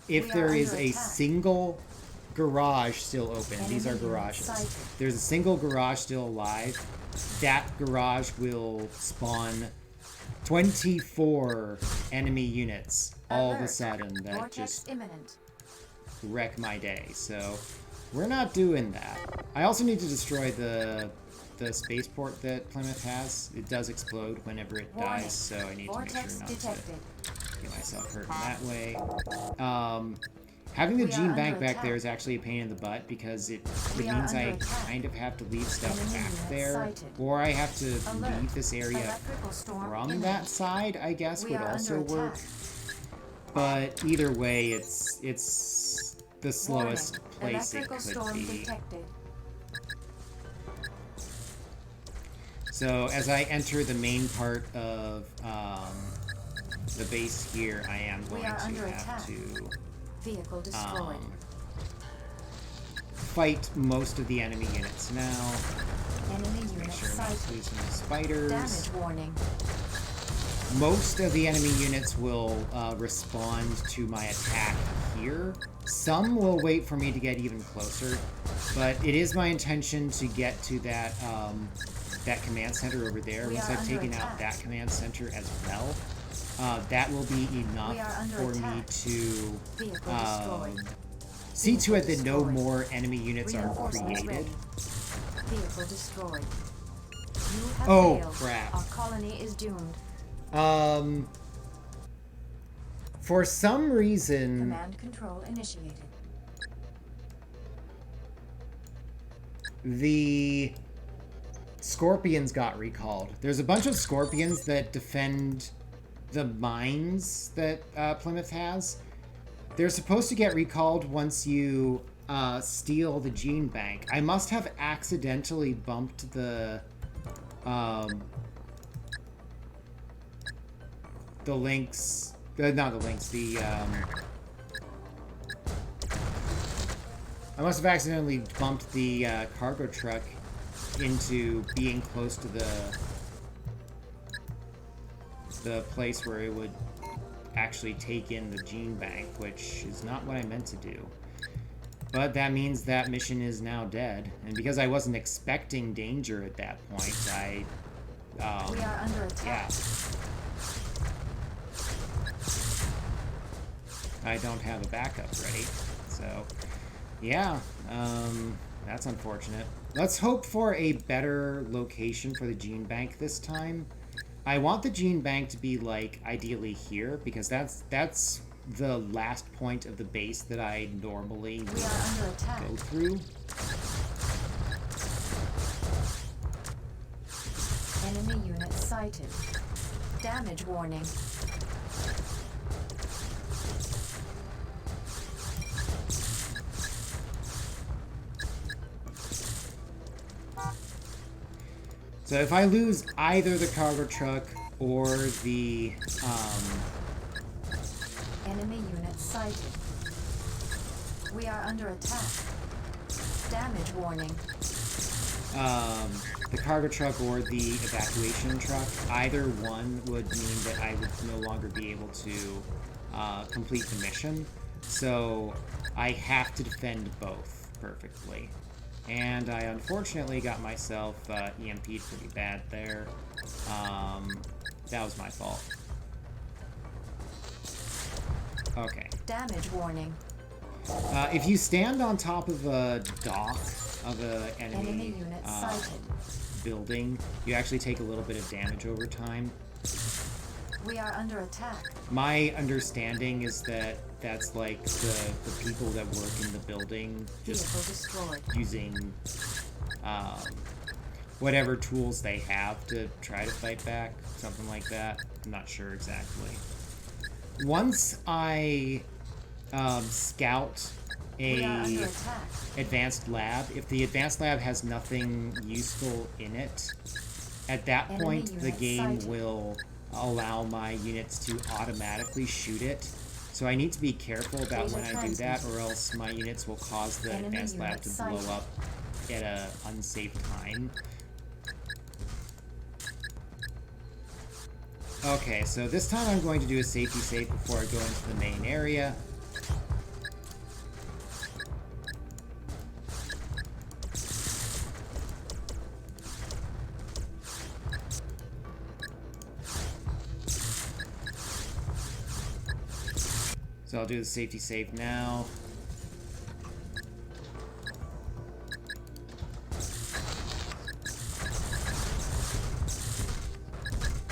if there is a single garage still open, these are garages. There's a single garage still alive. That garage will spawn 24 enemy units all of a sudden that just wreck my day. So we're not doing that. I also need to destroy the spaceport that Plymouth has. It does explode whenever it dies, so I need to make sure not to get myself hurt in that way. Having the gene bank back there is actually a pain in the butt because it means I kind of have to leave stuff back there, or I have to leave this area from that side, I guess, would also work. But either way, it's the slowest place it could be. So as I enter the main part of the base here, I am going to have to fight most of the enemy units now. Make sure not to lose some spiders. Damage warning. Most of the enemy units will respond to my attack here. Some will wait for me to get even closer, but it is my intention to get to that that command center over there. Once I've taken out that command center as well, that will be enough for me to see to it that no more enemy units are created. Vehicle destroyed. Oh, crap. Our colony is doomed. For some reason... Command control initiated. The Scorpions got recalled. There's a bunch of Scorpions that defend the mines that Plymouth has. They're supposed to get recalled once you steal the gene bank. I must have accidentally bumped the links... not the links, the... I must have accidentally bumped the cargo truck into being close to the place where it would actually take in the gene bank, which is not what I meant to do. But that means that mission is now dead, and because I wasn't expecting danger at that point, I... we are under attack. Yeah. I don't have a backup ready, so... Yeah, that's unfortunate. Let's hope for a better location for the gene bank this time. I want the gene bank to be, like, ideally here, because that's the last point of the base that I normally go through. Enemy unit sighted. Damage warning. So if I lose either the cargo truck or the enemy unit sighted. We are under attack. Damage warning. The cargo truck or the evacuation truck, either one would mean that I would no longer be able to complete the mission. So I have to defend both perfectly. And I unfortunately got myself EMP'd pretty bad there. That was my fault. Okay. Damage warning. If you stand on top of a dock of an enemy unit sighted. Building, you actually take a little bit of damage over time. We are under attack. My understanding is that that's like the people that work in the building just using whatever tools they have to try to fight back, something like that. I'm not sure exactly. Once I scout a advanced lab, if the advanced lab has nothing useful in it, at that point the game will allow my units to automatically shoot it. So I need to be careful about when I do that, or else my units will cause the advanced lab to blow up at an unsafe time. Okay, so this time I'm going to do a safety save before I go into the main area. So I'll do the safety save now.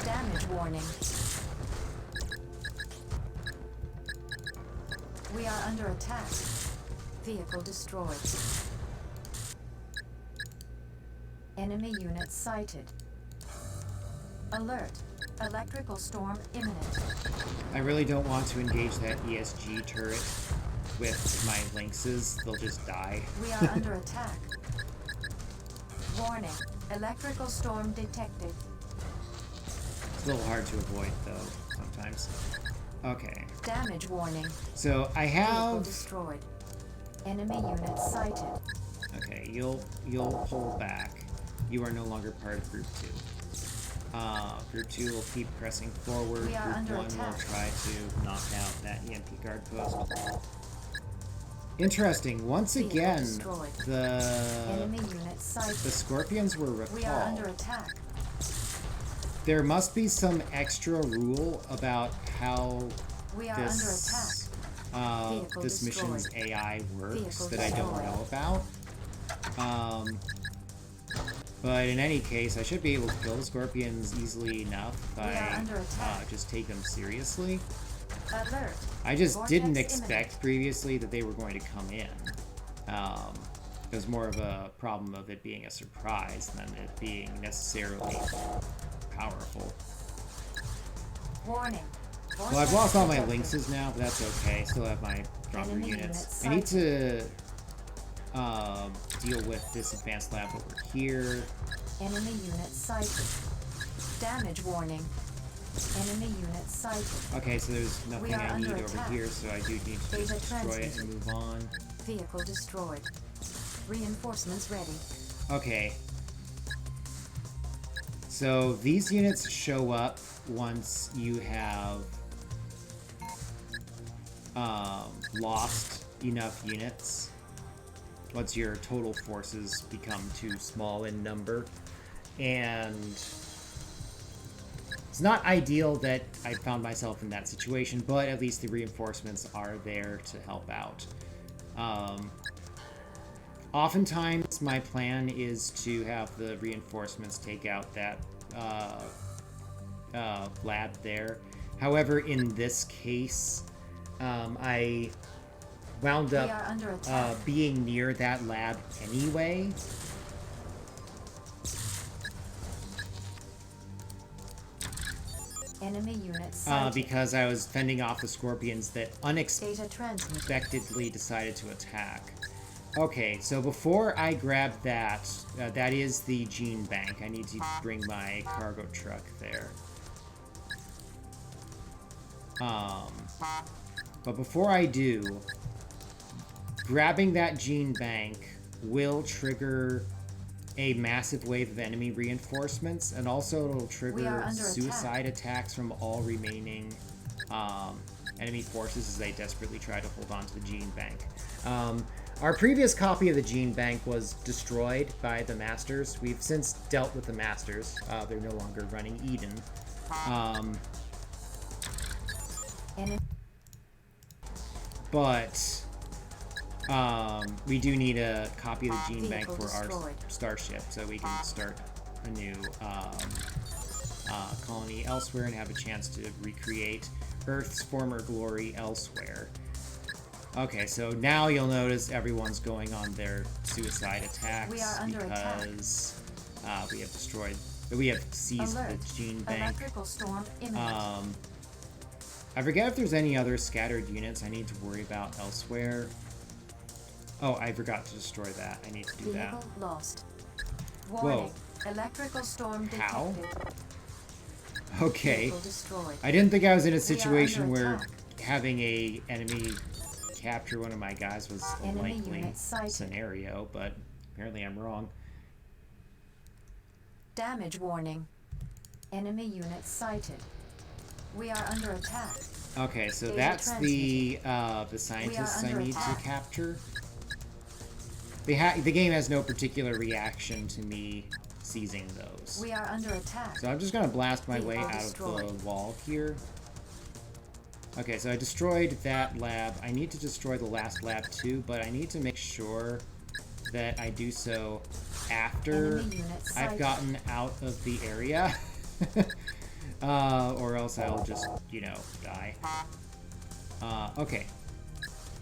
Damage warning. We are under attack. Vehicle destroyed. Enemy unit sighted. Alert. Electrical storm imminent. I really don't want to engage that ESG turret with my lynxes. They'll just die. We are under attack. Warning. Electrical storm detected. It's a little hard to avoid, though, sometimes. Okay. Damage warning. So I Vehicle have... destroyed. Enemy unit sighted. Okay, you'll pull back. You are no longer part of Group 2. Group 2 will keep pressing forward. We are Group under 1 attack. will try to knock out that EMP guard post. Interesting. Once Vehicle again, destroyed. the Enemy unit sighted. Scorpions were We are under recalled. attack. There must be some extra rule about how We are under attack. this Vehicle this mission's destroyed. AI works Vehicle that I don't destroyed. know about. But in any case, I should be able to kill the scorpions easily enough if We are I under attack. just take them seriously. Alert. I just Vortex didn't imminent. expect previously that they were going to come in. It was more of a problem of it being a surprise than it being necessarily powerful. Warning. Well, I've lost all my Vortex lynxes now, but that's okay. Still have my stronger Enemy units. unit I need to deal with this advanced lab over here. Enemy unit sighted. Damage warning. Enemy unit sighted. Okay, so there's nothing are I need under over attack. here, so I do need to Data just destroy it transmitted. and move on. Vehicle destroyed. Reinforcements ready. Okay. So these units show up once you have lost enough units. Once your total forces become too small in number. And it's not ideal that I found myself in that situation, but at least the reinforcements are there to help out. Oftentimes, my plan is to have the reinforcements take out that lab there. However, in this case, I wound We up are under attack. being near that lab anyway. Enemy unit sighted. Because I was fending off the scorpions that Data transmitted. unexpectedly decided to attack. Okay, so before I grab that, that is the gene bank. I need to bring my cargo truck there. But before I do, grabbing that gene bank will trigger a massive wave of enemy reinforcements, and also it'll We are trigger under suicide attacks from all remaining enemy forces as they desperately try to hold on to the gene bank. Our previous copy of the gene bank was destroyed by the Masters. We've since dealt with the Masters. They're no longer running Eden. Enemy. But we do need a copy of the gene bank Vehicle for our destroyed. starship, so we can start a new colony elsewhere and have a chance to recreate Earth's former glory elsewhere. Okay, so now you'll notice everyone's going on their suicide attacks We are under attack. because we have seized Alert. the gene bank. Electrical storm imminent. I forget if there's any other scattered units I need to worry about elsewhere. Oh, I forgot to destroy that. I need to do that. Vehicle lost. Warning. Electrical storm How? detected. Okay. Vehicle destroyed. I didn't think I was in a We are situation under where attack. having a enemy capture one of my guys was a Enemy likely unit sighted. scenario, but apparently I'm wrong. Damage warning. Enemy unit sighted. We are under attack. Okay, so Data that's the scientists I under need to attack. capture. The game has no particular reaction to me seizing those. We are under attack. So I'm just gonna blast my way Vehicle out of destroyed. the wall here. Okay, so I destroyed that lab. I need to destroy the last lab too, but I need to make sure that I do so after Enemy unit I've sighted. gotten out of the area. Or else I'll just, you know, die. Okay.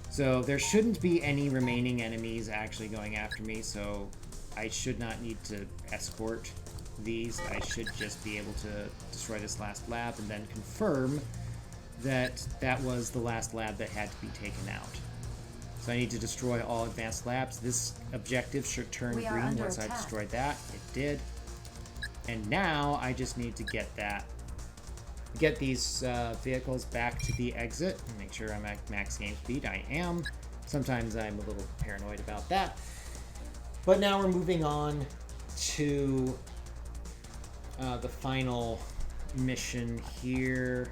So there shouldn't be any remaining enemies actually going after me, so I should not need to escort these. I should just be able to destroy this last lab and then confirm that that was the last lab that had to be taken out. So I need to destroy all advanced labs. This objective should turn We are green under once I attack. destroyed that. It did. And now I just need to get these vehicles back to the exit and make sure I'm at max game speed. I am. Sometimes I'm a little paranoid about that. But now we're moving on to the final mission here.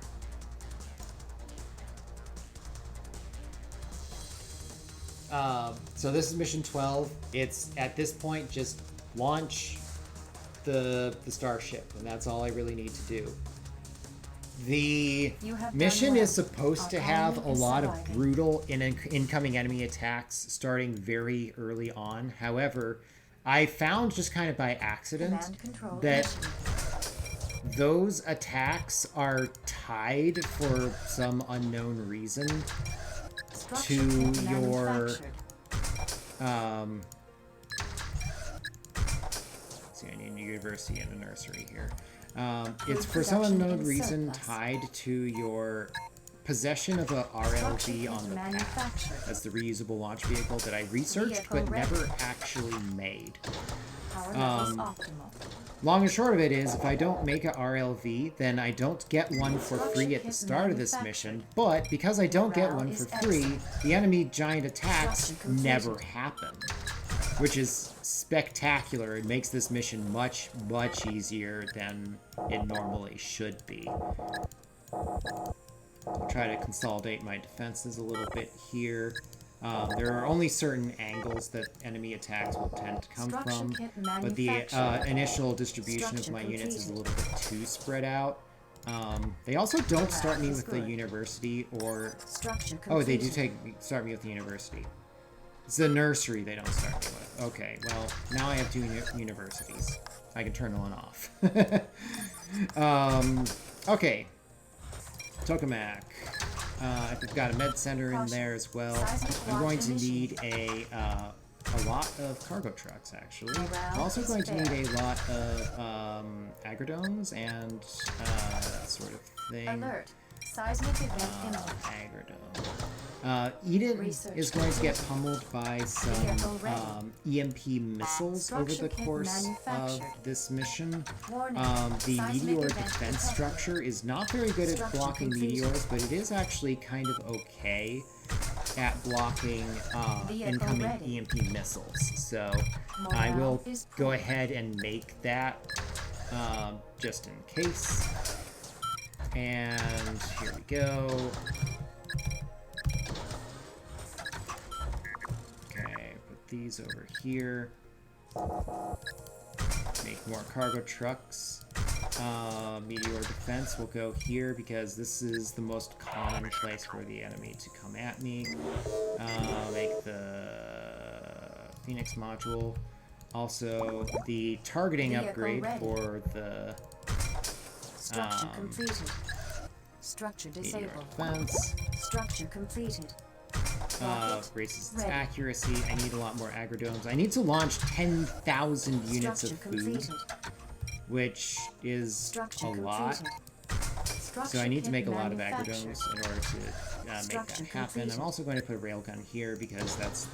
So this is mission 12. It's at this point just launch the starship, and that's all I really need to do. The You have done mission well. is supposed to Our have a colony is lot of surviving. brutal incoming enemy attacks starting very early on. However, I found just kind of by accident Command control that initiated. those attacks are tied for some unknown reason Structure to kit your manufactured. let's see, I need a university and a nursery here. It's for some production unknown in reason surplus. tied to your possession of a Structure RLV kit on the pad. manufactured. That's the reusable launch vehicle that I researched Vehicle but ready. never actually made. Power levels Um, optimal. Long and short of it is, if I don't make a RLV, then I don't get one for free at the start of this mission. But because I don't get one for free, the enemy giant attacks never happen, which is spectacular. It makes this mission much, much easier than it normally should be. I'll try to consolidate my defenses a little bit here. There are only certain angles that enemy attacks will tend to come Structure from, kit but the manufactured. initial distribution of Structure my units is a completed. little bit too spread out. They also don't start me is with the good. university or... Structure Oh, they do completed. start me with the university. It's the nursery they don't start me with. Okay, well, now I have two universities. I can turn one off. Okay. Tokamak. I've got a med center in there as well. I'm going to need a lot of cargo trucks, actually. I'm also going to need a lot of agridomes and that sort of thing. Alert. Seismic event imminent. Agrodome. Eden Research is going to get pummeled by Vehicle some ready. EMP missiles over Structure the kit course of manufactured. this mission. Warning. The Seismic meteor event defense detected. structure is not very good at Structure blocking completed. meteors, but it is actually kind of okay at blocking Vehicle incoming ready. EMP missiles. So I Morale will is go poor. ahead and make that just in case. And here we go. Okay, put these over here. Make more cargo trucks. Meteor defense will go here because this is the most common place for the enemy to come at me. Make the Phoenix module. Also, the targeting Vehicle upgrade ready. for the Structure completed. Structure meteor disabled. defense. Structure completed. Rocket Raises its ready. accuracy. I need a lot more agridomes. I need to launch 10,000 units of Structure food, completed. which is Structure a lot. completed. Structure So I need to kit make a lot of manufactured. agridomes in order to make Structure that happen. completed. I'm also going to put a railgun here because that's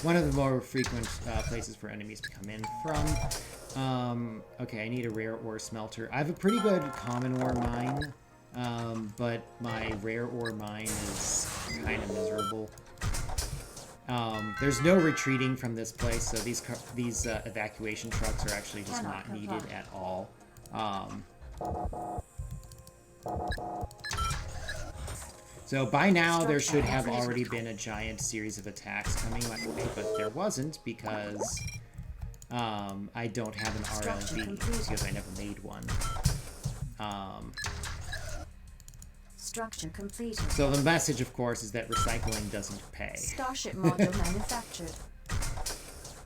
one of the more frequent places for enemies to come in from. Okay, I need a rare ore smelter. I have a pretty good common ore mine but my rare ore mine is kind of miserable. There's no retreating from this place, so these evacuation trucks are actually just not needed at all. So by now there should have already been a giant series of attacks coming my way, but there wasn't because I don't have an RLV because I never made one. Structure completed. So the message, of course, is that recycling doesn't pay. Starship module manufactured.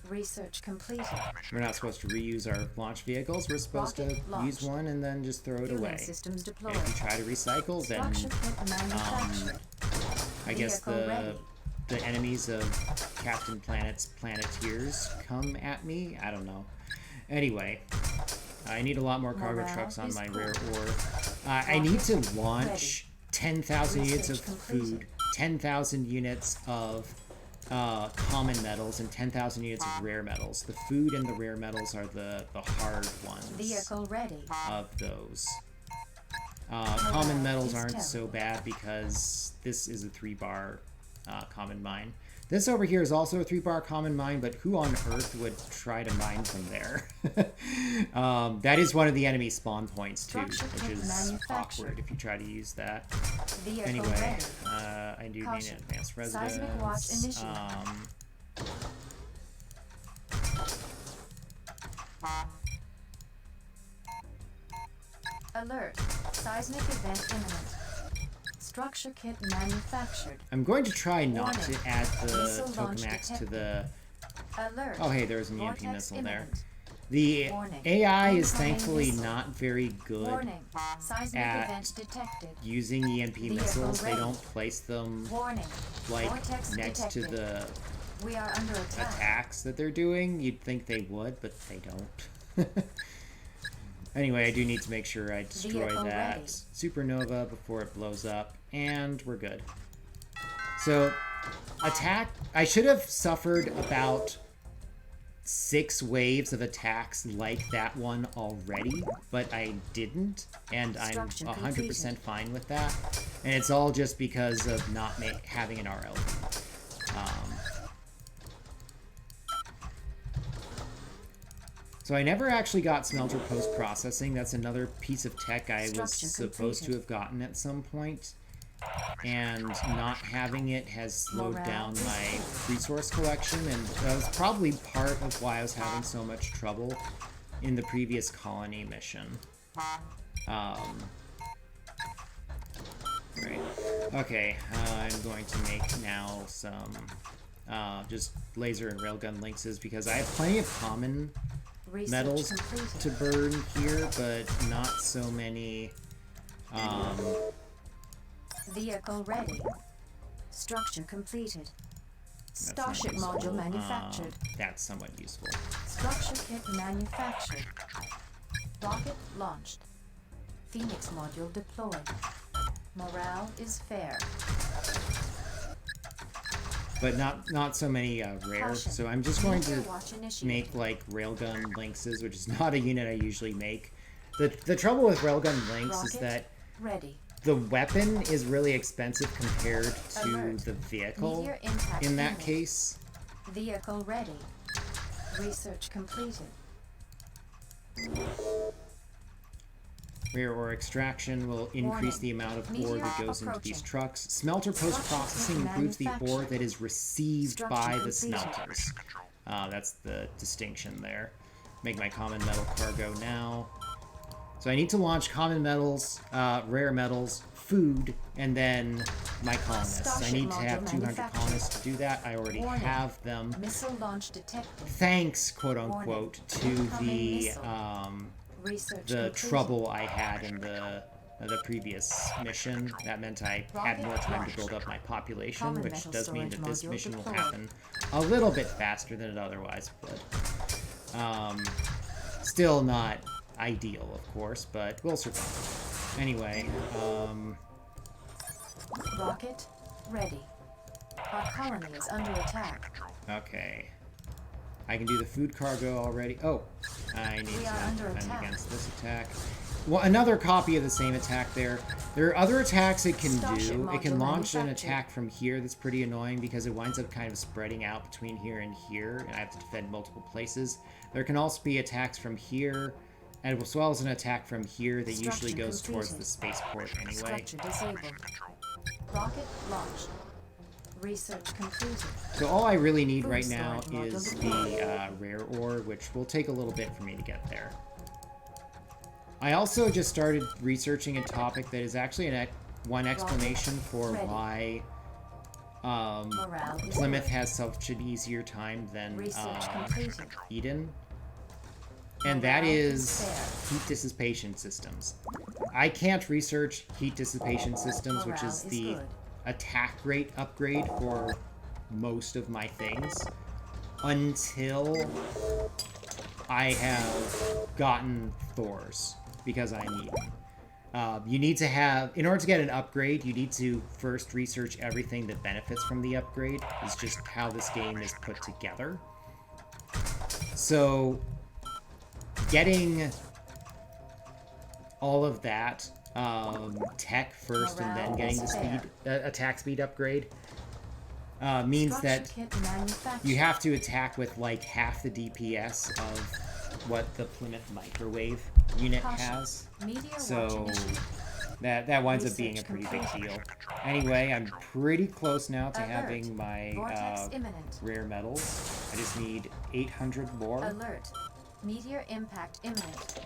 Research completed. We're not supposed to reuse our launch vehicles. We're supposed to use one and then just throw it away. Systems deployed. And if you try to recycle, then I guess the enemies of Captain Planet's Planeteers come at me. I don't know. Anyway, I need a lot more cargo trucks on my rare ore. I need to launch 10,000 units of food, 10,000 units of common metals, and 10,000 units of rare metals. The food and the rare metals are the hard ones. Vehicle ready. Of those. Common metals aren't so bad because this is a 3-bar common mine. This over here is also a 3-bar common mine, but who on earth would try to mine from there? That is one of the enemy spawn points too, which is awkward if you try to use that. Anyway, I do need an advanced residence. Alert. Seismic event imminent. Structure kit manufactured. I'm going to try not to add the tokamaks to the... Alert. Oh hey, there's an EMP missile there. The AI is thankfully not very good at using EMP missiles. They don't place them like next to the attacks that they're doing. You'd think they would, but they don't. Anyway, I do need to make sure I destroy that supernova before it blows up, and we're good. So, attack... I should have suffered about 6 waves of attacks like that one already, but I didn't, and I'm 100% fine with that. And it's all just because of not having an RLV. So I never actually got smelter post-processing. That's another piece of tech I was supposed to have gotten at some point. And not having it has slowed down my resource collection, and that was probably part of why I was having so much trouble in the previous colony mission. Right. Okay, I'm going to make now some just laser and railgun links because I have plenty of common metals to burn here, but not so many. Vehicle ready. Structure completed. Starship module manufactured. That's somewhat useful. Structure kit manufactured. Rocket launched. Phoenix module deployed. Morale is fair. But not so many rare, so I'm just going to make like railgun linkses, which is not a unit I usually make. The trouble with railgun links is that the weapon is really expensive compared to the vehicle in that case. Vehicle ready. Research completed. Rare ore extraction will increase the amount of ore that goes into these trucks. Smelter post-processing improves the ore that is received by the smelters. That's the distinction there. Make my common metal cargo now. So I need to launch common metals, rare metals, food, and then my colonists. I need to have 200 colonists to do that. I already have them. Missile launch detected. Thanks, quote-unquote, to the trouble I had in the previous mission. That meant I had more time to build up my population, which does mean that this mission will happen a little bit faster than it otherwise would. Still not ideal, of course, but we'll survive. Anyway, rocket ready. Our colony is under attack. Okay. I can do the food cargo already. Oh, I need to defend against this attack. well, another copy of the same attack there. There are other attacks it can Starship do. It can module launch an manufactured. attack from here that's pretty annoying because it winds up kind of spreading out between here and here, and I have to defend multiple places. There can also be attacks from here, and as well as an attack from here that usually Structure goes towards completed. the spaceport anyway. Structure disabled. Rocket launched. Research completed. So all I really need Food right now storage is module the rare ore, which will take a little bit for me to get there. I also just started researching a topic that is actually one explanation for ready. why Morale is Plymouth good. has such an easier time than Research completed. Eden. And that Morale is is heat dissipation systems. I can't research heat dissipation systems, which Morale is is the good. attack rate upgrade for most of my things, until I have gotten Thor's, because I need them. You need to have, in order to get an upgrade, you need to first research everything that benefits from the upgrade. It's just how this game is put together. So, getting all of that tech first and then getting the attack speed upgrade means that Structure kit manufactured. you have to attack with like half the DPS of what the Plymouth microwave unit Caution. has. Meteor watch So initiated. that winds up being a Research pretty big complete. deal. Anyway, I'm pretty close now to Alert. having my Vortex imminent. rare metals. I just need 800 more. Alert. Meteor impact imminent.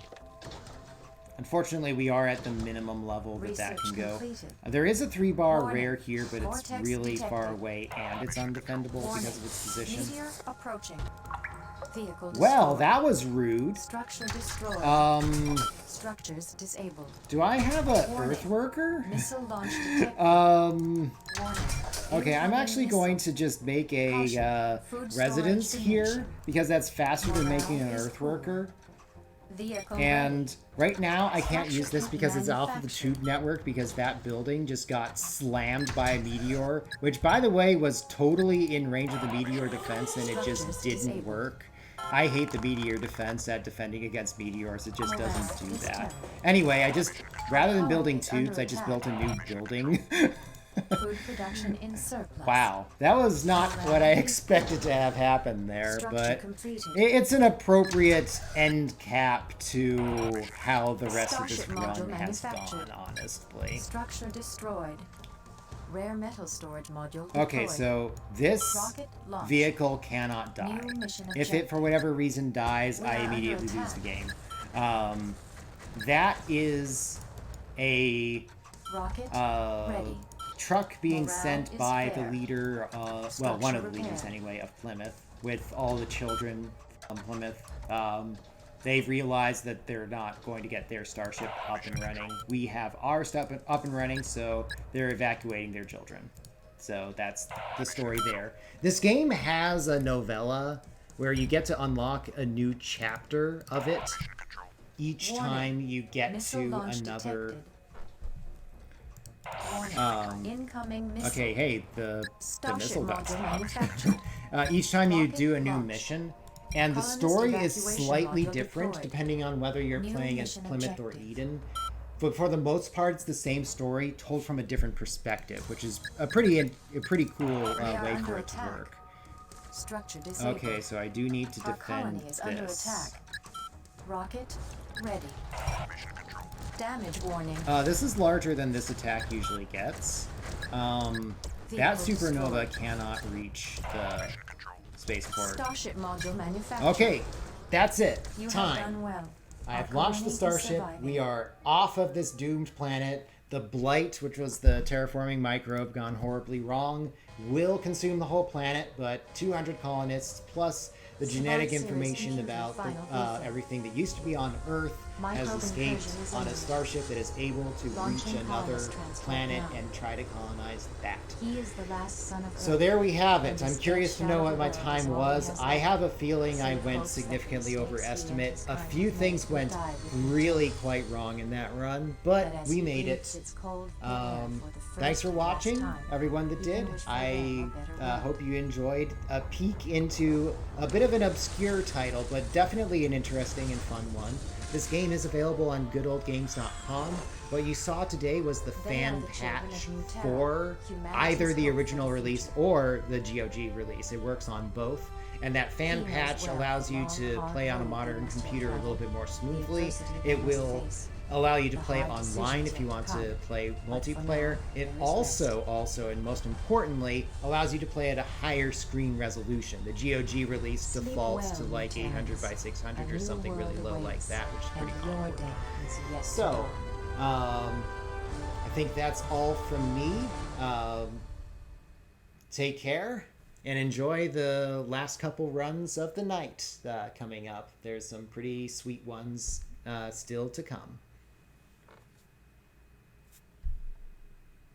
Unfortunately, we are at the minimum level that Research can go. completed. There is a 3-bar Warning. rare here, but it's Vortex really detected. far away and it's undefendable Warning. because of its position. Meteor approaching. Vehicle destroyed. Well, that was rude. Structure destroyed. Structures disabled. Do I have a Warning. earth worker? Missile launch detected. Um, Warning. okay, I'm Incoming actually missile. going to just make a Caution. Food residence storage here ignition. because that's faster than Morale making an is earth poor. worker. Vehicle And right now, I can't use this Structure because it's off of the manufactured. tube network because that building just got slammed by a meteor, which, by the way, was totally in range of the meteor defense and it just Structures didn't disabled. work. I hate the meteor defense at defending against meteors. It just Morale doesn't do is that. terrible. Anyway, rather than building Colony tubes, under I just attack. built a new building. Food production in surplus. Wow, that was not what I expected to have happen there, Structure but completed. it's an appropriate end cap to how the rest of this Starship run module has gone, manufactured. honestly. Structure destroyed. Rare metal storage module deployed. Okay, so this Rocket launch. vehicle cannot die. New mission If it, objective. for whatever reason, dies, We I are under immediately lose attack. the game. That is a Rocket uh, ready. truck being Morale sent is by fair. the leader, well, one Structure of the leaders repair. anyway, of Plymouth, with all the children from Plymouth. They've realized that they're not going to get their starship up and running. We have our stuff up and running, so they're evacuating their children. So that's the story there. This game has a novella where you get to unlock a new chapter of it each Warning. time you get Missile to launch another... detected. Warning. Incoming missile. Okay, hey, the Starship missile got module stopped. manufactured. Each time you Rocket do a new launch. mission, and the Colonist story is evacuation slightly module different deployed. depending on whether you're New playing as mission Plymouth or objective. Eden. But for the most part, it's the same story told from a different perspective, which is a pretty cool are way under for it to attack. work. Structure disabled. Okay, so I do need to Our defend colony is under this. attack. Rocket ready. Damage warning. This is larger than this attack usually gets. That Vehicle supernova destroyed. cannot reach the spaceport. Starship module manufactured. Okay, that's it. You have Time. done well. I Our have launched the colony is starship. surviving. We are off of this doomed planet. The blight, which was the terraforming microbe gone horribly wrong, will consume the whole planet, but 200 colonists plus the genetic Series information moving to about final beta. everything that used to be on Earth has Microbe escaped incursion is on a imminent. starship that is able to Launching reach another colonist transport planet now. and try to colonize that. He is the last son of So Earth. there we have it. And I'm his curious to death know shadow what my of the world time is all he was. has I left. have a feeling I Save went both significantly second states, overestimate. he A and his few kind things will went die with him. really quite wrong in that run, but But as we he made breathes it. its cold air for the Thanks first for and last watching, time, everyone that he did. can wish for I them a better world. hope you enjoyed a peek into a bit of an obscure title, but definitely an interesting and fun one. This game is available on goodoldgames.com. What you saw today was the fan patch for either the original release or the GOG release. It works on both. And that fan patch allows you to play on a modern computer a little bit more smoothly. It will allow you to play online if you want to play multiplayer. It also, and most importantly, allows you to play at a higher screen resolution. The GOG release defaults to like 800 by 600 or something really low like that, which is pretty common. So, I think that's all from me. Take care and enjoy the last couple runs of the night coming up. There's some pretty sweet ones still to come.